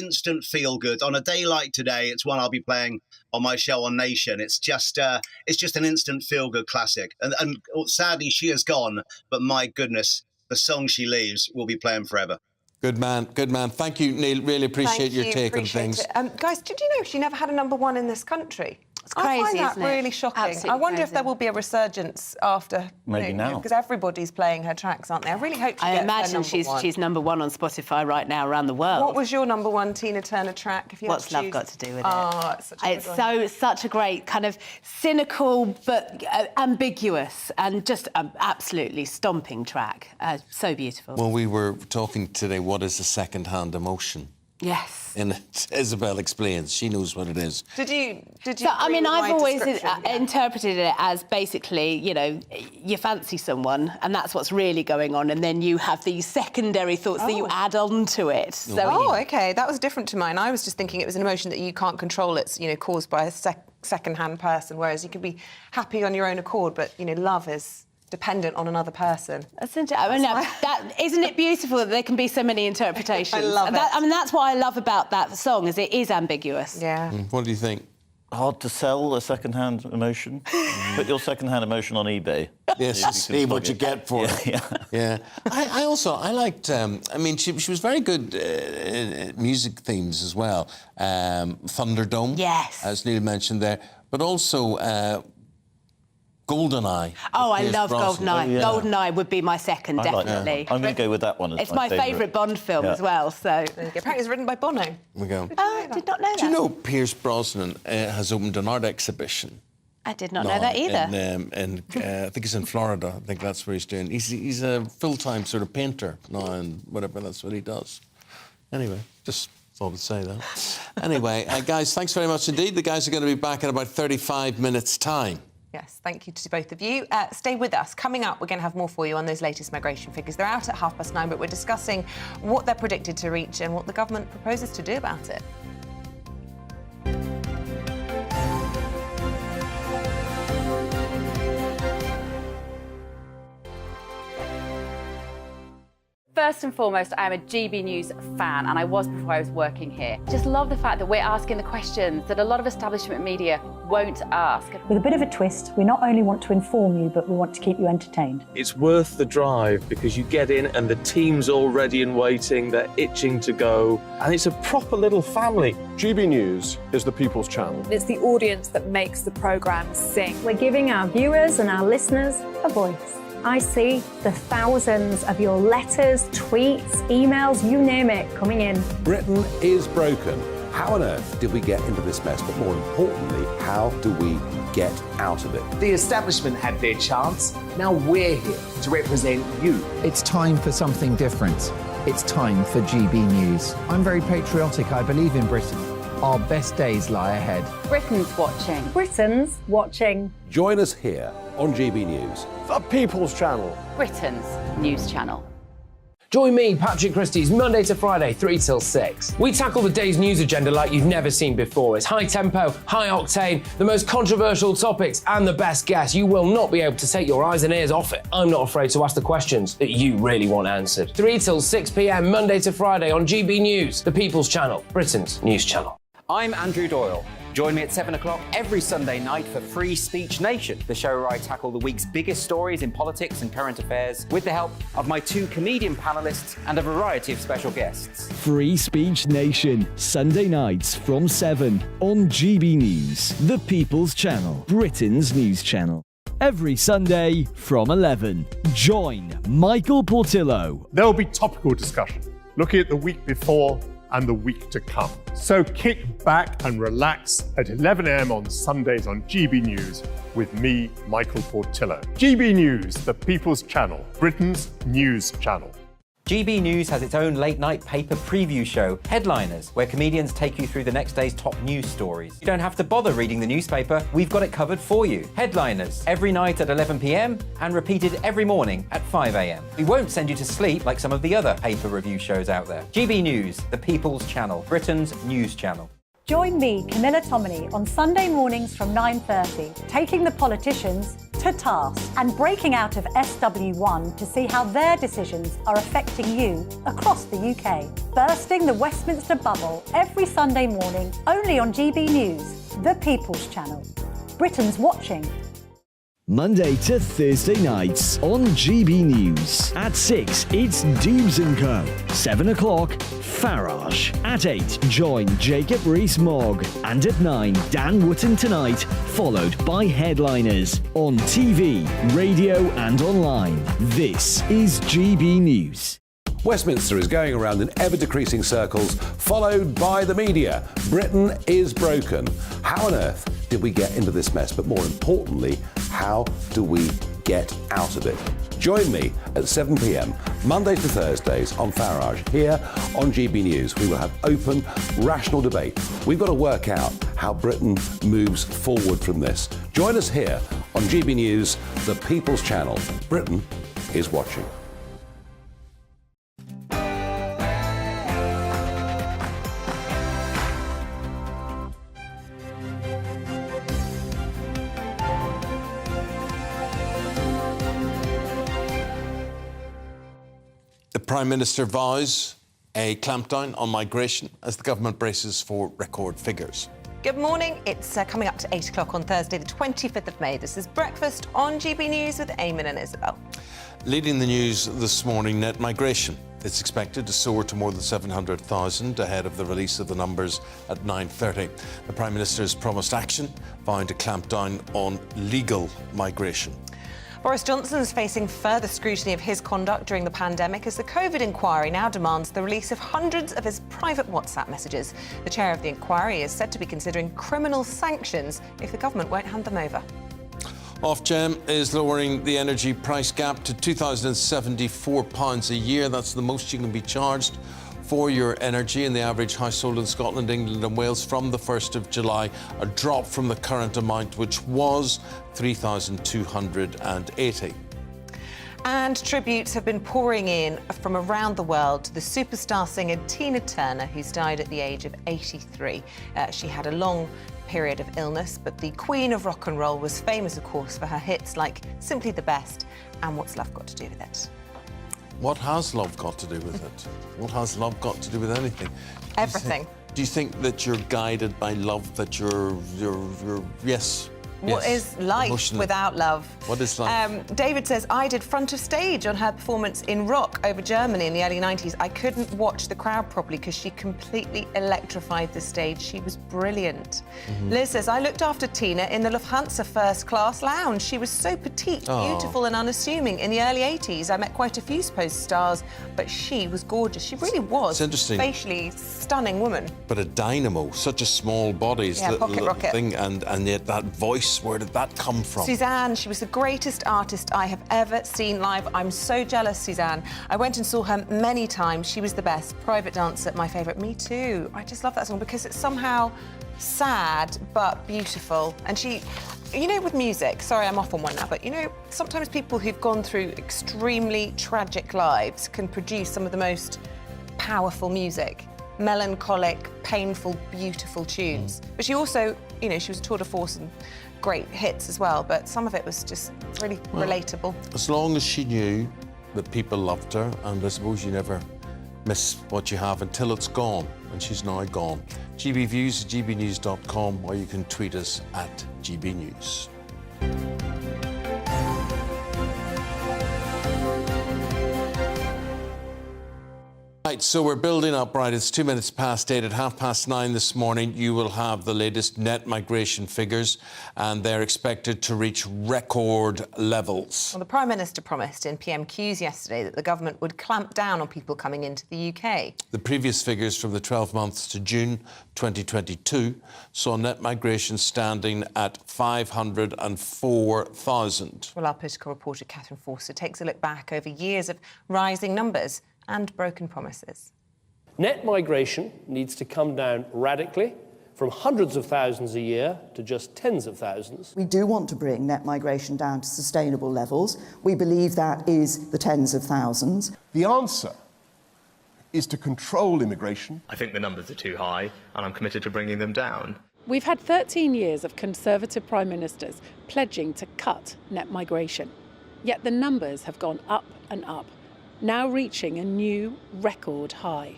instant feel good. On a day like today, it's one I'll be playing on my show on Nation. It's just an instant feel good classic. And sadly, she is gone. But my goodness, the song she leaves will be playing forever. Good man, good man. Thank you, Neil. Really appreciate your take on things. Guys, did you know she never had a #1 in this country? It's crazy, I find that isn't it? really shocking. Absolutely I wonder if crazy. there will be a resurgence after. Maybe now. Because everybody's playing her tracks, aren't they? I really hope she I gets imagine her she's #1. #1 on Spotify right now around the world. What was your #1 Tina Turner track? If you What's had to Love choose? Got to Do with it? Oh, it's such a good one. Such a great kind of cynical but ambiguous and just absolutely stomping track. So beautiful. Well, we were talking today, what is a second-hand emotion? Yes. And Isabel explains. She knows what it is. Did you? So, I mean, I've always description? interpreted it as basically, you know, you fancy someone and that's what's really going on, and then you have these secondary thoughts that you add on to it. So, OK, that was different to mine. I was just thinking it was an emotion that you can't control. It's, you know, caused by a second-hand person, whereas you can be happy on your own accord, but, you know, love is dependent on another person. Isn't it beautiful that there can be so many interpretations? I love it. I mean, that's what I love about that song, is it is ambiguous. Yeah. What do you think? Hard to sell a second-hand emotion. Put your second-hand emotion on eBay. Yes, see what you get for it. Yeah. I also liked. I mean, she was very good at music themes as well. Thunderdome. Yes. As Neil mentioned there, but also. GoldenEye. Oh, I love GoldenEye. Yeah. GoldenEye would be my second, definitely. I'm going to go with that one as it's my favourite Bond film as well, so... Apparently it's written by Bono. There we go. Oh, I did not know that. Do you know Pierce Brosnan has opened an art exhibition I did not know that either. I think he's in Florida. I think that's where he's doing. He's a full-time sort of painter now, and whatever, that's what he does. Anyway, just thought I'd say that. Anyway, guys, thanks very much indeed. The guys are going to be back in about 35 minutes' time. Yes, thank you to both of you. Stay with us. Coming up, we're going to have more for you on those latest migration figures. They're out at 9:30, but we're discussing what they're predicted to reach and what the government proposes to do about it. First and foremost, I am a GB News fan, and I was before I was working here. Just love the fact that we're asking the questions that a lot of establishment media won't ask. With a bit of a twist, we not only want to inform you, but we want to keep you entertained. It's worth the drive because you get in and the team's all ready and waiting, they're itching to go, and it's a proper little family. GB News is the People's Channel. It's the audience that makes the programme sing. We're giving our viewers and our listeners a voice. I see the thousands of your letters, tweets, emails, you name it, coming in. Britain is broken. How on earth did we get into this mess? But more importantly, how do we get out of it? The establishment had their chance. Now we're here to represent you. It's time for something different. It's time for GB News. I'm very patriotic. I believe in Britain. Our best days lie ahead. Britain's watching. Britain's watching. Join us here on GB News. The People's Channel. Britain's news channel. Join me, Patrick Christie's, Monday to Friday, 3 till 6. We tackle the day's news agenda like you've never seen before. It's high tempo, high octane, the most controversial topics, and the best guests. You will not be able to take your eyes and ears off it. I'm not afraid to ask the questions that you really want answered. 3 till 6 p.m, Monday to Friday on GB News, the People's Channel, Britain's news channel. I'm Andrew Doyle. Join me at 7 o'clock every Sunday night for Free Speech Nation, the show where I tackle the week's biggest stories in politics and current affairs with the help of my 2 comedian panellists and a variety of special guests. Free Speech Nation, Sunday nights from 7 on GB News, the People's Channel, Britain's news channel. Every Sunday from 11. Join Michael Portillo. There will be topical discussion, looking at the week before and the week to come. So kick back and relax at 11 a.m. on Sundays on GB News with me, Michael Portillo. GB News, the People's Channel, Britain's news channel. GB News has its own late-night paper preview show, Headliners, where comedians take you through the next day's top news stories. You don't have to bother reading the newspaper, we've got it covered for you. Headliners, every night at 11 p.m. and repeated every morning at 5 a.m. We won't send you to sleep like some of the other paper review shows out there. GB News, the People's Channel, Britain's news channel. Join me, Camilla Tominey, on Sunday mornings from 9:30, taking the politicians to task and breaking out of SW1 to see how their decisions are affecting you across the UK. Bursting the Westminster bubble every Sunday morning, only on GB News, the People's Channel. Britain's watching. Monday to Thursday nights on GB News. At 6, it's Dubes & Co. 7 o'clock, Farage. At 8, join Jacob Rees-Mogg. And at 9, Dan Wootton Tonight, followed by Headliners. On TV, radio and online. This is GB News. Westminster is going around in ever-decreasing circles, followed by the media. Britain is broken. How on earth did we get into this mess? But more importantly, how do we get out of it? Join me at 7 p.m, Mondays to Thursdays on Farage. Here on GB News, we will have open, rational debate. We've got to work out how Britain moves forward from this. Join us here on GB News, the People's Channel. Britain is watching. The Prime Minister vows a clampdown on migration as the government braces for record figures. Good morning. It's coming up to 8 o'clock on Thursday, the 25th of May. This is Breakfast on GB News with Eamonn and Isabel. Leading the news this morning, net migration. It's expected to soar to more than 700,000 ahead of the release of the numbers at 9:30. The Prime Minister has promised action, vowing to clamp down on legal migration. Boris Johnson's facing further scrutiny of his conduct during the pandemic as the COVID inquiry now demands the release of hundreds of his private WhatsApp messages. The chair of the inquiry is said to be considering criminal sanctions if the government won't hand them over. Ofgem is lowering the energy price gap to £2,074 a year. That's the most you can be charged for your energy in the average household in Scotland, England and Wales from the 1st of July, a drop from the current amount, which was £3,280. And tributes have been pouring in from around the world to the superstar singer Tina Turner, who's died at the age of 83. She had a long period of illness, but the Queen of Rock and Roll was famous, of course, for her hits like Simply the Best and What's Love Got to Do with It? What has love got to do with it? What has love got to do with anything? Everything. Do you think that you're guided by love, that you're yes? What is life emotionally without love? What is life? David says, I did front of stage on her performance in Rock over Germany in the early 90s. I couldn't watch the crowd properly because she completely electrified the stage. She was brilliant. Liz says, I looked after Tina in the Lufthansa first class lounge. She was so petite, beautiful and unassuming. In the early 80s, I met quite a few supposed stars, but she was gorgeous. She really was. It's interesting. Facially stunning woman. But a dynamo, such a small body, pocket rocket thing, and yet that voice, where did that come from? Suzanne, she was the greatest artist I have ever seen live. I'm so jealous, Suzanne. I went and saw her many times. She was the best. Private Dancer, my favourite. Me too. I just love that song because it's somehow sad but beautiful. And she, you know, with music, sorry I'm off on one now, but you know, sometimes people who've gone through extremely tragic lives can produce some of the most powerful music. Melancholic, painful, beautiful tunes. But she also, you know, she was a tour de force and great hits as well, but some of it was just really relatable. As long as she knew that people loved her, and I suppose you never miss what you have until it's gone, and she's now gone. GB Views at gbnews.com, or you can tweet us at GBNews. Right, so we're building up, right, it's 2 minutes past 8. At 9:30 this morning, you will have the latest net migration figures, and they're expected to reach record levels. Well, the Prime Minister promised in PMQs yesterday that the government would clamp down on people coming into the UK. The previous figures from the 12 months to June 2022 saw net migration standing at 504,000. Well, our political reporter Catherine Forster takes a look back over years of rising numbers and broken promises. Net migration needs to come down radically from hundreds of thousands a year to just tens of thousands. We do want to bring net migration down to sustainable levels. We believe that is the tens of thousands. The answer is to control immigration. I think the numbers are too high, and I'm committed to bringing them down. We've had 13 years of Conservative Prime Ministers pledging to cut net migration. Yet the numbers have gone up and up, now reaching a new record high.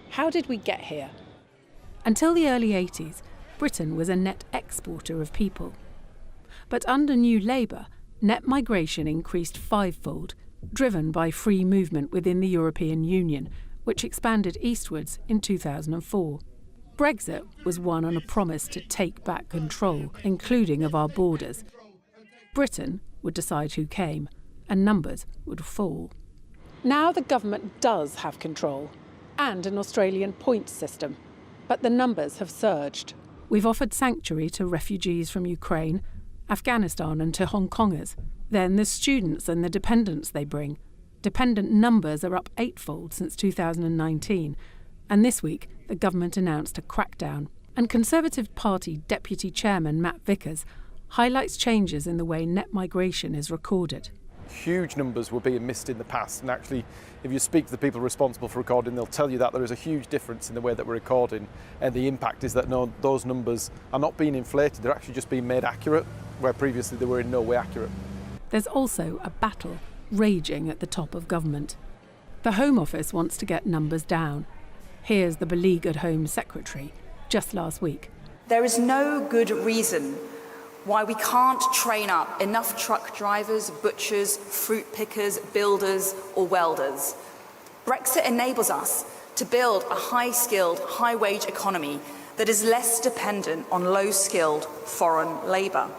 How did we get here? Until the early 80s, Britain was a net exporter of people. But under New Labour, net migration increased fivefold, driven by free movement within the European Union, which expanded eastwards in 2004. Brexit was won on a promise to take back control, including of our borders. Britain would decide who came, and numbers would fall. Now the government does have control, and an Australian points system, but the numbers have surged. We've offered sanctuary to refugees from Ukraine, Afghanistan and to Hong Kongers. Then there's students and the dependents they bring. Dependent numbers are up eightfold since 2019, and this week the government announced a crackdown. And Conservative Party Deputy Chairman Matt Vickers highlights changes in the way net migration is recorded. Huge numbers were being missed in the past, and actually if you speak to the people responsible for recording, they'll tell you that there is a huge difference in the way that we're recording, and the impact is that those numbers are not being inflated, they're actually just being made accurate, where previously they were in no way accurate. There's also a battle raging at the top of government. The Home Office wants to get numbers down. Here's the beleaguered Home Secretary just last week. There is no good reason why we can't train up enough truck drivers, butchers, fruit pickers, builders or welders. Brexit enables us to build a high-skilled, high-wage economy that is less dependent on low-skilled foreign labour.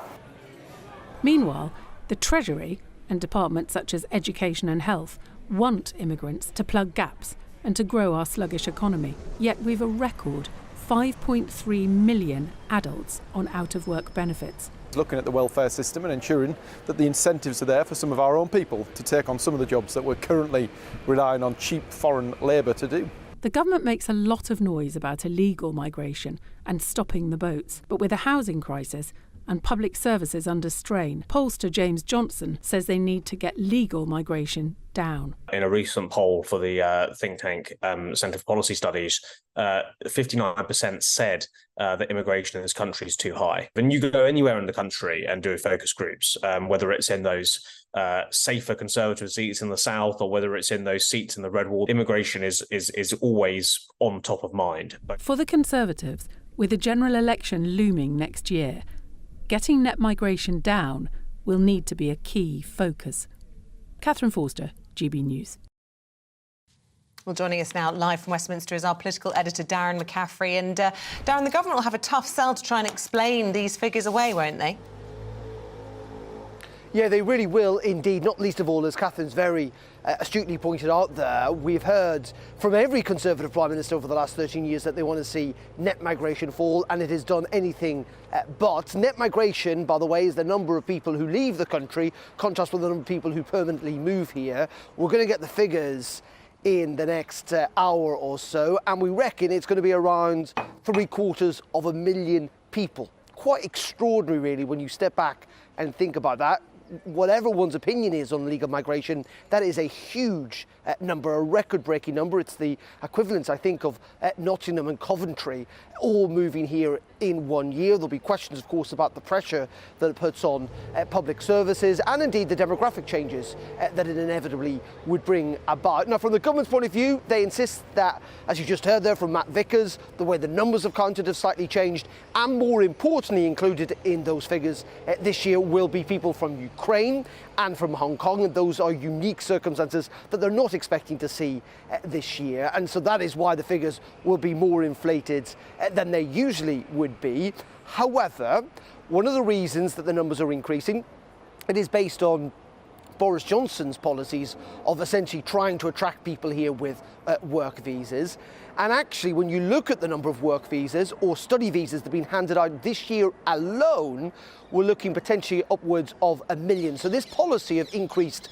Meanwhile, The Treasury and departments such as Education and Health want immigrants to plug gaps and to grow our sluggish economy. Yet we've a record 5.3 million adults on out-of-work benefits. Looking at the welfare system and ensuring that the incentives are there for some of our own people to take on some of the jobs that we're currently relying on cheap foreign labour to do. The government makes a lot of noise about illegal migration and stopping the boats, but with a housing crisis and public services under strain, pollster James Johnson says they need to get legal migration down. In a recent poll for the think tank Centre for Policy Studies, 59% said that immigration in this country is too high. When you go anywhere in the country and do focus groups, whether it's in those safer Conservative seats in the south or whether it's in those seats in the red wall, immigration is always on top of mind. For the Conservatives, with a general election looming next year, getting net migration down will need to be a key focus. Catherine Forster, GB News. Well, joining us now live from Westminster is our political editor, Darren McCaffrey. And Darren, the government will have a tough sell to try and explain these figures away, won't they? Yeah, they really will indeed, not least of all, as Catherine's very astutely pointed out there, we've heard from every Conservative Prime Minister over the last 13 years that they want to see net migration fall, and it has done anything but. Net migration, by the way, is the number of people who leave the country, contrast with the number of people who permanently move here. We're going to get the figures in the next hour or so, and we reckon it's going to be around 750,000 people. Quite extraordinary, really, when you step back and think about that. Whatever one's opinion is on legal migration, that is a huge number, a record-breaking number. It's the equivalent, I think, of Nottingham and Coventry all moving here in 1 year. There'll be questions, of course, about the pressure that it puts on public services and indeed the demographic changes that it inevitably would bring about. Now, from the government's point of view, they insist that, as you just heard there from Matt Vickers, the way the numbers have counted have slightly changed, and more importantly included in those figures this year will be people from Ukraine and from Hong Kong, and those are unique circumstances that they're not expecting to see this year, and so that is why the figures will be more inflated than they usually would be. However, one of the reasons that the numbers are increasing, it is based on Boris Johnson's policies of essentially trying to attract people here with work visas. And actually, when you look at the number of work visas or study visas that have been handed out this year alone, we're looking potentially upwards of 1 million. So this policy of increased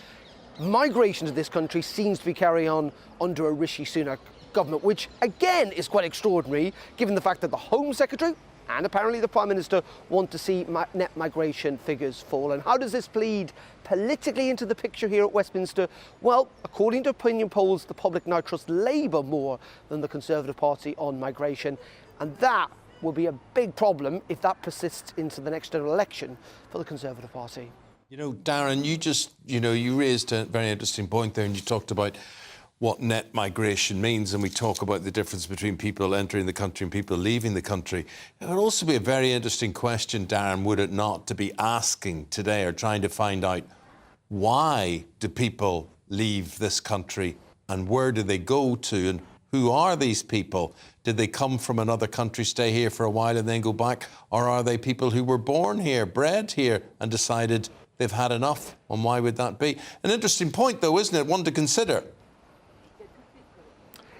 migration to this country seems to be carrying on under a Rishi Sunak government, which again is quite extraordinary, given the fact that the Home Secretary and apparently the Prime Minister want to see net migration figures fall. And how does this bleed politically into the picture here at Westminster? Well, according to opinion polls, the public now trusts Labour more than the Conservative Party on migration, and that will be a big problem if that persists into the next general election for the Conservative Party. You know, Darren, you raised a very interesting point there, and you talked about what net migration means, and we talk about the difference between people entering the country and people leaving the country. It would also be a very interesting question, Darren, would it not, to be asking today or trying to find out why do people leave this country and where do they go to and who are these people? Did they come from another country, stay here for a while and then go back? Or are they people who were born here, bred here and decided they've had enough? And why would that be? An interesting point, though, isn't it? One to consider.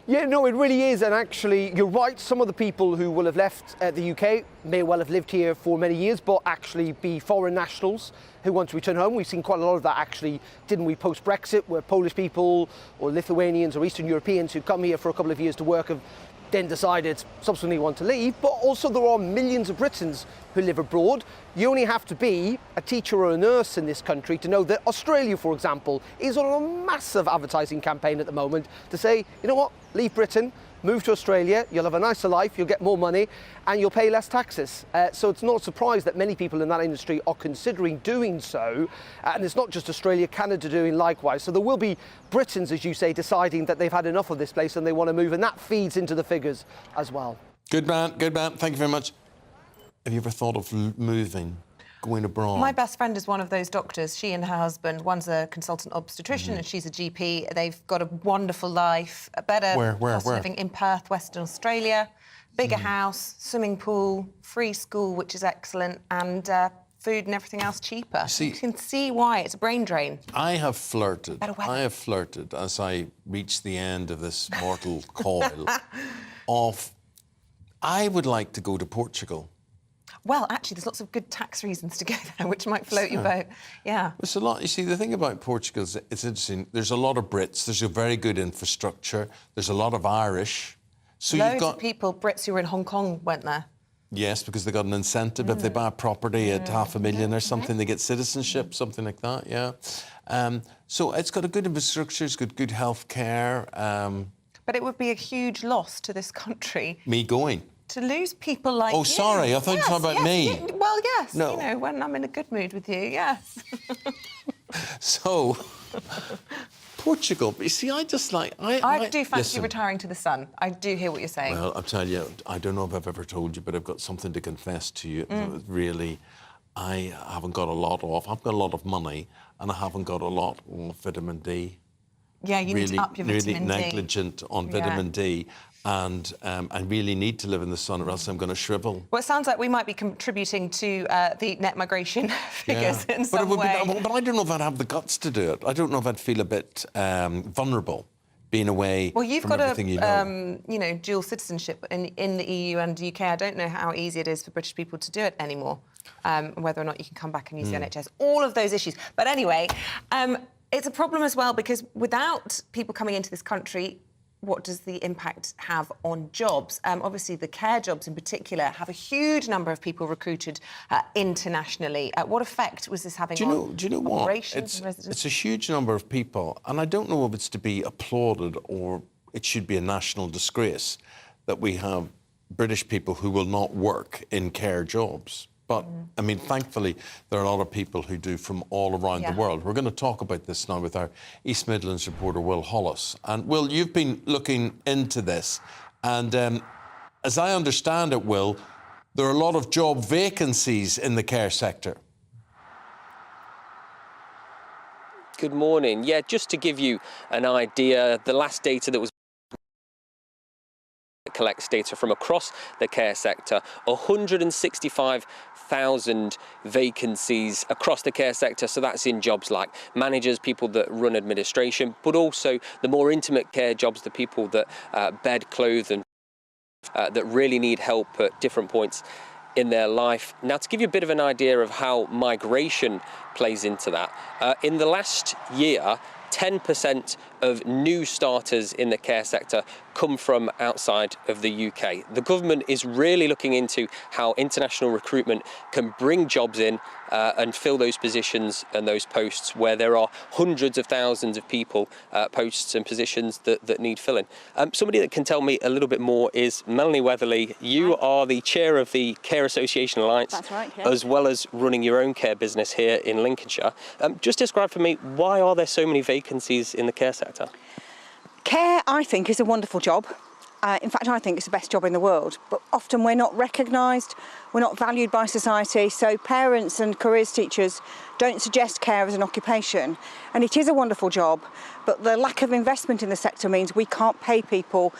Yeah, no, it really is. And actually, you're right. Some of the people who will have left the UK may well have lived here for many years, but actually be foreign nationals who want to return home. We've seen quite a lot of that, actually, didn't we, post-Brexit, where Polish people or Lithuanians or Eastern Europeans who come here for a couple of years to work have then decided subsequently want to leave. But also there are millions of Britons who live abroad. You only have to be a teacher or a nurse in this country to know that Australia, for example, is on a massive advertising campaign at the moment to say, you know what, leave Britain, move to Australia, you'll have a nicer life, you'll get more money, and you'll pay less taxes. So it's not a surprise that many people in that industry are considering doing so. And it's not just Australia, Canada doing likewise. So there will be Britons, as you say, deciding that they've had enough of this place and they want to move, and that feeds into the figures as well. Good man, good man. Thank you very much. Have you ever thought of moving, going abroad? My best friend is one of those doctors. She and her husband, one's a consultant obstetrician and she's a GP. They've got a wonderful life, a better cost of living in Perth, Western Australia. Bigger house, swimming pool, free school, which is excellent, and food and everything else cheaper. You can see why it's a brain drain. I have flirted as I reach the end of this mortal coil I would like to go to Portugal. Well, actually, there's lots of good tax reasons to go there, which might float your boat. Yeah. There's a lot. You see, the thing about Portugal is it's interesting. There's a lot of Brits. There's a very good infrastructure. There's a lot of Irish. So Loads you've got of people, Brits who were in Hong Kong, went there. Yes, because they got an incentive. If they buy a property at $500,000 or something, they get citizenship, something like that, yeah. So it's got a good infrastructure, it's got good health care. But it would be a huge loss to this country. Me going? To lose people like you. Oh, sorry, I thought you were talking about me. Yeah. Well, yes, no. You know, when I'm in a good mood with you, yes. So, Portugal, but you see, I just like... I do fancy retiring to the sun. I do hear what you're saying. Well, I'll tell you, I don't know if I've ever told you, but I've got something to confess to you. Really, I haven't got a lot off. I've got a lot of money, and I haven't got a lot of vitamin D. Yeah, you need to up your vitamin D. Really negligent on vitamin D. And I really need to live in the sun or else I'm going to shrivel. Well, it sounds like we might be contributing to the net migration figures in some way. But I don't know if I'd have the guts to do it. I don't know if I'd feel a bit vulnerable being away well, you've from got everything you know. Dual citizenship in the EU and UK. I don't know how easy it is for British people to do it anymore, whether or not you can come back and use the NHS. All of those issues. But anyway, it's a problem as well because without people coming into this country, what does the impact have on jobs? Obviously, the care jobs in particular have a huge number of people recruited internationally. What effect was this having on do you know what? operations and residents? It's a huge number of people, and I don't know if it's to be applauded or it should be a national disgrace that we have British people who will not work in care jobs. But, I mean, thankfully, there are a lot of people who do from all around the world. We're going to talk about this now with our East Midlands reporter, Will Hollis. And, Will, you've been looking into this. And as I understand it, Will, there are a lot of job vacancies in the care sector. Good morning. Yeah, just to give you an idea, the last data that was collects data from across the care sector, 165,000 vacancies across the care sector. So that's in jobs like managers, people that run administration, but also the more intimate care jobs, the people that bed, clothe and that really need help at different points in their life. Now, to give you a bit of an idea of how migration plays into that, in the last year, 10% of new starters in the care sector come from outside of the UK. The government is really looking into how international recruitment can bring jobs in and fill those positions and those posts where there are hundreds of thousands of people, posts and positions that need filling. Somebody that can tell me a little bit more is Melanie Weatherly. You are the chair of the Care Association Alliance. That's right, yeah. As well as running your own care business here in Lincolnshire. Just describe for me, why are there so many vacancies in the care sector? Care, I think, is a wonderful job. In fact, I think it's the best job in the world. But often we're not recognised, we're not valued by society, so parents and careers teachers don't suggest care as an occupation. And it is a wonderful job, but the lack of investment in the sector means we can't pay people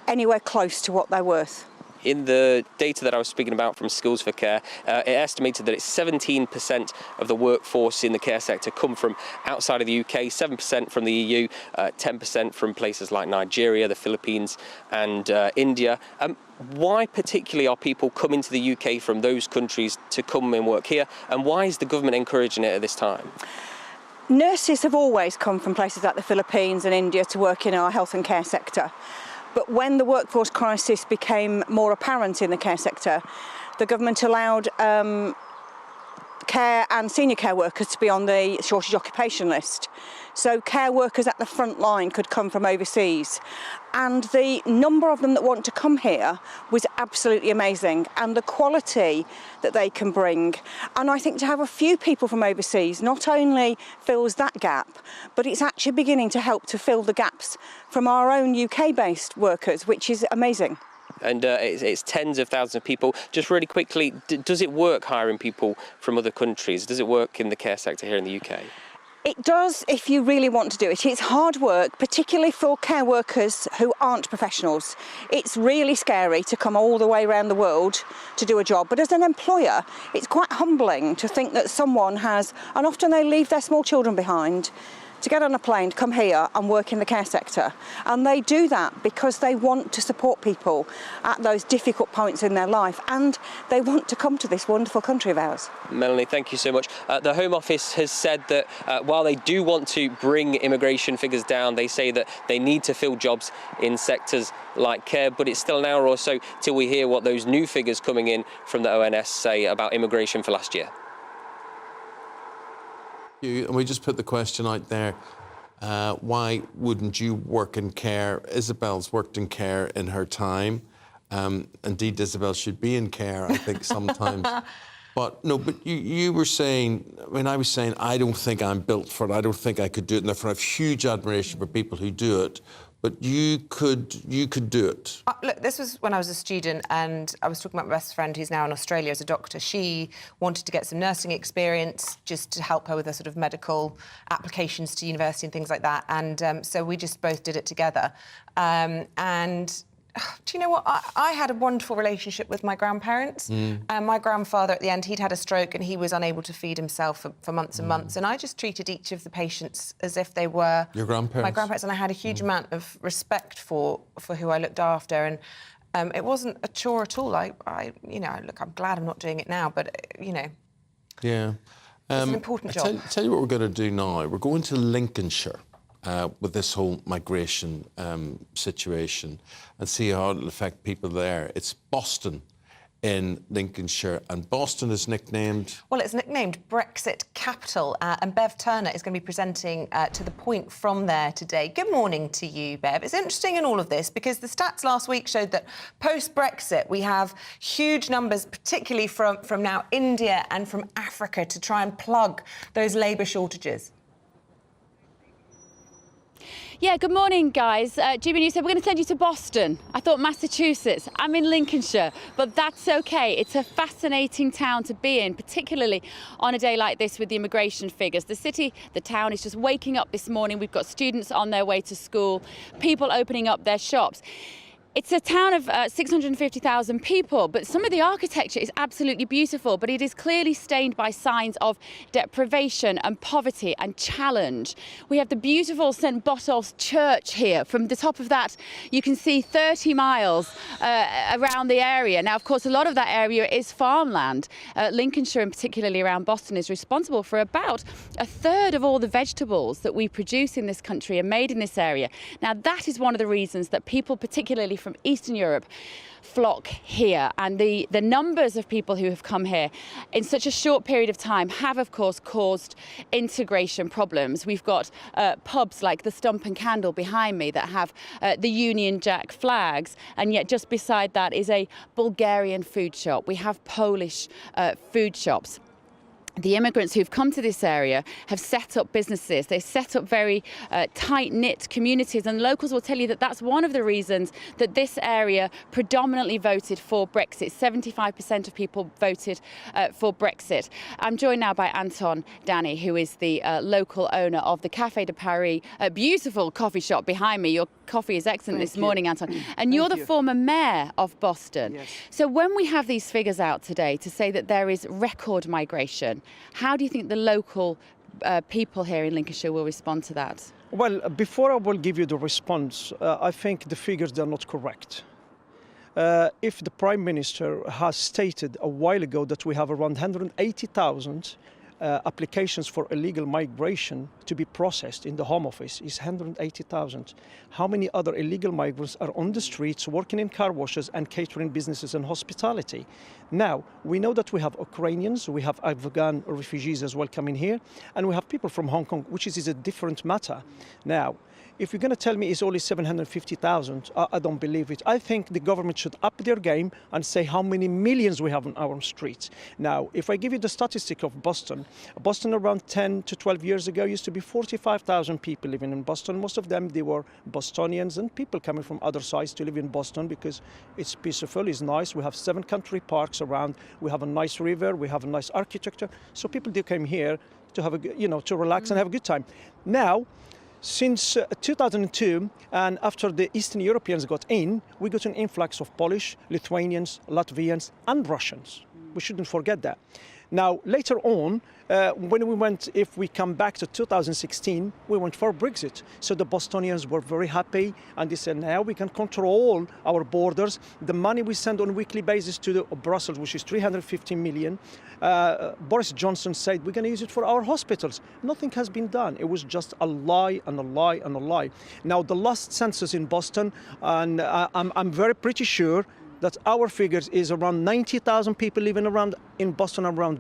anywhere close to what they're worth. In the data that I was speaking about from Skills for Care, it estimated that it's 17% of the workforce in the care sector come from outside of the UK, 7% from the EU, 10% from places like Nigeria, the Philippines and India. Why particularly are people coming to the UK from those countries to come and work here, and why is the government encouraging it at this time? Nurses have always come from places like the Philippines and India to work in our health and care sector. But when the workforce crisis became more apparent in the care sector, the government allowed care and senior care workers to be on the shortage occupation list. So care workers at the front line could come from overseas. And the number of them that want to come here was absolutely amazing, and the quality that they can bring. And I think to have a few people from overseas not only fills that gap, but it's actually beginning to help to fill the gaps from our own UK-based workers, which is amazing. And it's tens of thousands of people. Just really quickly, does it work hiring people from other countries? Does it work in the care sector here in the UK? It does if you really want to do it. It's hard work, particularly for care workers who aren't professionals. It's really scary to come all the way around the world to do a job. But as an employer, it's quite humbling to think that someone has, and often they leave their small children behind, to get on a plane, to come here and work in the care sector. And they do that because they want to support people at those difficult points in their life, and they want to come to this wonderful country of ours. Melanie, thank you so much. The Home Office has said that while they do want to bring immigration figures down, they say that they need to fill jobs in sectors like care, but it's still an hour or so till we hear what those new figures coming in from the ONS say about immigration for last year. And we just put the question out there, why wouldn't you work in care? Isabel's worked in care in her time. Indeed, Isabel should be in care, I think, sometimes. But no, but you were saying, I mean, I was saying, I don't think I'm built for it. I don't think I could do it. And therefore, I have huge admiration for people who do it. But you could do it. Look, this was when I was a student, and I was talking about my best friend who's now in Australia as a doctor. She wanted to get some nursing experience just to help her with her sort of medical applications to university and things like that. And so we just both did it together. And do you know what? I had a wonderful relationship with my grandparents. And my grandfather, at the end, he'd had a stroke and he was unable to feed himself for months and months. And I just treated each of the patients as if they were your grandparents. My grandparents, and I had a huge amount of respect for who I looked after. And it wasn't a chore at all. You know, look, I'm glad I'm not doing it now, but you know, yeah, it's an important job. Tell you what we're going to do now. We're going to Lincolnshire. With this whole migration situation and see how it'll affect people there. It's Boston in Lincolnshire, and Boston is nicknamed... Well, it's nicknamed Brexit capital, and Bev Turner is going to be presenting to The Point from there today. Good morning to you, Bev. It's interesting in all of this because the stats last week showed that post-Brexit we have huge numbers, particularly from now India and from Africa, to try and plug those labour shortages. Yeah, good morning, guys. GBNews said we're going to send you to Boston. I thought Massachusetts. I'm in Lincolnshire, but that's okay. It's a fascinating town to be in, particularly on a day like this with the immigration figures. The town is just waking up this morning. We've got students on their way to school, people opening up their shops. It's a town of 650,000 people, but some of the architecture is absolutely beautiful, but it is clearly stained by signs of deprivation and poverty and challenge. We have the beautiful St. Botolph's Church here. From the top of that, you can see 30 miles around the area. Now, of course, a lot of that area is farmland. Lincolnshire, and particularly around Boston, is responsible for about a third of all the vegetables that we produce in this country are made in this area. Now, that is one of the reasons that people, particularly from Eastern Europe, flock here, and the numbers of people who have come here in such a short period of time have of course caused integration problems. We've got pubs like the Stump and Candle behind me that have the Union Jack flags, and yet just beside that is a Bulgarian food shop. We have Polish food shops. The immigrants who've come to this area have set up businesses. They set up very tight-knit communities, and locals will tell you that that's one of the reasons that this area predominantly voted for Brexit. 75% of people voted for Brexit. I'm joined now by Anton Danny, who is the local owner of the Café de Paris, a beautiful coffee shop behind me. Your coffee is excellent this morning, Anton. And you're the former mayor of Boston. Yes. So when we have these figures out today to say that there is record migration, how do you think the local people here in Lincolnshire will respond to that? Well, before I will give you the response, I think the figures are not correct. If the Prime Minister has stated a while ago that we have around 180,000 applications for illegal migration to be processed in the Home Office, is 180,000. How many other illegal migrants are on the streets working in car washes and catering businesses and hospitality? Now, we know that we have Ukrainians, we have Afghan refugees as well coming here, and we have people from Hong Kong, which is a different matter. Now, if you're going to tell me it's only 750,000, I don't believe it. I think the government should up their game and say how many millions we have on our streets. Now, if I give you the statistic of Boston around 10 to 12 years ago used to be 45,000 people living in Boston. Most of them, they were Bostonians and people coming from other sides to live in Boston because it's peaceful, it's nice. We have 7 country parks around. We have a nice river, we have a nice architecture. So people, they came here to have to relax and have a good time. Now, since 2002, and after the Eastern Europeans got in, we got an influx of Polish, Lithuanians, Latvians, and Russians. We shouldn't forget that. Now, later on, when we went, if we come back to 2016, we went for Brexit. So the Bostonians were very happy, and they said, now we can control our borders. The money we send on a weekly basis to Brussels, which is 350 million, Boris Johnson said, we're going to use it for our hospitals. Nothing has been done. It was just a lie and a lie and a lie. Now, the last census in Boston, and I'm very pretty sure that our figures is around 90,000 people living around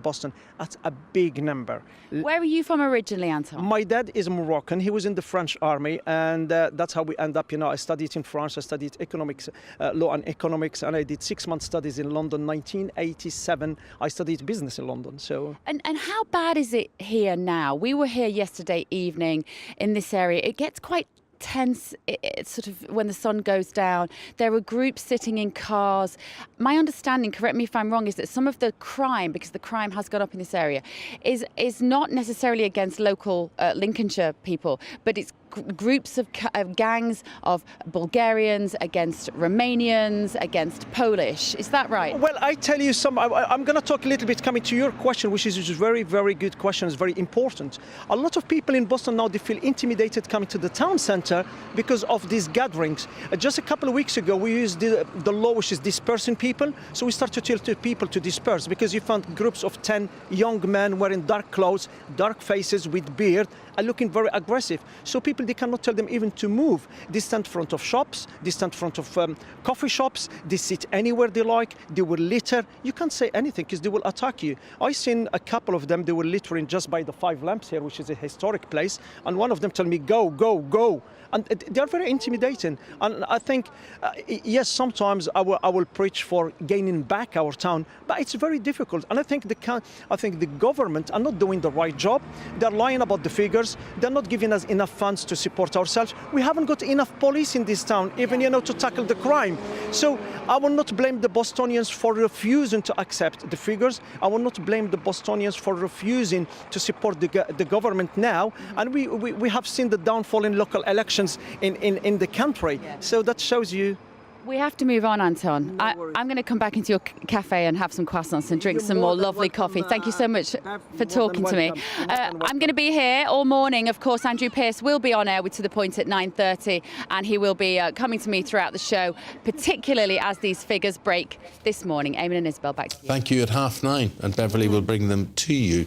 Boston. That's a big number. Where were you from originally, Anton? My dad is Moroccan. He was in the French army, and that's how we end up. I studied in France. I studied economics, law and economics, and I did 6-month studies in London. 1987, I studied business in London. So. And how bad is it here now? We were here yesterday evening in this area. It gets quite tense sort of when the sun goes down. There were groups sitting in cars. My understanding, correct me if I'm wrong, is that some of the crime, because the crime has gone up in this area, is not necessarily against local Lincolnshire people, but it's groups of gangs of Bulgarians against Romanians, against Polish. Is that right? Well, I tell you I'm going to talk a little bit coming to your question, which is a very, very good question. It's very important. A lot of people in Boston now, they feel intimidated coming to the town centre because of these gatherings. Just a couple of weeks ago, we used the law, which is dispersing people. So we started to tell people to disperse because you found groups of 10 young men wearing dark clothes, dark faces with beard, and looking very aggressive. So people, they cannot tell them even to move. They stand in front of shops, they stand in front of coffee shops, they sit anywhere they like, they will litter. You can't say anything because they will attack you. I seen a couple of them, they were littering just by the 5 Lamps here, which is a historic place, and one of them told me, go, go, go. And they are very intimidating. And I think, yes, sometimes I will preach for gaining back our town, but it's very difficult. And I think the government are not doing the right job. They're lying about the figures. They're not giving us enough funds to support ourselves. We haven't got enough police in this town, even, to tackle the crime. So I will not blame the Bostonians for refusing to accept the figures. I will not blame the Bostonians for refusing to support the government now. And we have seen the downfall in local elections in the country. Yeah. So that shows you. We have to move on, Anton. I'm going to come back into your cafe and have some croissants and drink some more lovely coffee. Thank you so much for talking to me. I'm going to be here all morning. Of course, Andrew Pearce will be on air with To The Point at 9:30, and he will be coming to me throughout the show, particularly as these figures break this morning. Eamonn and Isabel, back to you. Thank you at 9:30, and Beverly will bring them to you.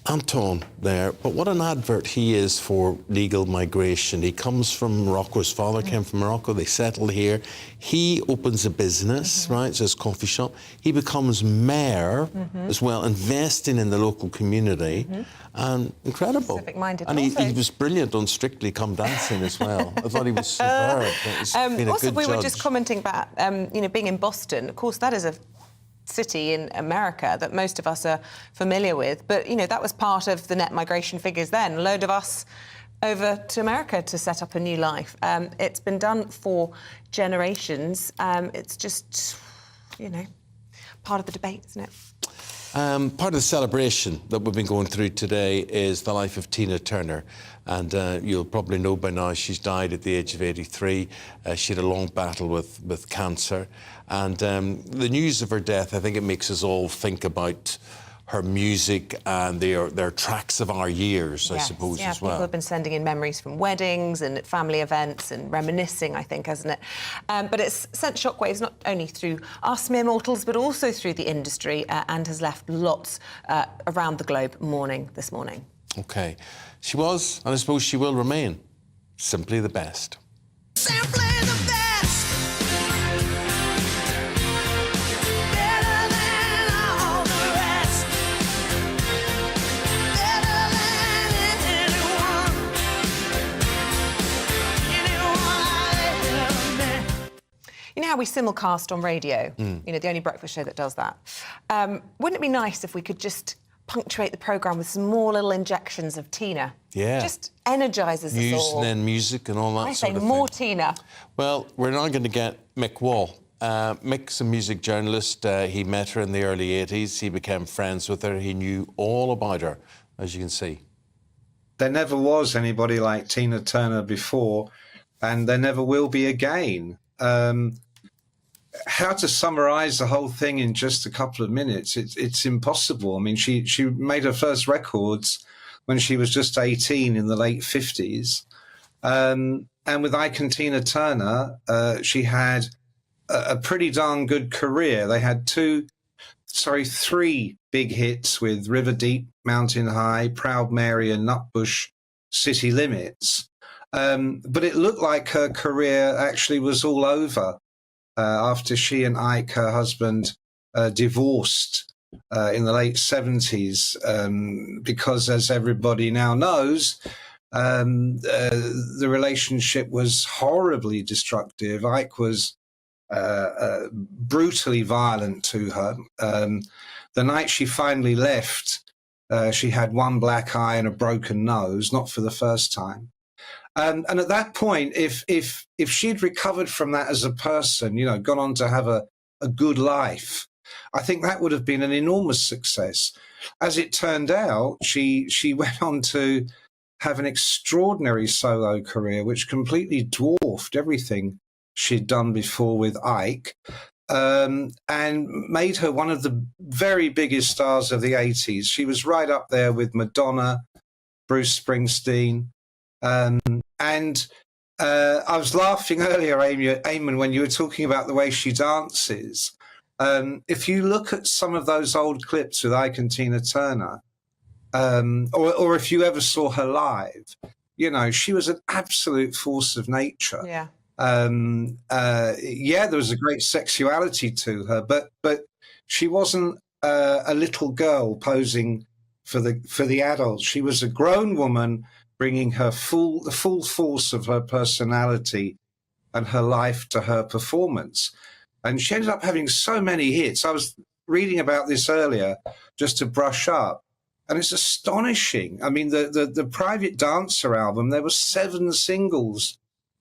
Anton there, but what an advert he is for legal migration. He comes from Morocco, his father came from Morocco, they settled here. He opens a business, right, so his coffee shop. He becomes mayor as well, investing in the local community, and incredible. Civic-minded. And he was brilliant on Strictly Come Dancing as well. I thought he was superb. Also, we were just commenting about, being in Boston. Of course, that is a city in America that most of us are familiar with, but that was part of the net migration figures then. A load of us over to America to set up a new life. It's been done for generations. It's just part of the debate, isn't it? Part of the celebration that we've been going through today is the life of Tina Turner. And you'll probably know by now she's died at the age of 83. She had a long battle with cancer. And the news of her death, I think it makes us all think about her music and their tracks of our years, I suppose, as well. People have been sending in memories from weddings and family events and reminiscing, I think, hasn't it? But it's sent shockwaves not only through us mere mortals, but also through the industry, and has left lots around the globe mourning this morning. OK. She was, and I suppose she will remain, simply the best. Simply the best. You know how we simulcast on radio? The only breakfast show that does that. Wouldn't it be nice if we could just punctuate the programme with some more little injections of Tina? Yeah. Just energises us all. News and then music and all that I sort say of more thing. Tina. Well, we're now going to get Mick Wall Mick's a music journalist. He met her in the early 80s. He became friends with her. He knew all about her, as you can see. There never was anybody like Tina Turner before, and there never will be again. How to summarise the whole thing in just a couple of minutes? It's impossible. I mean, she made her first records when she was just 18 in the late 50s. And with Ike and Tina Turner, she had a pretty darn good career. They had three big hits with River Deep, Mountain High, Proud Mary and Nutbush City Limits. But it looked like her career actually was all over after she and Ike, her husband, divorced in the late 70s because, as everybody now knows, the relationship was horribly destructive. Ike was brutally violent to her. The night she finally left, she had one black eye and a broken nose, not for the first time. And at that point, if she'd recovered from that as a person, you know, gone on to have a good life, I think that would have been an enormous success. As it turned out, she went on to have an extraordinary solo career, which completely dwarfed everything she'd done before with Ike, and made her one of the very biggest stars of the 80s. She was right up there with Madonna, Bruce Springsteen. And I was laughing earlier, Eamonn, when you were talking about the way she dances. If you look at some of those old clips with Ike and Tina Turner, or if you ever saw her live, you know, she was an absolute force of nature. Yeah. Yeah, there was a great sexuality to her, but she wasn't a little girl posing for the adults. She was a grown woman bringing the full force of her personality and her life to her performance. And she ended up having so many hits. I was reading about this earlier just to brush up, and it's astonishing. I mean, the Private Dancer album, there were 7 singles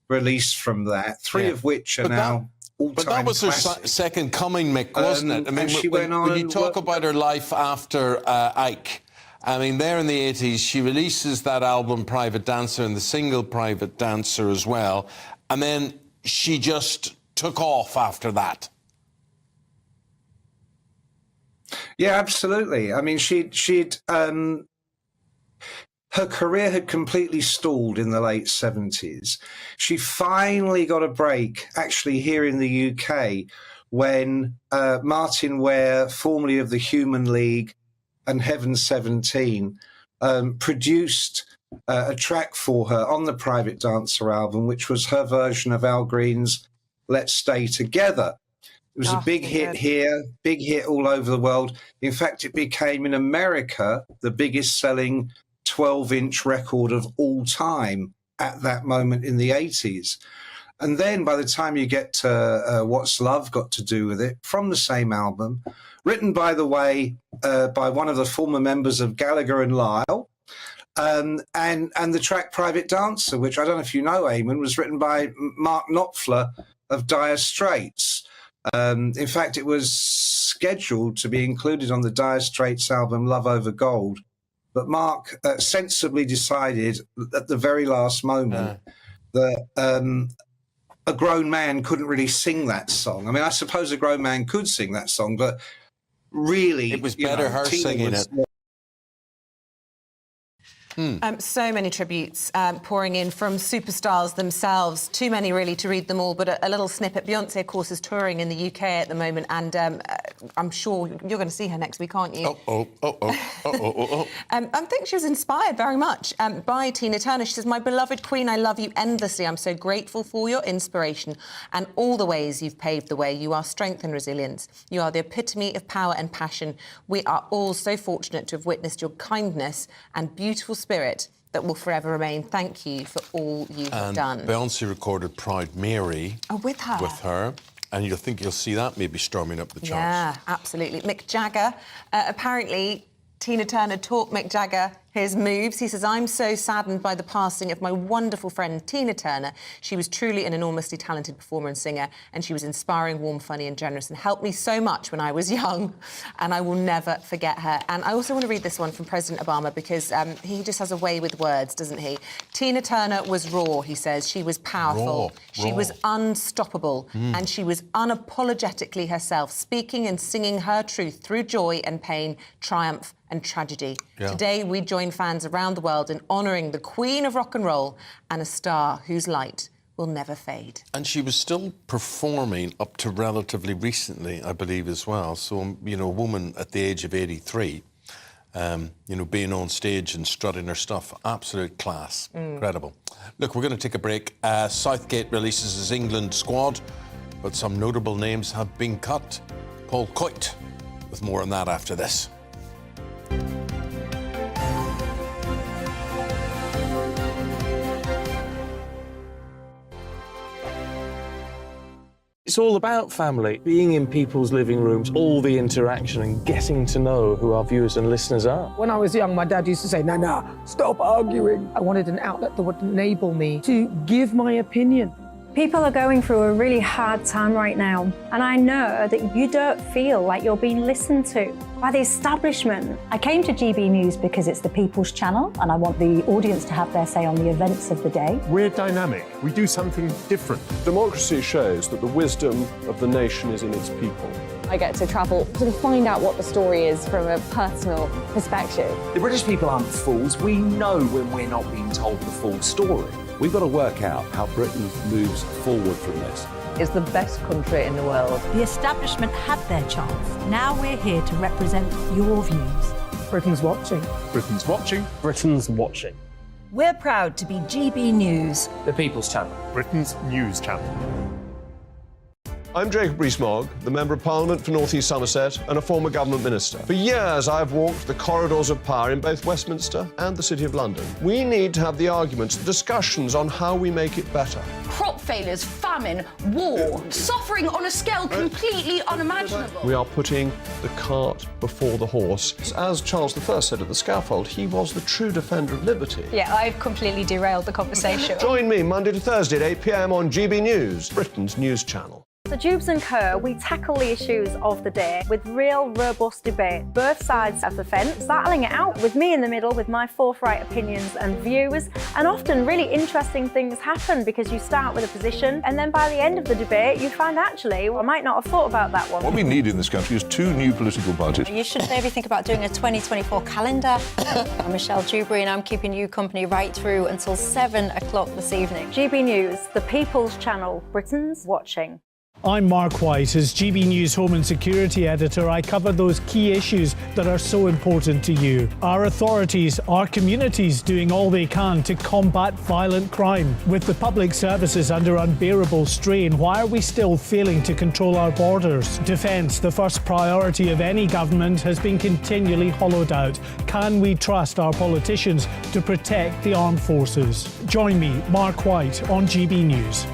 released from that, 3 of which are now all-time But that was her second coming, Mick, wasn't it? I mean, when you talk about her life after Ike, I mean, there in the 80s, she releases that album, Private Dancer, and the single Private Dancer as well, and then she just took off after that. Yeah, absolutely. I mean, her career had completely stalled in the late 70s. She finally got a break, actually, here in the UK, when Martin Ware, formerly of the Human League and Heaven 17, produced a track for her on the Private Dancer album, which was her version of Al Green's Let's Stay Together. It was a big hit here, big hit all over the world. In fact, it became, in America, the biggest selling 12-inch record of all time at that moment in the 80s. And then by the time you get to What's Love Got to Do With It, from the same album, written, by the way, by one of the former members of Gallagher and Lyle, and the track Private Dancer, which I don't know if you know, Eamonn, was written by Mark Knopfler of Dire Straits. In fact, it was scheduled to be included on the Dire Straits album Love Over Gold, but Mark sensibly decided at the very last moment that a grown man couldn't really sing that song. I mean, I suppose a grown man could sing that song, but really, it was better her singing it. So many tributes pouring in from superstars themselves. Too many, really, to read them all, but a little snippet. Beyonce, of course, is touring in the UK at the moment, and I'm sure you're going to see her next week, aren't you? I think she was inspired very much by Tina Turner. She says, "My beloved Queen, I love you endlessly. I'm so grateful for your inspiration and all the ways you've paved the way. You are strength and resilience. You are the epitome of power and passion. We are all so fortunate to have witnessed your kindness and beautiful spirit that will forever remain. Thank you for all you've done." Beyonce recorded Proud Mary with her. And you'll see that maybe storming up the charts. Yeah, absolutely. Mick Jagger, apparently Tina Turner taught Mick Jagger his moves. He says, I'm so saddened by the passing of my wonderful friend Tina Turner. She was truly an enormously talented performer and singer, and she was inspiring, warm, funny and generous and helped me so much when I was young, and I will never forget her. And I also want to read this one from President Obama because he just has a way with words, doesn't he? Tina Turner was raw, he says. She was powerful. She was unstoppable, and she was unapologetically herself, speaking and singing her truth through joy and pain, triumph and tragedy. Today, we join fans around the world in honouring the Queen of Rock and Roll and a star whose light will never fade. And she was still performing up to relatively recently, I believe, as well. So, you know, a woman at the age of 83, you know, being on stage and strutting her stuff, absolute class. Incredible. Look, we're going to take a break. Southgate releases his England squad, but some notable names have been cut. Paul Coit with more on that after this. It's all about family, being in people's living rooms, all the interaction and getting to know who our viewers and listeners are. When I was young, my dad used to say, no, stop arguing. I wanted an outlet that would enable me to give my opinion. People are going through a really hard time right now, and I know that you don't feel like you're being listened to by the establishment. I came to GB News because it's the People's Channel, and I want the audience to have their say on the events of the day. We're dynamic. We do something different. Democracy shows that the wisdom of the nation is in its people. I get to travel to find out what the story is from a personal perspective. The British people aren't fools. We know when we're not being told the full story. We've got to work out how Britain moves forward from this. It's the best country in the world. The establishment had their chance. Now we're here to represent your views. Britain's watching. Britain's watching. Britain's watching. We're proud to be GB News. The People's Channel. Britain's news channel. I'm Jacob Rees-Mogg, the Member of Parliament for North East Somerset and a former government minister. For years, I've walked the corridors of power in both Westminster and the City of London. We need to have the arguments, the discussions on how we make it better. Crop failures, famine, war, suffering on a scale completely unimaginable. We are putting the cart before the horse. As Charles I said at the scaffold, he was the true defender of liberty. Yeah, I've completely derailed the conversation. Join me Monday to Thursday at 8 p.m. on GB News, Britain's news channel. So Jubes & Co, we tackle the issues of the day with real, robust debate, both sides of the fence, battling it out with me in the middle with my forthright opinions and views. And often really interesting things happen because you start with a position and then by the end of the debate you find actually, well, I might not have thought about that one. What we need in this country is 2 new political parties. You should maybe think about doing a 2024 calendar. I'm Michelle Dewberry and I'm keeping you company right through until 7 o'clock this evening. GB News, the People's Channel, Britain's watching. I'm Mark White. As GB News Home and Security Editor, I cover those key issues that are so important to you. Our authorities, our communities doing all they can to combat violent crime. With the public services under unbearable strain, why are we still failing to control our borders? Defence, the first priority of any government, has been continually hollowed out. Can we trust our politicians to protect the armed forces? Join me, Mark White, on GB News.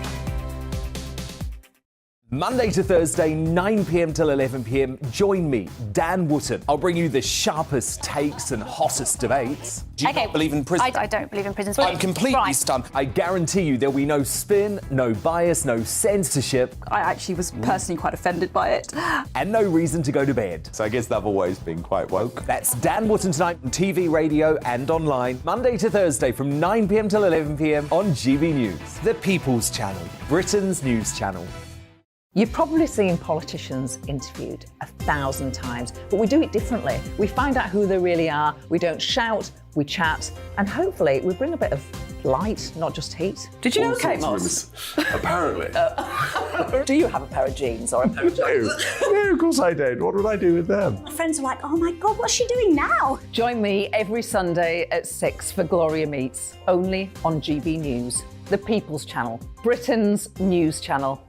Monday to Thursday, 9 p.m. till 11 p.m. Join me, Dan Wootton. I'll bring you the sharpest takes and hottest debates. Do you not believe in prisons? I don't believe in prisons. I'm completely stunned. I guarantee you there'll be no spin, no bias, no censorship. I actually was personally quite offended by it. And no reason to go to bed. So I guess they've always been quite woke. That's Dan Wootton tonight on TV, radio and online. Monday to Thursday from 9 p.m. till 11 p.m. on GB News. The People's Channel, Britain's news channel. You've probably seen politicians interviewed 1,000 times, but we do it differently. We find out who they really are, we don't shout, we chat, and hopefully we bring a bit of light, not just heat. Did you know Kate Moss? Apparently. Do you have a pair of jeans or a pair of jeans? No, of course I don't. What would I do with them? My friends are like, oh my God, what's she doing now? Join me every Sunday at 6 for Gloria Meets, only on GB News, the People's Channel, Britain's news channel.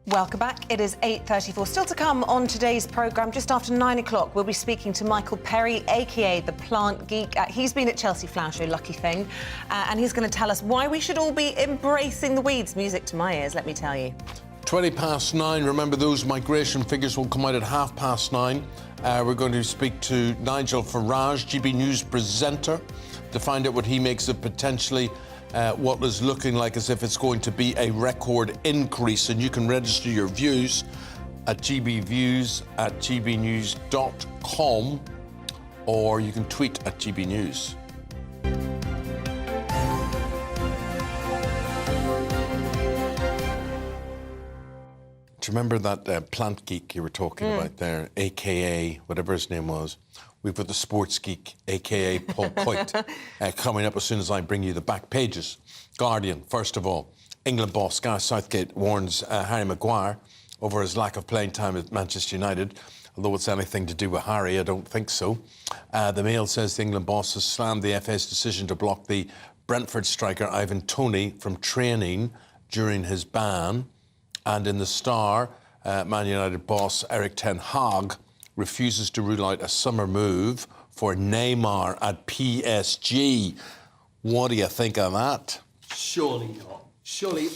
Welcome back. It is 8:34. Still to come on today's programme, just after 9 o'clock, we'll be speaking to Michael Perry, a.k.a. the Plant Geek. He's been at Chelsea Flower Show, lucky thing, and he's going to tell us why we should all be embracing the weeds. Music to my ears, let me tell you. 9:20. Remember, those migration figures will come out at 9:30. We're going to speak to Nigel Farage, GB News presenter, to find out what he makes of potentially what is looking like as if it's going to be a record increase. And you can register your views at gbviews@gbnews.com, or you can tweet at GB News. Do you remember that plant geek you were talking about there, a.k.a. whatever his name was? We've got the sports geek, a.k.a. Paul Coit, coming up as soon as I bring you the back pages. Guardian, first of all. England boss Gareth Southgate warns Harry Maguire over his lack of playing time at Manchester United. Although it's anything to do with Harry, I don't think so. The Mail says the England boss has slammed the FA's decision to block the Brentford striker Ivan Toney from training during his ban. And in the Star, Man United boss Erik ten Hag refuses to rule out a summer move for Neymar at PSG. What do you think of that? Surely not. Surely.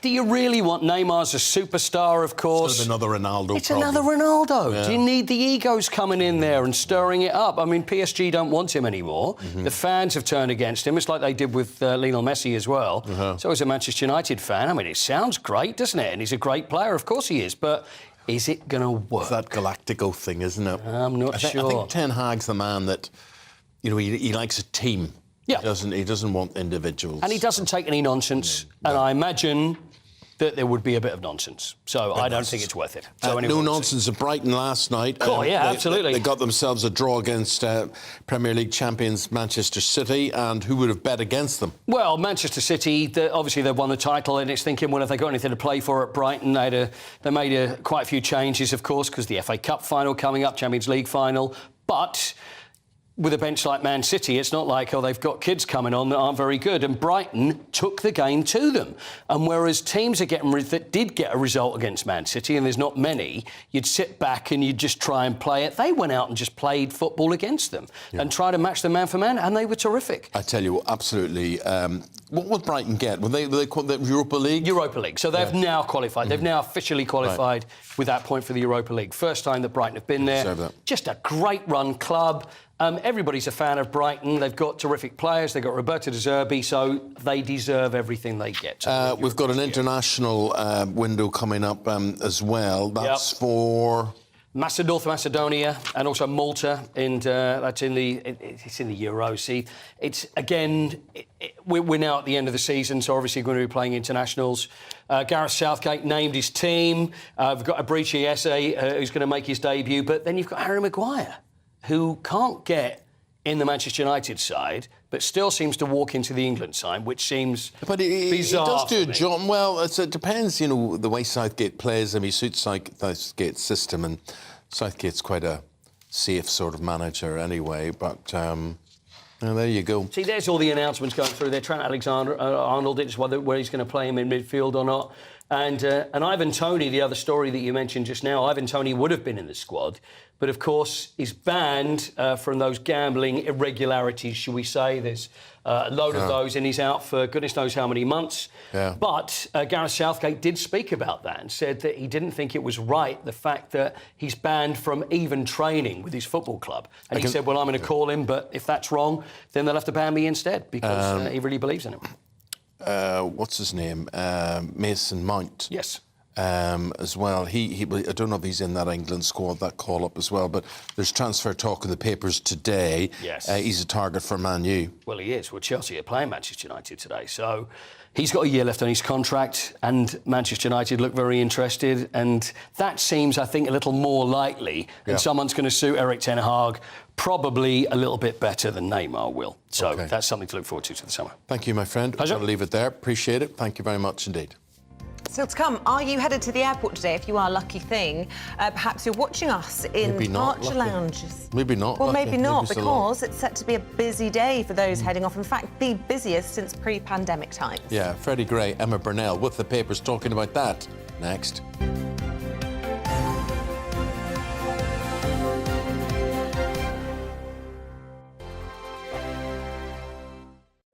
Do you really want Neymar as a superstar, of course? It's another Ronaldo It's problem. another Ronaldo. Yeah. Do you need the egos coming in there and stirring it up? I mean, PSG don't want him anymore. The fans have turned against him. It's like they did with Lionel Messi as well. So as a Manchester United fan, I mean, it sounds great, doesn't it? And he's a great player, of course he is. But is it going to work? It's that Galactico thing, isn't it? I'm not sure. I think Ten Hag's the man that, you know, he likes a team. Yeah. He doesn't want individuals. And he doesn't take any nonsense. And I imagine that there would be a bit of nonsense. So I don't think it's worth it. So anyway, no nonsense at Brighton last night. Absolutely. They got themselves a draw against Premier League champions Manchester City, and who would have bet against them? Well, Manchester City, obviously they've won the title, and it's thinking, well, have they got anything to play for at Brighton? They made quite a few changes, of course, because the FA Cup final coming up, Champions League final. But with a bench like Man City, it's not like, they've got kids coming on that aren't very good. And Brighton took the game to them. And whereas teams that did get a result against Man City, and there's not many, you'd sit back and you'd just try and play it. They went out and just played football against them and tried to match them man for man, and they were terrific. I tell you, absolutely. What would Brighton get? Were they called the Europa League? Europa League. So they've now qualified. They've now officially qualified with that point for the Europa League. First time that Brighton have been there. Just a great run club. Everybody's a fan of Brighton. They've got terrific players. They've got Roberto De Zerbi, so they deserve everything they get. We've got an international window coming up as well. That's for North Macedonia and also Malta, and that's in the Euro. See, it's again, we're now at the end of the season, so obviously we're going to be playing internationals. Gareth Southgate named his team. We've got Abrici Esse, who's going to make his debut, but then you've got Harry Maguire, who can't get in the Manchester United side, but still seems to walk into the England side, which seems bizarre. He does do a job. Well, it depends, you know, the way Southgate plays. I mean, he suits Southgate's system, and Southgate's quite a safe sort of manager anyway, but there you go. See, there's all the announcements going through there. Trent Alexander-Arnold, it's where he's going to play him in midfield or not. And Ivan Toney, the other story that you mentioned just now, Ivan Toney would have been in the squad, but of course is banned from those gambling irregularities, shall we say. There's a load of those, and he's out for goodness knows how many months. But Gareth Southgate did speak about that and said that he didn't think it was right, the fact that he's banned from even training with his football club. And he said, well, I'm going to call him, but if that's wrong, then they'll have to ban me instead, because he really believes in him. What's his name? Mason Mount. Yes. As well. I don't know if he's in that England squad, that call-up as well, but there's transfer talk in the papers today. Yes. He's a target for Man U. Well, he is. Well, Chelsea are playing Manchester United today, so he's got a year left on his contract, and Manchester United look very interested, and that seems, I think, a little more likely, and someone's going to suit Erik ten Hag probably a little bit better than Neymar will. So that's something to look forward to the summer. Thank you, my friend. Pleasure. I'll leave it there. Appreciate it. Thank you very much indeed. Still to come, are you headed to the airport today? If you are, lucky thing. Perhaps you're watching us in departure lounges. Maybe not. Well, lucky. maybe not, maybe so because it's set to be a busy day for those heading off. In fact, the busiest since pre-pandemic times. Yeah, Freddie Gray, Emma Burnell with the papers talking about that next.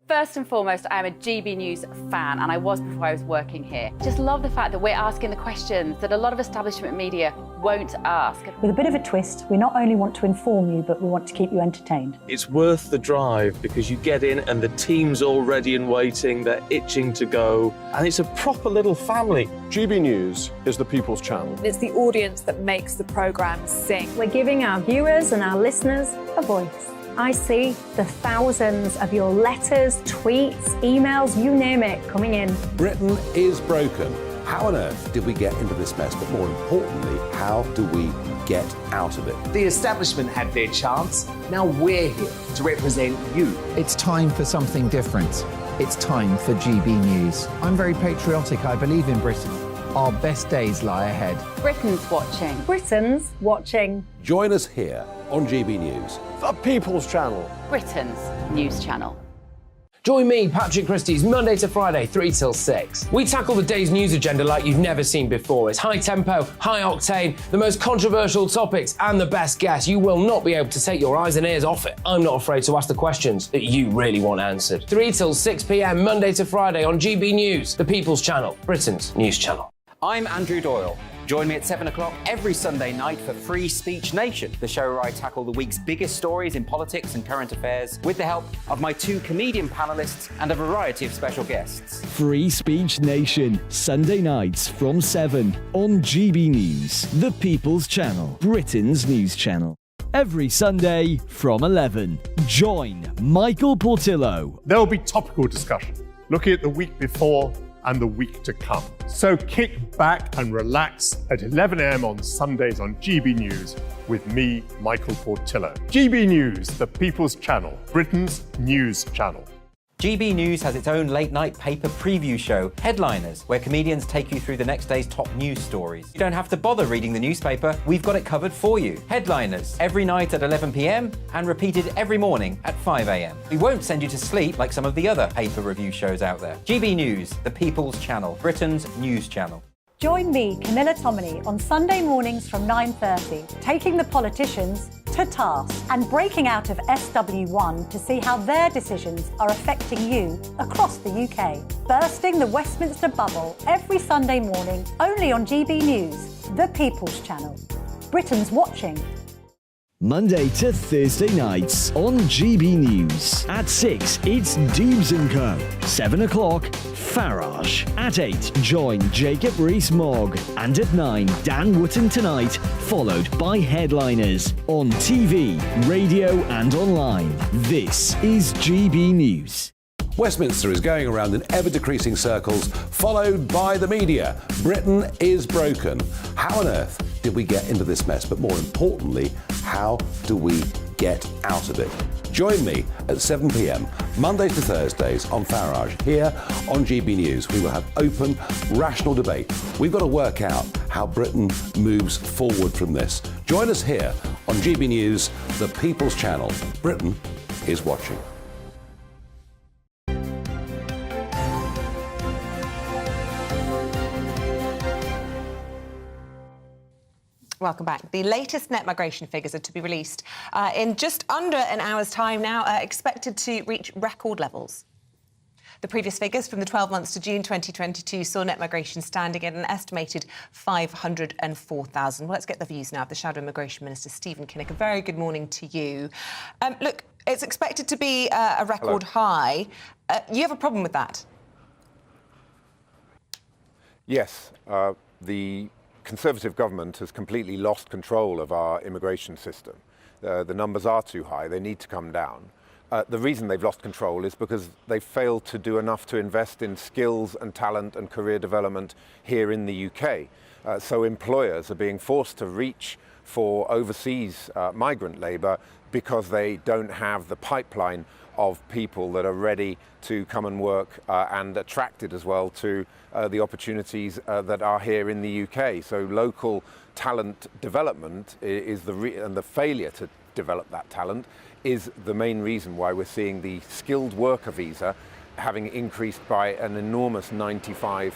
First First and foremost, I'm a GB News fan, and I was before I was working here. Just love the fact that we're asking the questions that a lot of establishment media won't ask. With a bit of a twist, we not only want to inform you, but we want to keep you entertained. It's worth the drive because you get in and the team's all ready and waiting, they're itching to go, and it's a proper little family. GB News is the people's channel. It's the audience that makes the programme sing. We're giving our viewers and our listeners a voice. I see the thousands of your letters, tweets, emails, you name it, coming in. Britain is broken. How on earth did we get into this mess? But more importantly, how do we get out of it? The establishment had their chance. Now we're here to represent you. It's time for something different. It's time for GB News. I'm very patriotic. I believe in Britain. Our best days lie ahead. Britain's watching. Britain's watching. Join us here on GB News. The People's Channel. Britain's news channel. Join me, Patrick Christie's, Monday to Friday, 3 till 6. We tackle the day's news agenda like you've never seen before. It's high tempo, high octane, the most controversial topics, and the best guests. You will not be able to take your eyes and ears off it. I'm not afraid to ask the questions that you really want answered. 3 till 6 p.m, Monday to Friday on GB News, the People's Channel, Britain's news channel. I'm Andrew Doyle. Join me at 7 o'clock every Sunday night for Free Speech Nation, the show where I tackle the week's biggest stories in politics and current affairs with the help of my 2 comedian panellists and a variety of special guests. Free Speech Nation, Sunday nights from 7 on GB News, the People's Channel, Britain's news channel. Every Sunday from 11. Join Michael Portillo. There will be topical discussion, looking at the week before and the week to come. So kick back and relax at 11 a.m. on Sundays on GB News with me, Michael Portillo. GB News, the People's Channel, Britain's news channel. GB News has its own late-night paper preview show, Headliners, where comedians take you through the next day's top news stories. You don't have to bother reading the newspaper, we've got it covered for you. Headliners, every night at 11 p.m, and repeated every morning at 5 a.m. We won't send you to sleep like some of the other paper review shows out there. GB News, the People's Channel, Britain's news channel. Join me, Camilla Tominey, on Sunday mornings from 9:30, taking the politicians to task and breaking out of SW1 to see how their decisions are affecting you across the UK. Bursting the Westminster bubble every Sunday morning, only on GB News, the People's Channel. Britain's watching. Monday to Thursday nights on GB News. At 6, it's Dubes & Co. 7 o'clock, Farage. At 8, join Jacob Rees-Mogg. And at 9, Dan Wootton Tonight, followed by Headliners. On TV, radio and online. This is GB News. Westminster is going around in ever-decreasing circles, followed by the media. Britain is broken. How on earth did we get into this mess? But more importantly, how do we get out of it? Join me at 7 p.m, Mondays to Thursdays on Farage, here on GB News. We will have open, rational debate. We've got to work out how Britain moves forward from this. Join us here on GB News, the People's Channel. Britain is watching. Welcome back. The latest net migration figures are to be released in just under an hour's time now, expected to reach record levels. The previous figures from the 12 months to June 2022 saw net migration standing at an estimated 504,000. Well, let's get the views now of the Shadow Immigration Minister, Stephen Kinnock. A very good morning to you. Look, it's expected to be a record high. You have a problem with that? Yes. The Conservative government has completely lost control of our immigration system. The numbers are too high. They need to come down. The reason they've lost control is because they've failed to do enough to invest in skills and talent and career development here in the UK. So employers are being forced to reach for overseas migrant labour because they don't have the pipeline of people that are ready to come and work and attracted as well to the opportunities that are here in the UK. So local talent development is and the failure to develop that talent is the main reason why we're seeing the skilled worker visa having increased by an enormous 95%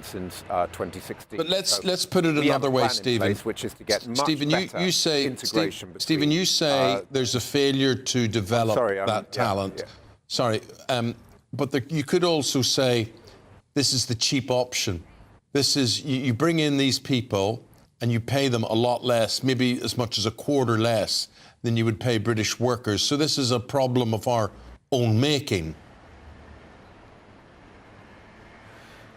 since 2016. But let's put it another way, Stephen. Which is to get much Stephen, better you say, integration. Stephen, you say there's a failure to develop that talent. Yeah. Sorry, But you could also say, this is the cheap option. This is, you bring in these people and you pay them a lot less, maybe as much as a quarter less than you would pay British workers. So this is a problem of our own making.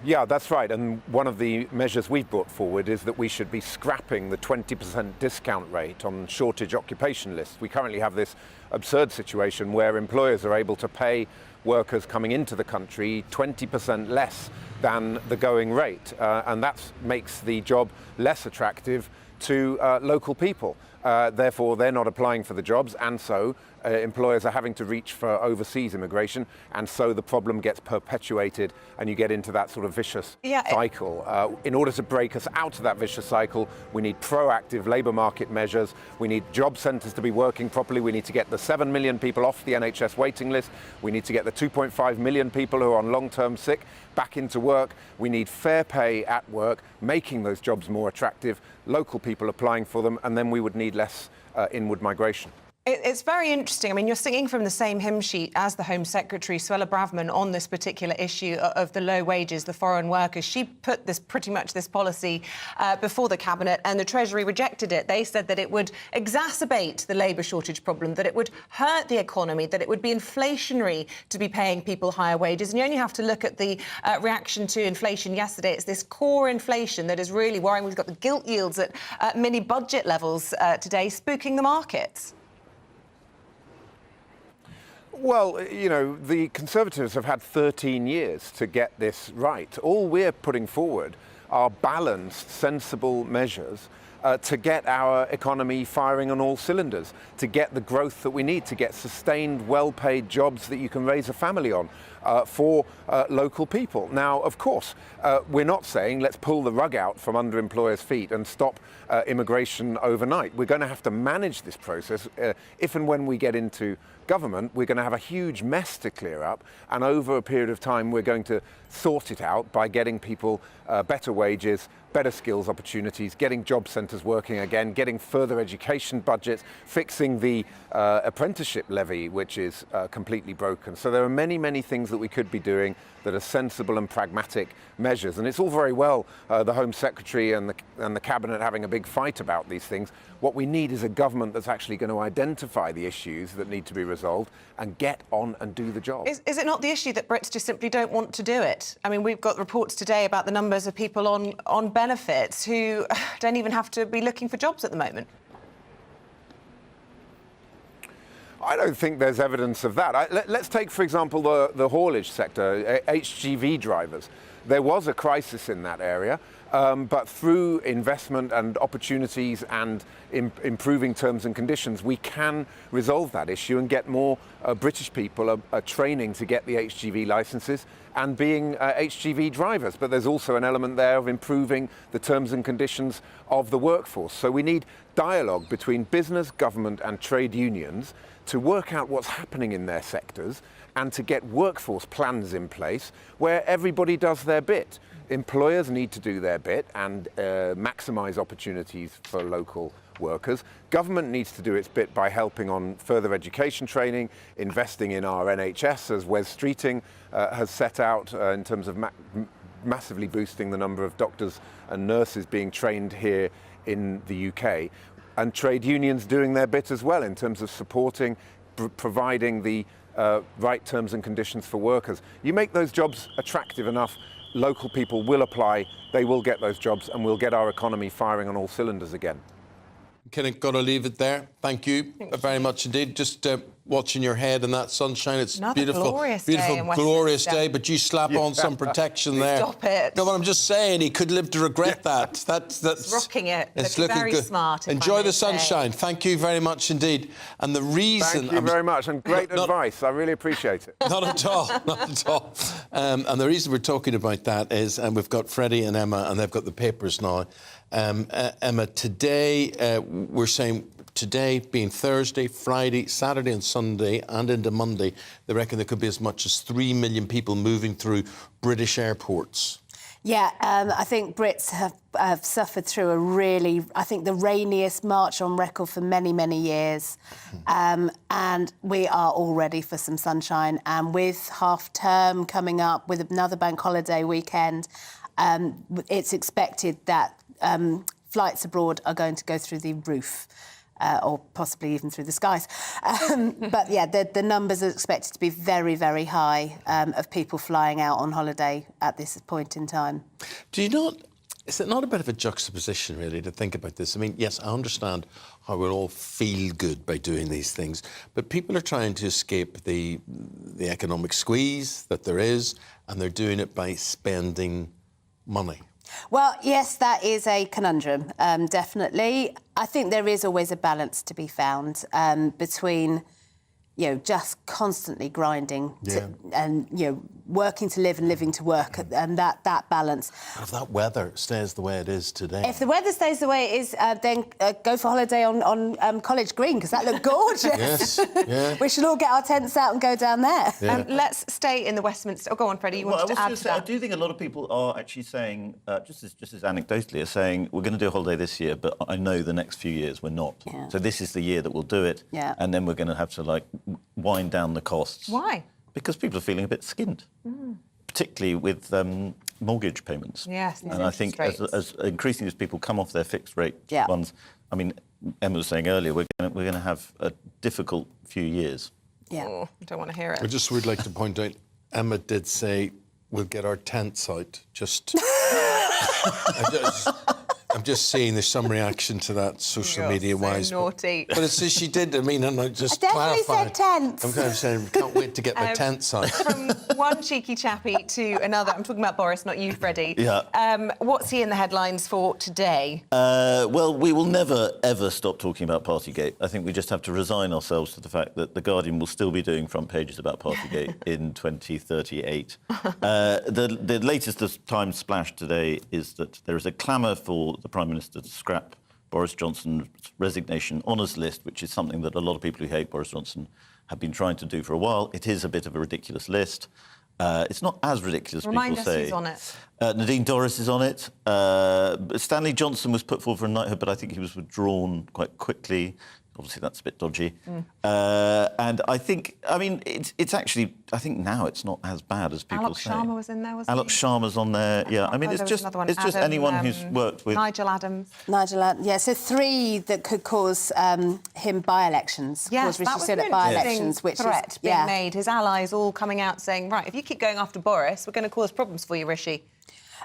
Yeah, that's right. And one of the measures we've brought forward is that we should be scrapping the 20% discount rate on shortage occupation lists. We currently have this absurd situation where employers are able to pay workers coming into the country 20% less than the going rate. And that makes the job less attractive to local people. Therefore, they're not applying for the jobs, and so employers are having to reach for overseas immigration, and so the problem gets perpetuated and you get into that sort of vicious cycle. In order to break us out of that vicious cycle, we need proactive labour market measures, we need job centres to be working properly, we need to get the 7 million people off the NHS waiting list, we need to get the 2.5 million people who are on long-term sick back into work, we need fair pay at work, making those jobs more attractive, local people applying for them, and then we would need less inward migration. It's very interesting. I mean, you're singing from the same hymn sheet as the Home Secretary, Suella Braverman, on this particular issue of the low wages, the foreign workers. She put this policy before the Cabinet, and the Treasury rejected it. They said that it would exacerbate the labour shortage problem, that it would hurt the economy, that it would be inflationary to be paying people higher wages. And you only have to look at the reaction to inflation yesterday. It's this core inflation that is really worrying. We've got the gilt yields at mini-budget levels today, spooking the markets. Well, you know, the Conservatives have had 13 years to get this right. All we're putting forward are balanced, sensible measures to get our economy firing on all cylinders, to get the growth that we need, to get sustained, well-paid jobs that you can raise a family on for local people. Now, of course, we're not saying let's pull the rug out from under employers' feet and stop immigration overnight. We're going to have to manage this process. If and when we get into government, we're going to have a huge mess to clear up, and over a period of time we're going to sort it out by getting people better wages, better skills opportunities, getting job centres working again, getting further education budgets, fixing the apprenticeship levy, which is completely broken. So there are many, many things that we could be doing that are sensible and pragmatic measures. And it's all very well the Home Secretary and the Cabinet having a big fight about these things. What we need is a government that's actually going to identify the issues that need to be resolved and get on and do the job. Is it not the issue that Brits just simply don't want to do it? I mean, we've got reports today about the numbers of people on benefits who don't even have to be looking for jobs at the moment. I don't think there's evidence of that. Let's take, for example, the haulage sector, HGV drivers. There was a crisis in that area, but through investment and opportunities and improving terms and conditions, we can resolve that issue and get more British people training to get the HGV licenses and being HGV drivers. But there's also an element there of improving the terms and conditions of the workforce. So we need dialogue between business, government and trade unions to work out what's happening in their sectors and to get workforce plans in place where everybody does their bit. Employers need to do their bit and maximise opportunities for local workers. Government needs to do its bit by helping on further education training, investing in our NHS, as Wes Streeting has set out in terms of massively boosting the number of doctors and nurses being trained here in the UK. And trade unions doing their bit as well in terms of supporting, providing the right terms and conditions for workers. You make those jobs attractive enough, local people will apply, they will get those jobs, and we'll get our economy firing on all cylinders again. Kind of got to leave it there. Thank you very much indeed. Just watching your head in that sunshine. It's Another beautiful, glorious beautiful, day in glorious Westminster. day. But you slap on some protection there. Stop it. No, but I'm just saying he could live to regret that. That's It's rocking it. It's looking looking very good. smart. if I Enjoy may the say. sunshine. Thank you very much indeed. And the reason Thank you very much, and great advice. I really appreciate it. Not at all, not at all. And the reason we're talking about that is, and we've got Freddie and Emma, and they've got the papers now. Emma, today we're saying, today being Thursday, Friday, Saturday and Sunday and into Monday, they reckon there could be as much as 3 million people moving through British airports. Yeah, I think Brits have suffered through the rainiest March on record for many, many years. And we are all ready for some sunshine. And with half-term coming up, with another bank holiday weekend, it's expected that flights abroad are going to go through the roof. Or possibly even through the skies. But yeah, the numbers are expected to be very, very high of people flying out on holiday at this point in time. Is it not a bit of a juxtaposition, really, to think about this? I mean, yes, I understand how we'll all feel good by doing these things, but people are trying to escape the economic squeeze that there is, and they're doing it by spending money. Well, yes, that is a conundrum, definitely. I think there is always a balance to be found between, just constantly grinding and, working to live and living to work, and that balance. But if that weather stays the way it is today... If the weather stays the way it is, then go for holiday on College Green, because that looked gorgeous. Yes, yeah. We should all get our tents out and go down there. Yeah. Let's stay in the Westminster... Oh, go on, Freddie, you wanted to add to that. I do think a lot of people are actually saying, just as anecdotally, are saying, we're going to do a holiday this year, but I know the next few years we're not. Yeah. So this is the year that we'll do it, and then we're going to have to, wind down the costs. Why? Because people are feeling a bit skinned, particularly with mortgage payments. Yes, and I think as increasingly as people come off their fixed rate ones, I mean, Emma was saying earlier, we're going to have a difficult few years. Yeah, I don't want to hear it. I just would like to point out, Emma did say we'll get our tents out. I'm just seeing there's some reaction to that social media-wise. So naughty. But it's as she did. I mean, and I just definitely clarified. said tents. I'm kind of saying, can't wait to get my tents out. From one cheeky chappy to another. I'm talking about Boris, not you, Freddie. Yeah. What's he in the headlines for today? Well, we will never, ever stop talking about Partygate. I think we just have to resign ourselves to the fact that The Guardian will still be doing front pages about Partygate in 2038. The latest Times splash today is that there is a clamour for the Prime Minister to scrap Boris Johnson's resignation honours list, which is something that a lot of people who hate Boris Johnson have been trying to do for a while. It is a bit of a ridiculous list. It's not as ridiculous as people say. Remind us who's on it. Nadine Dorries is on it. Stanley Johnson was put forward for a knighthood, but I think he was withdrawn quite quickly. Obviously, that's a bit dodgy. And I think, it's actually, I think now it's not as bad as people say. Alok Sharma was in there, wasn't Alok Sharma's on there, yeah. I mean, it's just anyone who's worked with... Nigel Adams. Yeah, so 3 that could cause him by-elections. Yes, that was an by-elections, interesting threat being made. His allies all coming out saying, right, if you keep going after Boris, we're going to cause problems for you, Rishi.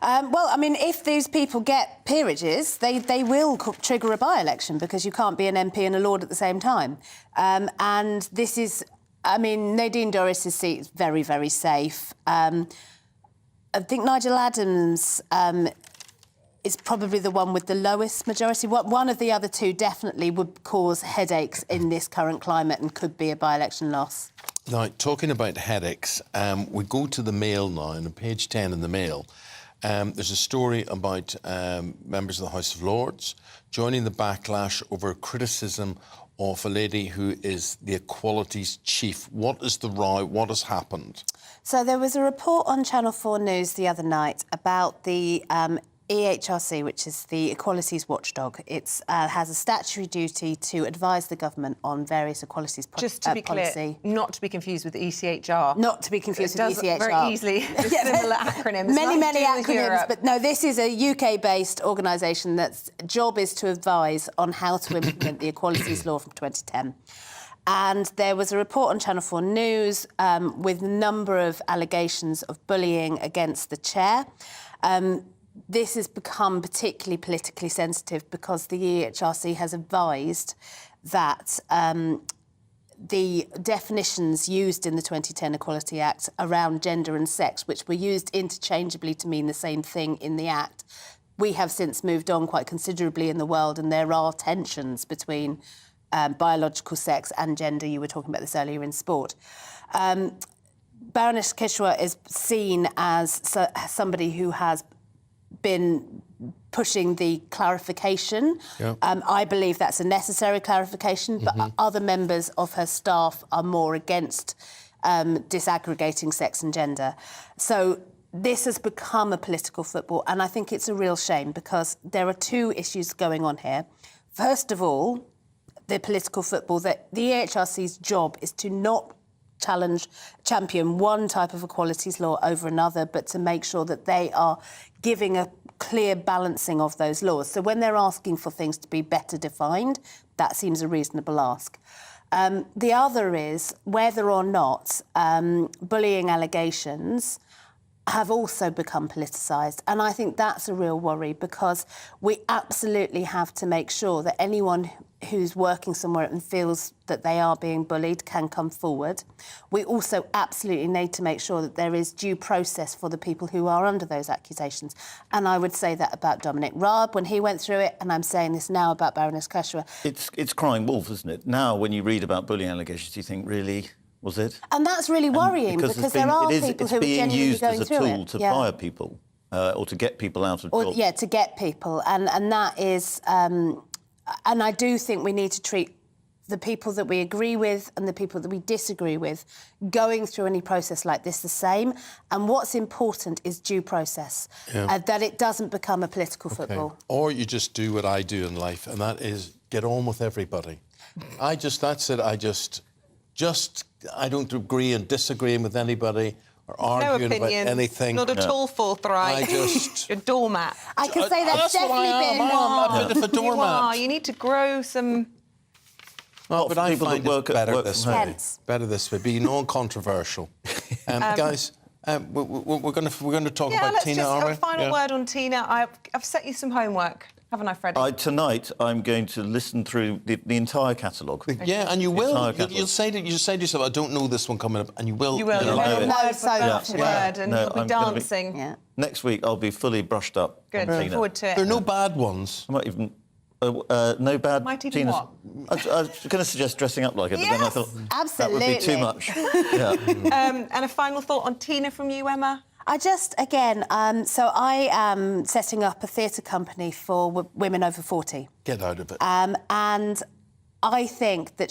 Well, I mean, if these people get peerages, they will trigger a by-election because you can't be an MP and a Lord at the same time. And this is, I mean, Nadine Dorries' seat is very, very safe. I think Nigel Adams is probably the one with the lowest majority. One of the other 2 definitely would cause headaches in this current climate and could be a by-election loss. Now, talking about headaches, we go to the Mail now, and on page 10 in the Mail, there's a story about members of the House of Lords joining the backlash over criticism of a lady who is the Equalities Chief. What is the row? What has happened? So there was a report on Channel 4 News the other night about the EHRC, which is the Equalities Watchdog. It has a statutory duty to advise the government on various equalities policy. Just to be clear, not to be confused with the ECHR. Not to be confused with the ECHR. Very easily. Similar acronyms. Many acronyms, but no, this is a UK-based organisation that's job is to advise on how to implement the Equalities Law from 2010. And there was a report on Channel 4 News with a number of allegations of bullying against the chair. This has become particularly politically sensitive because the EHRC has advised that the definitions used in the 2010 Equality Act around gender and sex, which were used interchangeably to mean the same thing in the Act, we have since moved on quite considerably in the world, and there are tensions between biological sex and gender. You were talking about this earlier in sport. Baroness Kishwa is seen as somebody who has been pushing the clarification. Yeah. I believe that's a necessary clarification, but other members of her staff are more against disaggregating sex and gender. So this has become a political football, and I think it's a real shame because there are two issues going on here. First of all, the political football, that the EHRC's job is to not champion one type of equalities law over another, but to make sure that they are giving a clear balancing of those laws. So when they're asking for things to be better defined, that seems a reasonable ask. The other is whether or not bullying allegations have also become politicised. And I think that's a real worry because we absolutely have to make sure that anyone who's working somewhere and feels that they are being bullied can come forward. We also absolutely need to make sure that there is due process for the people who are under those accusations. And I would say that about Dominic Raab when he went through it, and I'm saying this now about Baroness Keshwa. It's crying wolf, isn't it? Now, when you read about bullying allegations, you think, really? Was it? And that's really worrying because there are people who are genuinely going through it. It's being used as a tool to fire people or to get people out of jobs. Yeah, to get people. And that is... and I do think we need to treat the people that we agree with and the people that we disagree with going through any process like this the same. And what's important is due process, that it doesn't become a political football. Or you just do what I do in life, and that is get on with everybody. That's it. I don't agree and disagree with anybody or arguing about anything. Not at all forthright. You're a doormat. I can say that's definitely been. I'm a bit of a doormat. You need to grow some. No, but I find it better this way. Hence. Better this way. Be non-controversial. Guys, we're going to talk about Tina, are we? A final word on Tina. I've set you some homework, haven't I, Freddie? Tonight, I'm going to listen through the entire catalogue. Yeah, and you will. You'll say to yourself, I don't know this one coming up, and you will. You will. You'll know so much word, and you'll be dancing. Next week, I'll be fully brushed up. Good. Look forward to it. There are no bad ones. I might even... no bad... Might even what? I was going to suggest dressing up like it, but then I thought absolutely. that would be too much. Yeah. And a final thought on Tina from you, Emma? I just, again, so I am setting up a theatre company for women over 40. Get out of it. And I think that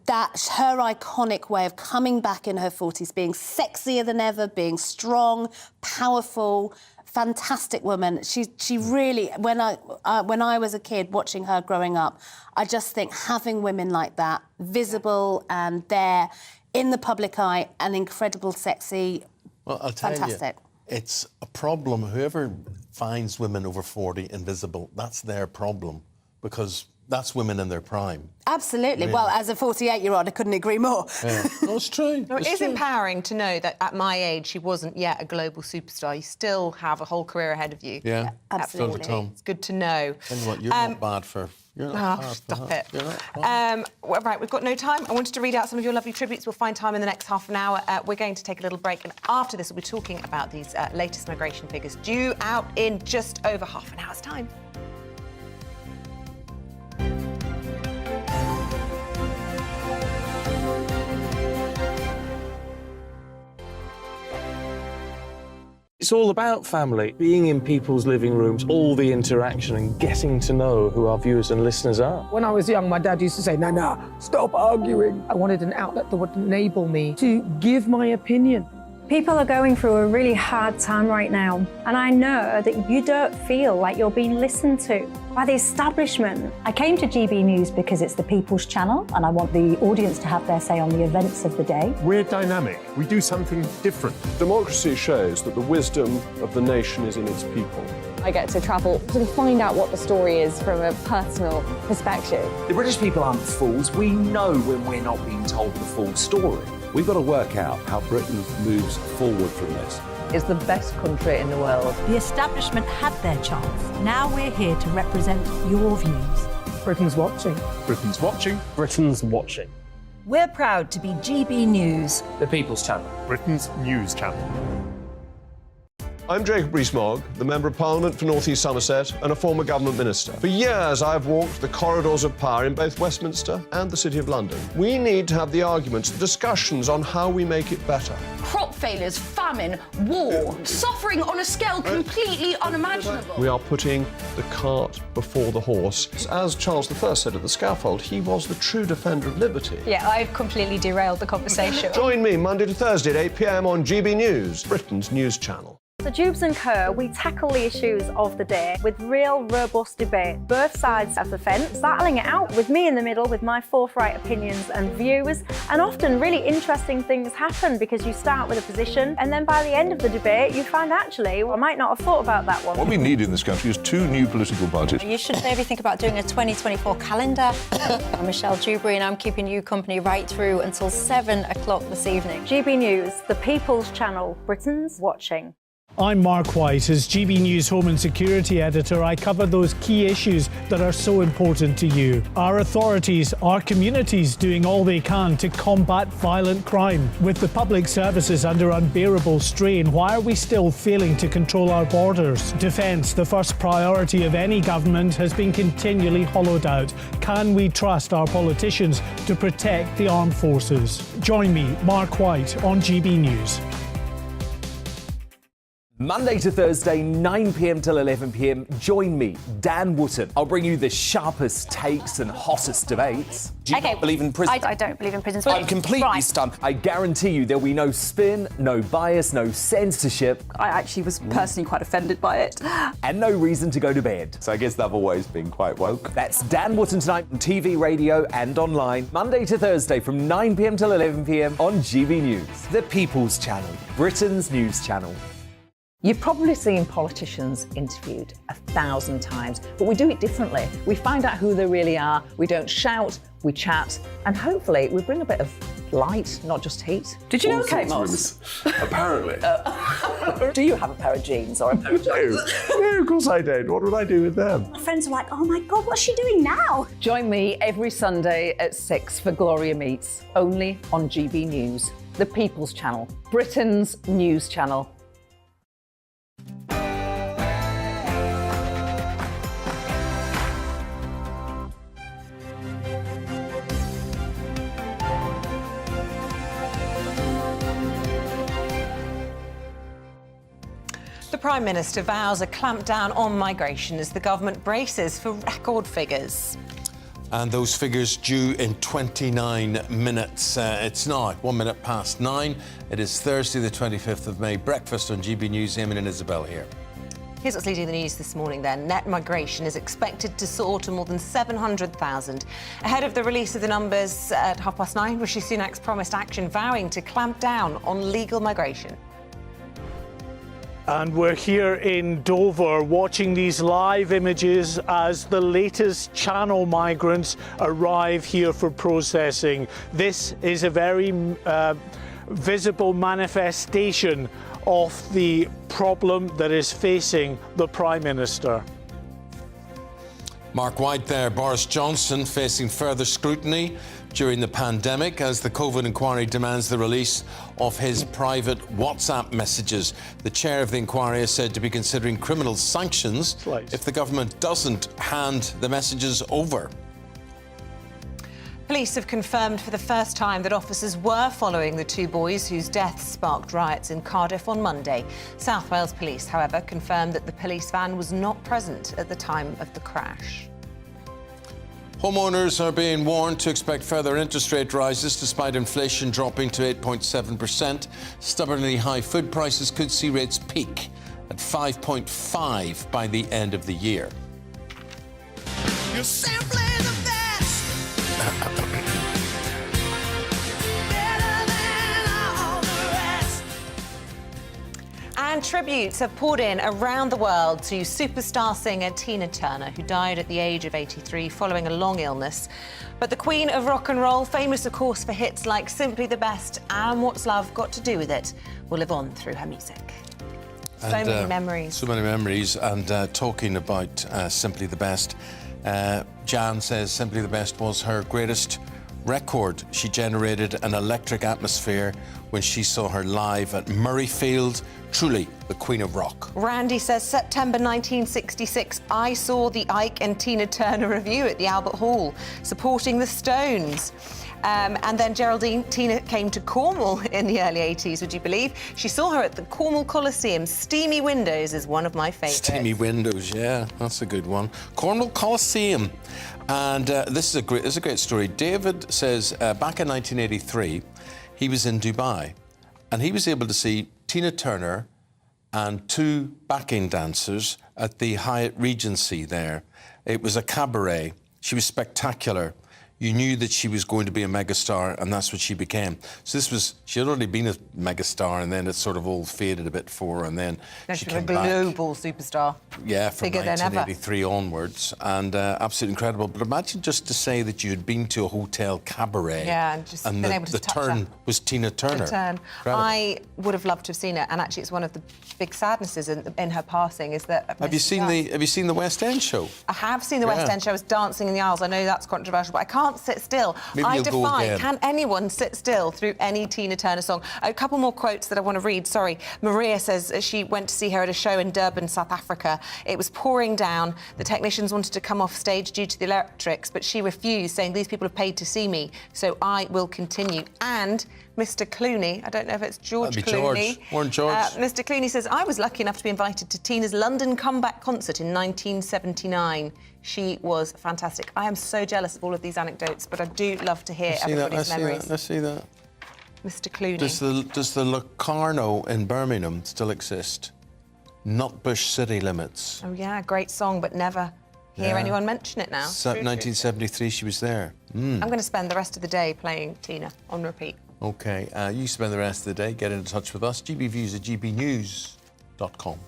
that her iconic way of coming back in her 40s, being sexier than ever, being strong, powerful, fantastic woman. She really, when I was a kid watching her growing up, I just think having women like that, visible and there in the public eye, an incredible, sexy, well, I'll tell fantastic. You, it's a problem. Whoever finds women over 40 invisible, that's their problem, because that's women in their prime. Absolutely. Really. Well, as a 48-year-old, I couldn't agree more. Yeah. No, it's true. No, it is empowering to know that at my age, she wasn't yet a global superstar. You still have a whole career ahead of you. Yeah, absolutely. It's good to know. Tell you what, you're not bad for... You're not bad stop for it. You're not bad. Right, we've got no time. I wanted to read out some of your lovely tributes. We'll find time in the next half an hour. We're going to take a little break, and after this, we'll be talking about these latest migration figures due out in just over half an hour's time. It's all about family, being in people's living rooms, all the interaction and getting to know who our viewers and listeners are. When I was young, my dad used to say, Nana, stop arguing. I wanted an outlet that would enable me to give my opinion. People are going through a really hard time right now, and I know that you don't feel like you're being listened to by the establishment. I came to GB News because it's the People's Channel, and I want the audience to have their say on the events of the day. We're dynamic. We do something different. Democracy shows that the wisdom of the nation is in its people. I get to travel to find out what the story is from a personal perspective. The British people aren't fools. We know when we're not being told the full story. We've got to work out how Britain moves forward from this. It's the best country in the world. The establishment had their chance. Now we're here to represent your views. Britain's watching. Britain's watching. Britain's watching. We're proud to be GB News. The People's Channel. Britain's news channel. I'm Jacob Rees-Mogg, the Member of Parliament for North East Somerset and a former government minister. For years, I've walked the corridors of power in both Westminster and the City of London. We need to have the arguments, the discussions on how we make it better. Crop failures, famine, war, suffering on a scale completely unimaginable. We are putting the cart before the horse. As Charles I said at the scaffold, he was the true defender of liberty. Yeah, I've completely derailed the conversation. Join me Monday to Thursday at 8 p.m. on GB News, Britain's news channel. So Jubes and Co, we tackle the issues of the day with real robust debate, both sides of the fence, battling it out with me in the middle with my forthright opinions and views, and often really interesting things happen because you start with a position and then by the end of the debate you find actually, well, I might not have thought about that one. What we need in this country is 2 new political parties. You should maybe think about doing a 2024 calendar. I'm Michelle Dewberry and I'm keeping you company right through until 7 o'clock this evening. GB News, the People's Channel, Britain's watching. I'm Mark White. As GB News Home and Security Editor, I cover those key issues that are so important to you. Our authorities, our communities doing all they can to combat violent crime. With the public services under unbearable strain, why are we still failing to control our borders? Defence, the first priority of any government, has been continually hollowed out. Can we trust our politicians to protect the armed forces? Join me, Mark White, on GB News. Monday to Thursday, 9 p.m. till 11 p.m. Join me, Dan Wootton. I'll bring you the sharpest takes and hottest debates. Do you not believe in prisons? I don't believe in prisons. I'm completely stunned. I guarantee you there'll be no spin, no bias, no censorship. I actually was personally quite offended by it. And no reason to go to bed. So I guess they've always been quite woke. That's Dan Wootton tonight on TV, radio and online. Monday to Thursday from 9 p.m. till 11 p.m. on GB News. The People's Channel, Britain's news channel. You've probably seen politicians interviewed 1,000 times, but we do it differently. We find out who they really are, we don't shout, we chat, and hopefully we bring a bit of light, not just heat. Did you know Kate Moss? Apparently. Do you have a pair of jeans or a pair of jeans? No, of course I don't. What would I do with them? My friends are like, oh my God, what's she doing now? Join me every Sunday at 6 for Gloria Meets, only on GB News, the People's Channel, Britain's news channel. The Prime Minister vows a clampdown on migration as the government braces for record figures. And those figures due in 29 minutes. It's now 1 minute past 9. It is Thursday, the 25th of May. Breakfast on GB News. Eamonn and Isabel here. Here's what's leading the news this morning then. Net migration is expected to soar to more than 700,000. Ahead of the release of the numbers at 9:30, Rishi Sunak's promised action, vowing to clamp down on legal migration. And we're here in Dover watching these live images as the latest Channel migrants arrive here for processing. This is a very visible manifestation of the problem that is facing the Prime Minister. Mark White there. Boris Johnson facing further scrutiny during the pandemic as the COVID inquiry demands the release of his private WhatsApp messages. The chair of the inquiry is said to be considering criminal sanctions if the government doesn't hand the messages over. Police have confirmed for the first time that officers were following the 2 boys whose deaths sparked riots in Cardiff on Monday. South Wales Police, however, confirmed that the police van was not present at the time of the crash. Homeowners are being warned to expect further interest rate rises despite inflation dropping to 8.7%. Stubbornly high food prices could see rates peak at 5.5% by the end of the year. You're simply the best. And tributes have poured in around the world to superstar singer Tina Turner, who died at the age of 83 following a long illness. But the Queen of Rock and Roll, famous of course for hits like Simply the Best and What's Love Got to Do with It, will live on through her music. So many memories. So many memories. And talking about Simply the Best, Jan says Simply the Best was her greatest record. She generated an electric atmosphere when she saw her live at Murrayfield. Truly the Queen of Rock. Randy says September 1966, I saw the Ike and Tina Turner review at the Albert Hall, supporting the Stones. And then Tina came to Cornwall in the early 80s, would you believe? She saw her at the Cornwall Coliseum. Steamy Windows is one of my favourites. Steamy Windows, yeah, that's a good one. Cornwall Coliseum. And this is a great story. David says back in 1983, he was in Dubai and he was able to see Tina Turner and 2 backing dancers at the Hyatt Regency there. It was a cabaret. She was spectacular. You knew that she was going to be a megastar, and that's what she became. So she had already been a megastar, and then it sort of all faded a bit for her, and then she came back. A global superstar. Yeah, from Bigger than ever. 1983 onwards, and absolutely incredible. But imagine just to say that you had been to a hotel cabaret, and just been able to the touch turn her. was Tina Turner. The turn. Incredible. I would have loved to have seen it, and actually, it's one of the big sadnesses in her passing is that. Have you seen the West End show? I have seen the West End show. I was dancing in the aisles. I know that's controversial, but I can't sit still. Maybe I you'll go defy, again. can anyone sit still through any Tina Turner song? A couple more quotes that I want to read. Sorry. Maria says she went to see her at a show in Durban, South Africa. It was pouring down. The technicians wanted to come off stage due to the electrics, but she refused, saying, these people have paid to see me, so I will continue. And Mr. Clooney, I don't know if it's George Clooney. Or George. Mr. Clooney says, I was lucky enough to be invited to Tina's London comeback concert in 1979. She was fantastic. I am so jealous of all of these anecdotes, but I do love to hear everybody's memories. Let's see that. Mr. Clooney. Does the Locarno in Birmingham still exist? Nutbush City Limits. Oh, yeah, great song, but never hear anyone mention it now. 1973, she was there. I'm going to spend the rest of the day playing Tina on repeat. OK, you spend the rest of the day, get in touch with us. gbviews@gbnews.com.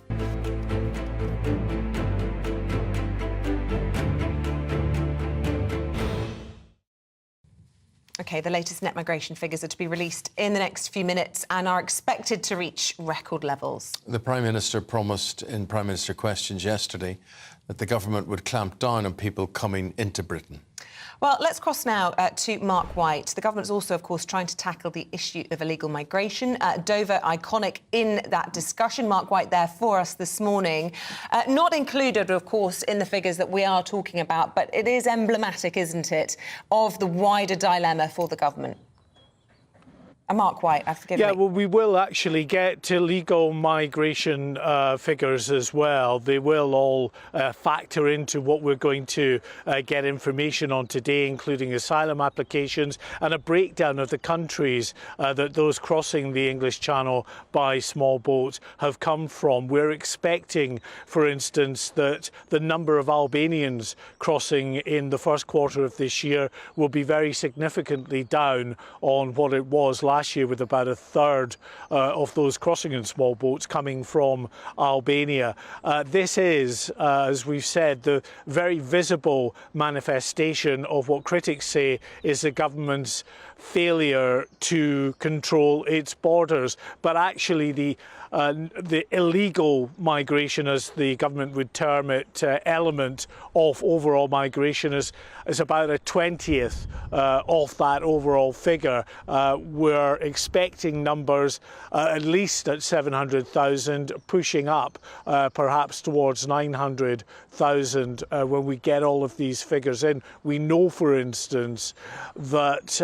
OK, the latest net migration figures are to be released in the next few minutes and are expected to reach record levels. The Prime Minister promised in Prime Minister Questions yesterday that the government would clamp down on people coming into Britain. Well, let's cross now to Mark White. The government's also, of course, trying to tackle the issue of illegal migration. Dover iconic in that discussion. Mark White there for us this morning. Not included, of course, in the figures that we are talking about, but it is emblematic, isn't it, of the wider dilemma for the government. Mark White, forgive me. Yeah, well, we will actually get to legal migration figures as well. They will all factor into what we're going to get information on today, including asylum applications and a breakdown of the countries that those crossing the English Channel by small boats have come from. We're expecting, for instance, that the number of Albanians crossing in the first quarter of this year will be very significantly down on what it was last year, with about a third of those crossing in small boats coming from Albania. This is, as we've said, the very visible manifestation of what critics say is the government's failure to control its borders. But actually the illegal migration, as the government would term it, element of overall migration is about a 20th of that overall figure. We're expecting numbers at least at 700,000, pushing up perhaps towards 900,000 when we get all of these figures in. We know, for instance, that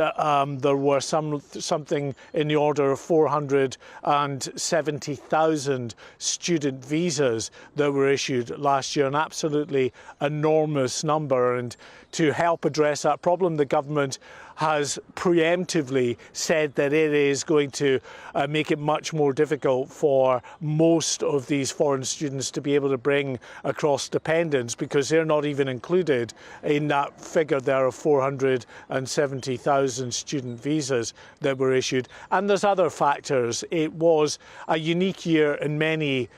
there were something in the order of 470,000 student visas that were issued last year, an absolutely enormous number. And to help address that problem, the government has preemptively said that it is going to make it much more difficult for most of these foreign students to be able to bring across dependents, because they're not even included in that figure there of 470,000 student visas that were issued. And there's other factors. It was a unique year in many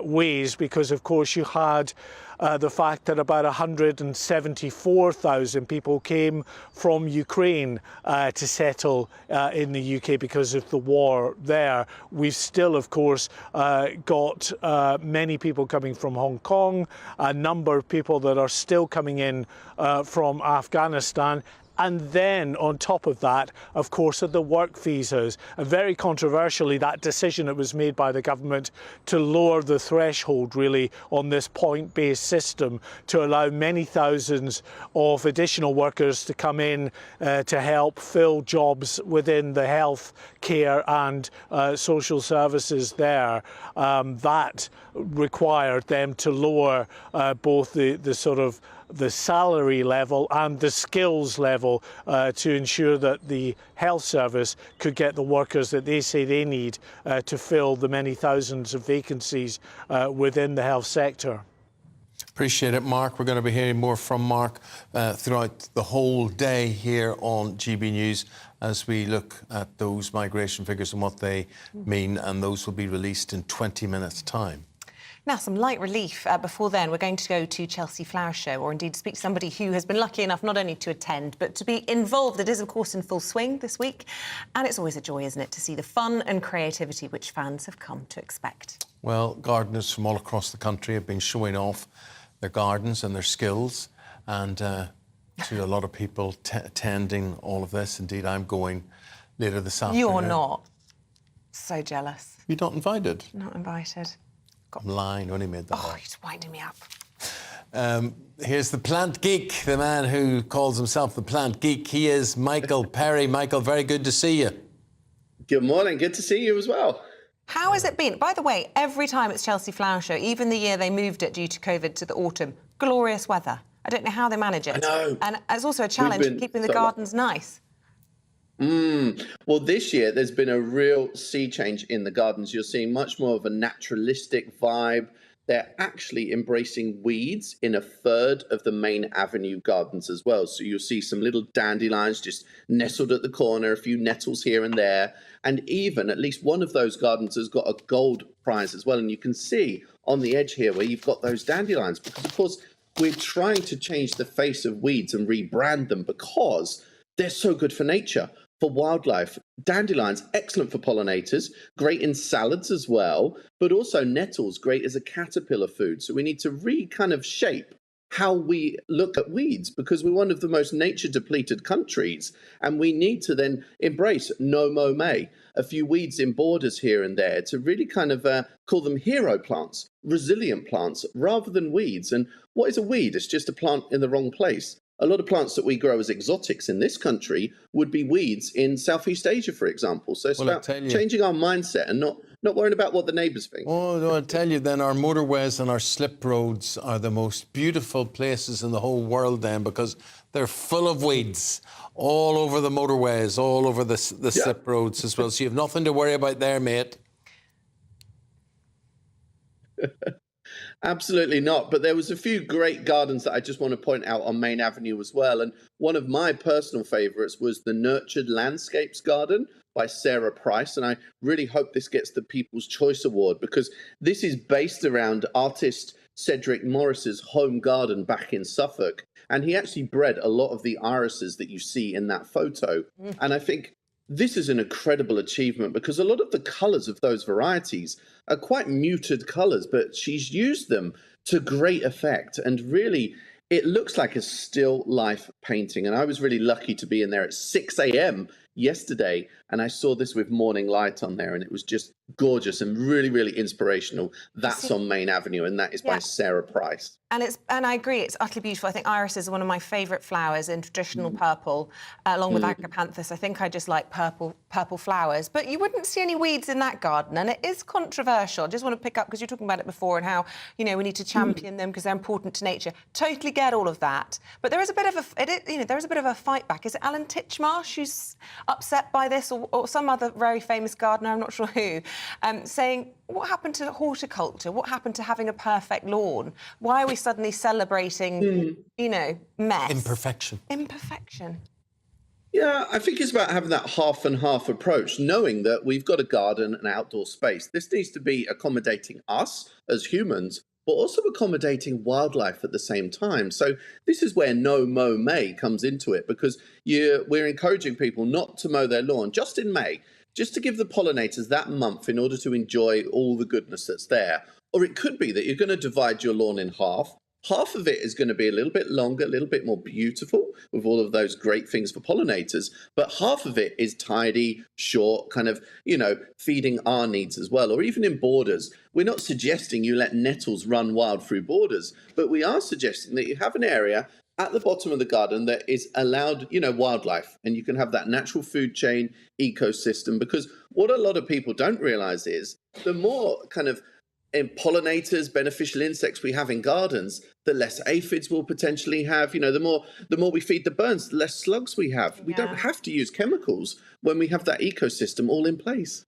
ways because, of course, you had the fact that about 174,000 people came from Ukraine to settle in the UK because of the war there. We've still, of course, got many people coming from Hong Kong, a number of people that are still coming in from Afghanistan, And then on top of that, of course, are the work visas. And very controversially, that decision that was made by the government to lower the threshold really on this point-based system to allow many thousands of additional workers to come in to help fill jobs within the health care and social services there. That required them to lower both the sort of the salary level and the skills level to ensure that the health service could get the workers that they say they need to fill the many thousands of vacancies within the health sector. Appreciate it, Mark. We're going to be hearing more from Mark throughout the whole day here on GB News as we look at those migration figures and what they mean, and those will be released in 20 minutes' time. Now, some light relief. Before then, we're going to go to Chelsea Flower Show, or indeed speak to somebody who has been lucky enough not only to attend, but to be involved. It is, of course, in full swing this week. And it's always a joy, isn't it, to see the fun and creativity which fans have come to expect. Well, gardeners from all across the country have been showing off their gardens and their skills. And to a lot of people attending all of this. Indeed, I'm going later this afternoon. You're not. So jealous. You're not invited? Not invited. I'm lying, only made that up. Oh, he's winding me up. Here's the plant geek, the man who calls himself the plant geek. He is Michael Perry. Michael, very good to see you. Good morning. Good to see you as well. How has it been? By the way, every time it's Chelsea Flower Show, even the year they moved it due to COVID to the autumn, glorious weather. I don't know how they manage it. I know. And it's also a challenge keeping the gardens nice. Well, this year there's been a real sea change in the gardens. You're seeing much more of a naturalistic vibe. They're actually embracing weeds in a third of the main avenue gardens as well. So you'll see some little dandelions just nestled at the corner, a few nettles here and there. And even at least one of those gardens has got a gold prize as well. And you can see on the edge here where you've got those dandelions, because of course we're trying to change the face of weeds and rebrand them because they're so good for nature. For wildlife, dandelions, excellent for pollinators, great in salads as well, but also nettles, great as a caterpillar food. So we need to kind of shape how we look at weeds, because we're one of the most nature-depleted countries, and we need to then embrace no mow May, a few weeds in borders here and there to really kind of call them hero plants, resilient plants, rather than weeds. And what is a weed? It's just a plant in the wrong place. A lot of plants that we grow as exotics in this country would be weeds in Southeast Asia, for example. So it's about changing our mindset and not worrying about what the neighbours think. Oh, no, I'll tell you then, our motorways and our slip roads are the most beautiful places in the whole world then, because they're full of weeds all over the motorways, all over the slip roads as well. So you have nothing to worry about there, mate. Absolutely not. But there was a few great gardens that I just want to point out on Main Avenue as well. And one of my personal favourites was the Nurtured Landscapes Garden by Sarah Price. And I really hope this gets the People's Choice Award, because this is based around artist Cedric Morris's home garden back in Suffolk. And he actually bred a lot of the irises that you see in that photo. And I think this is an incredible achievement, because a lot of the colours of those varieties are quite muted colours, but she's used them to great effect. And really, it looks like a still life painting. And I was really lucky to be in there at 6 a.m. yesterday, and I saw this with morning light on there, and it was just gorgeous and really, really inspirational. That's on Main Avenue, and that is by Sarah Price. And I agree, it's utterly beautiful. I think irises are one of my favourite flowers in traditional purple, along with agapanthus. I think I just like purple flowers. But you wouldn't see any weeds in that garden, and it is controversial. I just want to pick up, because you were talking about it before, and how, you know, we need to champion them because they're important to nature. Totally get all of that. But there is a bit of there is a bit of a fight back. Is it Alan Titchmarsh who's upset by this, or some other very famous gardener, I'm not sure who, saying, what happened to horticulture? What happened to having a perfect lawn? Why are we suddenly celebrating, you know, mess? Imperfection. Yeah, I think it's about having that half and half approach, knowing that we've got a garden and outdoor space. This needs to be accommodating us as humans, but also accommodating wildlife at the same time. So this is where no mow May comes into it, because we're encouraging people not to mow their lawn just in May, just to give the pollinators that month in order to enjoy all the goodness that's there. Or it could be that you're going to divide your lawn in half half of it is going to be a little bit longer, a little bit more beautiful with all of those great things for pollinators, but half of it is tidy, short, kind of, feeding our needs as well, or even in borders. We're not suggesting you let nettles run wild through borders, but we are suggesting that you have an area at the bottom of the garden that is allowed, wildlife, and you can have that natural food chain ecosystem, because what a lot of people don't realize is the more kind of pollinators, beneficial insects we have in gardens, the less aphids we'll potentially have. The more we feed the birds, the less slugs we have. We don't have to use chemicals when we have that ecosystem all in place.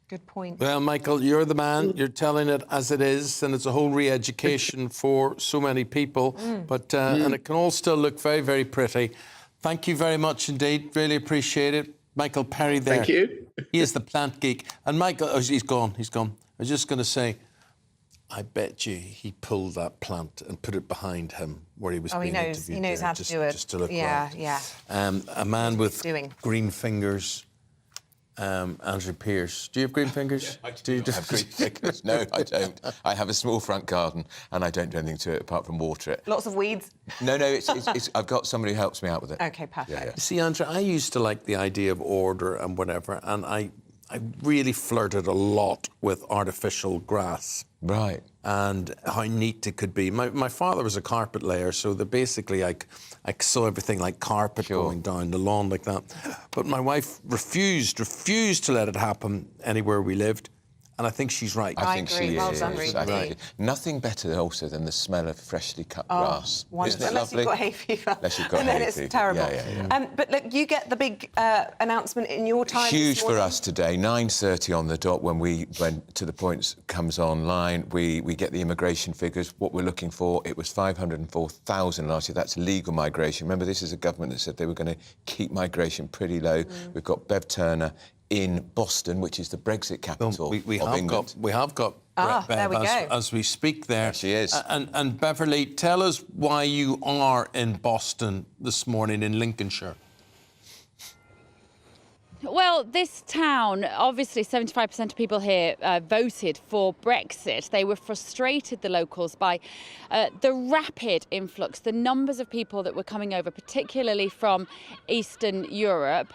Good point. Well, Michael, you're the man. You're telling it as it is, and it's a whole re-education for so many people. But and it can all still look very, very pretty. Thank you very much indeed. Really appreciate it. Michael Perry there. Thank you. He is the plant geek. And Michael, he's gone. He's gone. I was just going to say, I bet you he pulled that plant and put it behind him where he was being interviewed. He knows there, how to do it. Just to look yeah, right. yeah. A man with green fingers. Andrew Pearce. Do you have green fingers? I do not have green fingers. No, I don't. I have a small front garden and I don't do anything to it apart from water it. Lots of weeds? No, it's I've got somebody who helps me out with it. OK, perfect. Yeah. You see, Andrew, I used to like the idea of order and whatever, and I really flirted a lot with artificial grass. Right. And how neat it could be. My father was a carpet layer, so that basically I saw everything like carpet going down the lawn like that. But my wife refused to let it happen anywhere we lived. And I think she's right. I think agree. she Well is. done, Ruth. Right. Nothing better also than the smell of freshly cut grass. Wonderful. Isn't it Unless lovely? you've got hay fever. Unless you've got and then hay it's fever. terrible. Yeah. But look, you get the big announcement in your time. Huge for us today. 9:30 on the dot when To The Point comes online. We get the immigration figures. What we're looking for. It was 504,000 last year. That's legal migration. Remember, this is a government that said they were going to keep migration pretty low. We've got Bev Turner in Boston, which is the Brexit capital of England. We have got there we go. as we speak there. She is. And Beverly, tell us why you are in Boston this morning in Lincolnshire. Well, this town, obviously 75% of people here voted for Brexit. They were frustrated, the locals, by the rapid influx, the numbers of people that were coming over, particularly from Eastern Europe.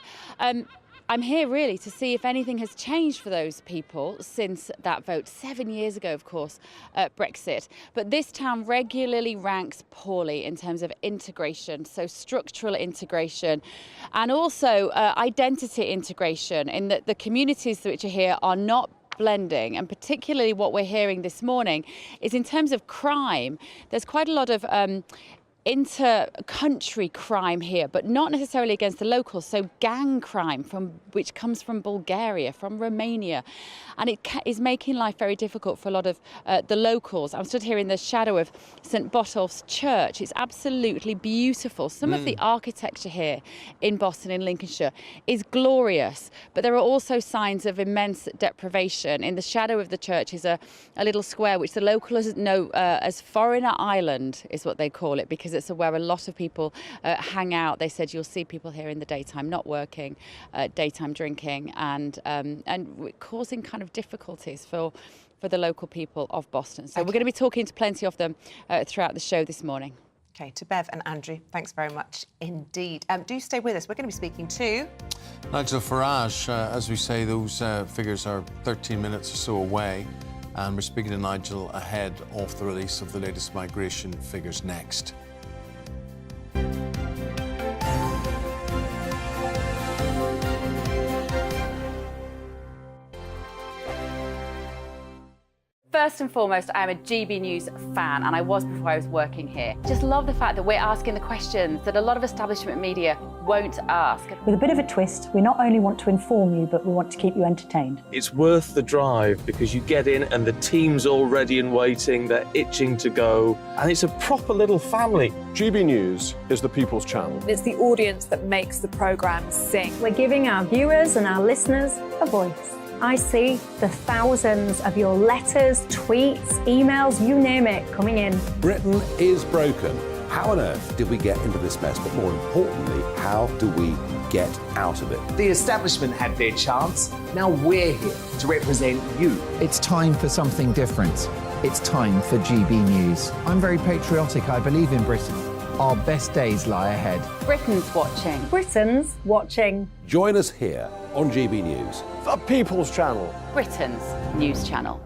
I'm here really to see if anything has changed for those people since that vote 7 years ago, of course, Brexit. But this town regularly ranks poorly in terms of integration, so structural integration, and also identity integration, in that the communities which are here are not blending. And particularly what we're hearing this morning is in terms of crime, there's quite a lot of inter-country crime here, but not necessarily against the locals. So gang crime, which comes from Bulgaria, from Romania, and it is making life very difficult for a lot of the locals. I'm stood here in the shadow of St Botolph's Church. It's absolutely beautiful. Some of the architecture here in Boston, in Lincolnshire, is glorious, but there are also signs of immense deprivation. In the shadow of the church is a little square which the locals know as Foreigner Island, is what they call it, because it's where a lot of people hang out. They said you'll see people here in the daytime not working, daytime drinking, and causing kind of difficulties for the local people of Boston. So we're going to be talking to plenty of them throughout the show this morning. OK, to Bev and Andrew, thanks very much indeed. Do stay with us. We're going to be speaking to Nigel Farage. As we say, those figures are 13 minutes or so away. And we're speaking to Nigel ahead of the release of the latest migration figures next. First and foremost, I am a GB News fan, and I was before I was working here. Just love the fact that we're asking the questions that a lot of establishment media won't ask. With a bit of a twist, we not only want to inform you, but we want to keep you entertained. It's worth the drive because you get in and the team's all ready and waiting, they're itching to go, and it's a proper little family. GB News is the people's channel. It's the audience that makes the programme sing. We're giving our viewers and our listeners a voice. I see the thousands of your letters, tweets, emails, you name it, coming in. Britain is broken. How on earth did we get into this mess? But more importantly, how do we get out of it? The establishment had their chance. Now we're here to represent you. It's time for something different. It's time for GB News. I'm very patriotic. I believe in Britain. Our best days lie ahead. Britain's watching. Britain's watching. Join us here on GB News. The People's Channel. Britain's news channel.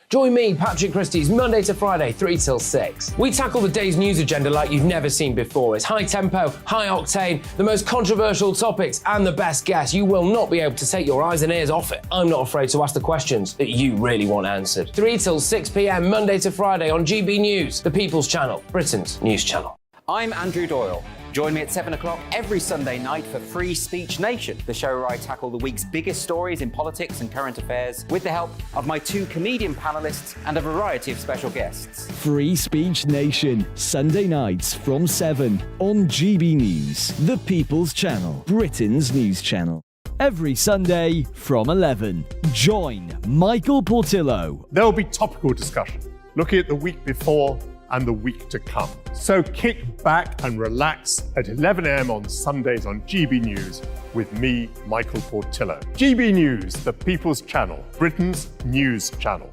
Join me, Patrick Christie's Monday to Friday, 3 till 6. We tackle the day's news agenda like you've never seen before. It's high tempo, high octane, the most controversial topics and the best guests. You will not be able to take your eyes and ears off it. I'm not afraid to ask the questions that you really want answered. 3 till 6 p.m, Monday to Friday on GB News, the People's Channel, Britain's news channel. I'm Andrew Doyle. Join me at 7 o'clock every Sunday night for Free Speech Nation, the show where I tackle the week's biggest stories in politics and current affairs with the help of my 2 comedian panellists and a variety of special guests. Free Speech Nation, Sunday nights from 7 on GB News, the People's Channel, Britain's news channel. Every Sunday from 11. Join Michael Portillo. There will be topical discussion, looking at the week before and the week to come. So kick back and relax at 11 a.m. on Sundays on GB News with me, Michael Portillo. GB News, the People's Channel, Britain's news channel.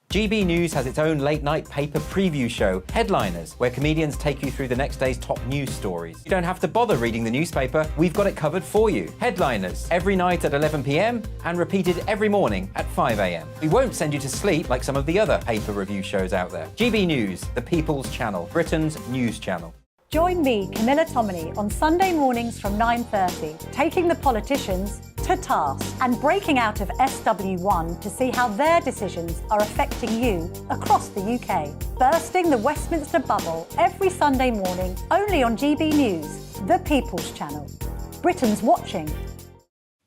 GB News has its own late-night paper preview show, Headliners, where comedians take you through the next day's top news stories. You don't have to bother reading the newspaper, we've got it covered for you. Headliners, every night at 11 p.m. and repeated every morning at 5 a.m. We won't send you to sleep like some of the other paper review shows out there. GB News, the People's Channel, Britain's news channel. Join me, Camilla Tominey, on Sunday mornings from 9:30, taking the politicians to task and breaking out of SW1 to see how their decisions are affecting you across the UK. Bursting the Westminster bubble every Sunday morning, only on GB News, the People's Channel. Britain's watching.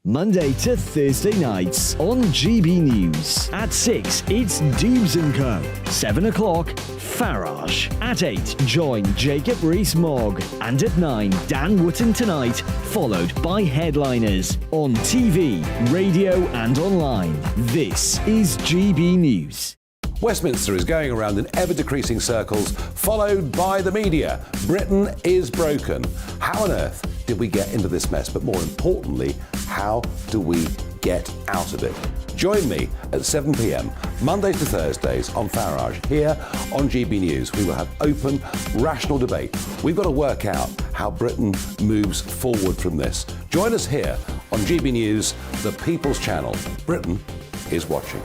Monday to Thursday nights on GB News. At 6, it's Dubes & Co. 7 o'clock, Farage. At 8, join Jacob Rees-Mogg. And at 9, Dan Wootton Tonight, followed by Headliners. On TV, radio and online. This is GB News. Westminster is going around in ever-decreasing circles, followed by the media. Britain is broken. How on earth did we get into this mess? But more importantly, how do we get out of it? Join me at 7 p.m, Mondays to Thursdays on Farage, here on GB News. We will have open, rational debate. We've got to work out how Britain moves forward from this. Join us here on GB News, the People's Channel. Britain is watching.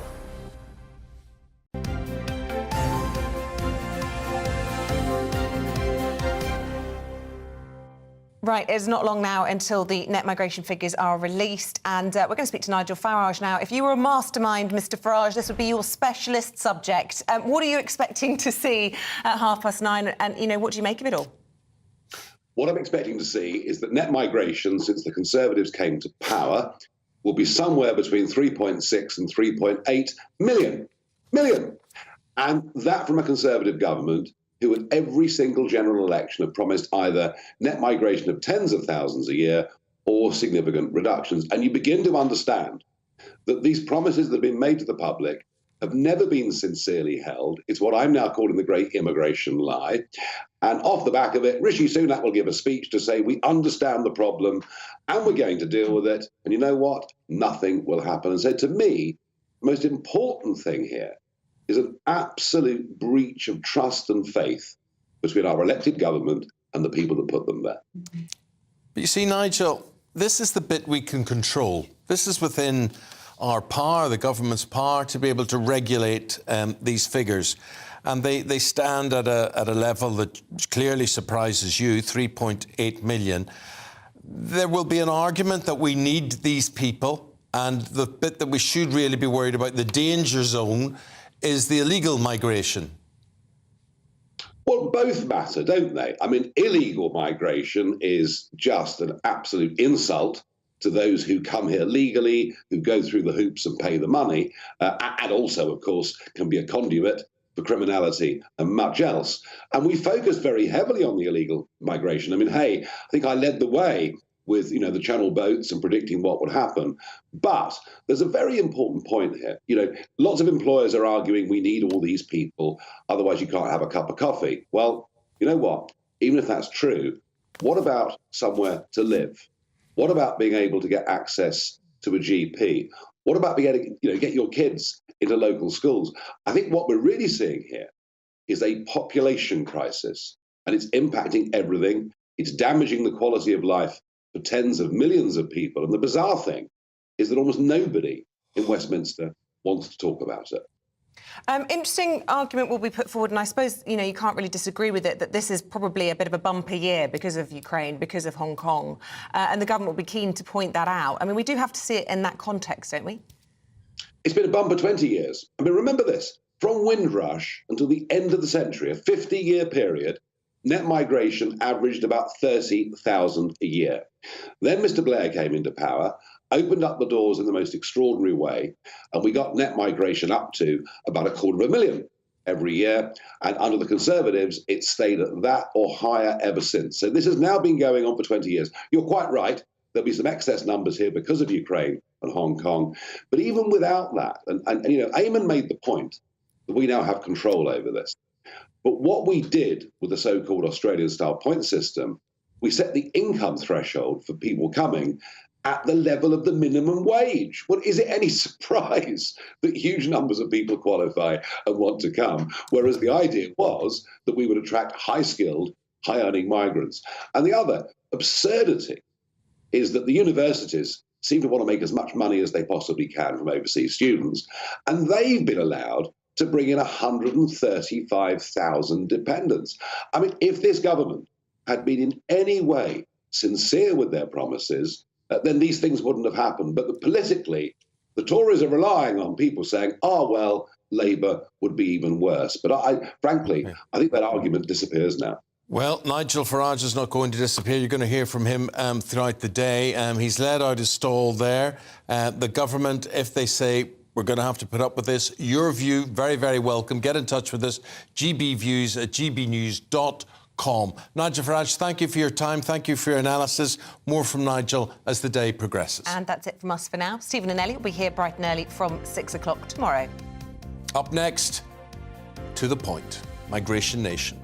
Right, it's not long now until the net migration figures are released, and we're going to speak to Nigel Farage now. If you were a mastermind, Mr Farage, this would be your specialist subject. What are you expecting to see at 9:30, and, you know, what do you make of it all? What I'm expecting to see is that net migration, since the Conservatives came to power, will be somewhere between 3.6 and 3.8 million. And that from a Conservative government who at every single general election have promised either net migration of tens of thousands a year or significant reductions. And you begin to understand that these promises that have been made to the public have never been sincerely held. It's what I'm now calling the great immigration lie. And off the back of it, Rishi Sunak will give a speech to say, we understand the problem and we're going to deal with it. And you know what? Nothing will happen. And so to me, the most important thing here is an absolute breach of trust and faith between our elected government and the people that put them there. But you see, Nigel, this is the bit we can control. This is within our power, the government's power, to be able to regulate these figures. And they stand at a level that clearly surprises you, 3.8 million. There will be an argument that we need these people, and the bit that we should really be worried about, the danger zone, is the illegal migration. Well, both matter, don't they? I mean, illegal migration is just an absolute insult to those who come here legally, who go through the hoops and pay the money, and also, of course, can be a conduit for criminality and much else. And we focus very heavily on the illegal migration. I mean, hey, I think I led the way with, you know, the Channel boats and predicting what would happen. But there's a very important point here. You know, lots of employers are arguing we need all these people, otherwise you can't have a cup of coffee. Well, you know what? Even if that's true, what about somewhere to live? What about being able to get access to a GP? What about get your kids into local schools? I think what we're really seeing here is a population crisis, and it's impacting everything. It's damaging the quality of life for tens of millions of people. And the bizarre thing is that almost nobody in Westminster wants to talk about it. Interesting argument will be put forward, and I suppose, you can't really disagree with it, that this is probably a bit of a bumper year because of Ukraine, because of Hong Kong, and the government will be keen to point that out. I mean, we do have to see it in that context, don't we? It's been a bumper 20 years. I mean, remember this. From Windrush until the end of the century, a 50-year period, net migration averaged about 30,000 a year. Then Mr. Blair came into power, opened up the doors in the most extraordinary way, and we got net migration up to about 250,000 every year. And under the Conservatives, it's stayed at that or higher ever since. So this has now been going on for 20 years. You're quite right. There'll be some excess numbers here because of Ukraine and Hong Kong. But even without that, and Eamonn made the point that we now have control over this. But what we did with the so-called Australian-style point system, we set the income threshold for people coming at the level of the minimum wage. Well, is it any surprise that huge numbers of people qualify and want to come? Whereas the idea was that we would attract high-skilled, high-earning migrants. And the other absurdity is that the universities seem to want to make as much money as they possibly can from overseas students, and they've been allowed to bring in 135,000 dependents. I mean, if this government had been in any way sincere with their promises, then these things wouldn't have happened. But politically, the Tories are relying on people saying, well, Labour would be even worse. But frankly, I think that argument disappears now. Well, Nigel Farage is not going to disappear. You're going to hear from him throughout the day. He's let out his stall there. The government, if they say, we're going to have to put up with this, your view, very, very welcome. Get in touch with us, gbviews@gbnews.com. Nigel Farage, thank you for your time. Thank you for your analysis. More from Nigel as the day progresses. And that's it from us for now. Stephen and Ellie will be here bright and early from 6 o'clock tomorrow. Up next, To the Point, Migration Nation.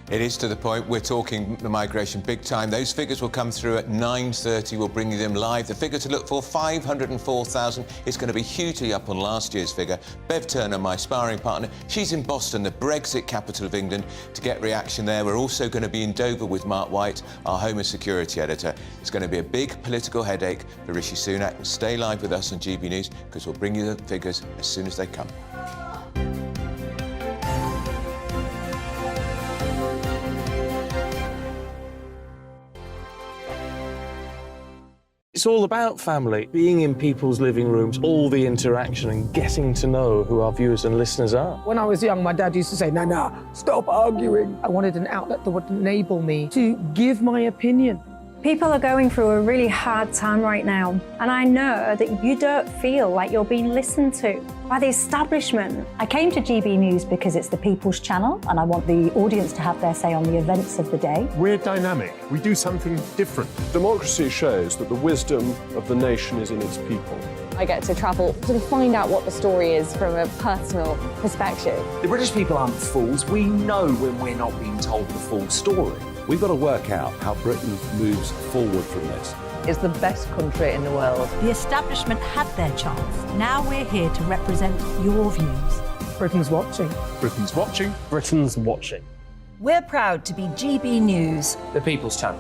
It is to the point. We're talking the migration big time. Those figures will come through at 9:30. We'll bring you them live. The figure to look for, 504,000. It's going to be hugely up on last year's figure. Bev Turner, my sparring partner, she's in Boston, the Brexit capital of England, to get reaction there. We're also going to be in Dover with Mark White, our Home and Security editor. It's going to be a big political headache for Rishi Sunak. Stay live with us on GB News, because we'll bring you the figures as soon as they come. It's all about family, being in people's living rooms, all the interaction and getting to know who our viewers and listeners are. When I was young, my dad used to say, Nana, stop arguing. I wanted an outlet that would enable me to give my opinion. People are going through a really hard time right now, and I know that you don't feel like you're being listened to by the establishment. I came to GB News because it's the People's Channel, and I want the audience to have their say on the events of the day. We're dynamic. We do something different. Democracy shows that the wisdom of the nation is in its people. I get to travel to find out what the story is from a personal perspective. The British people aren't fools. We know when we're not being told the full story. We've got to work out how Britain moves forward from this. It's the best country in the world. The establishment had their chance. Now we're here to represent your views. Britain's watching. Britain's watching. Britain's watching. We're proud to be GB News, The People's Channel.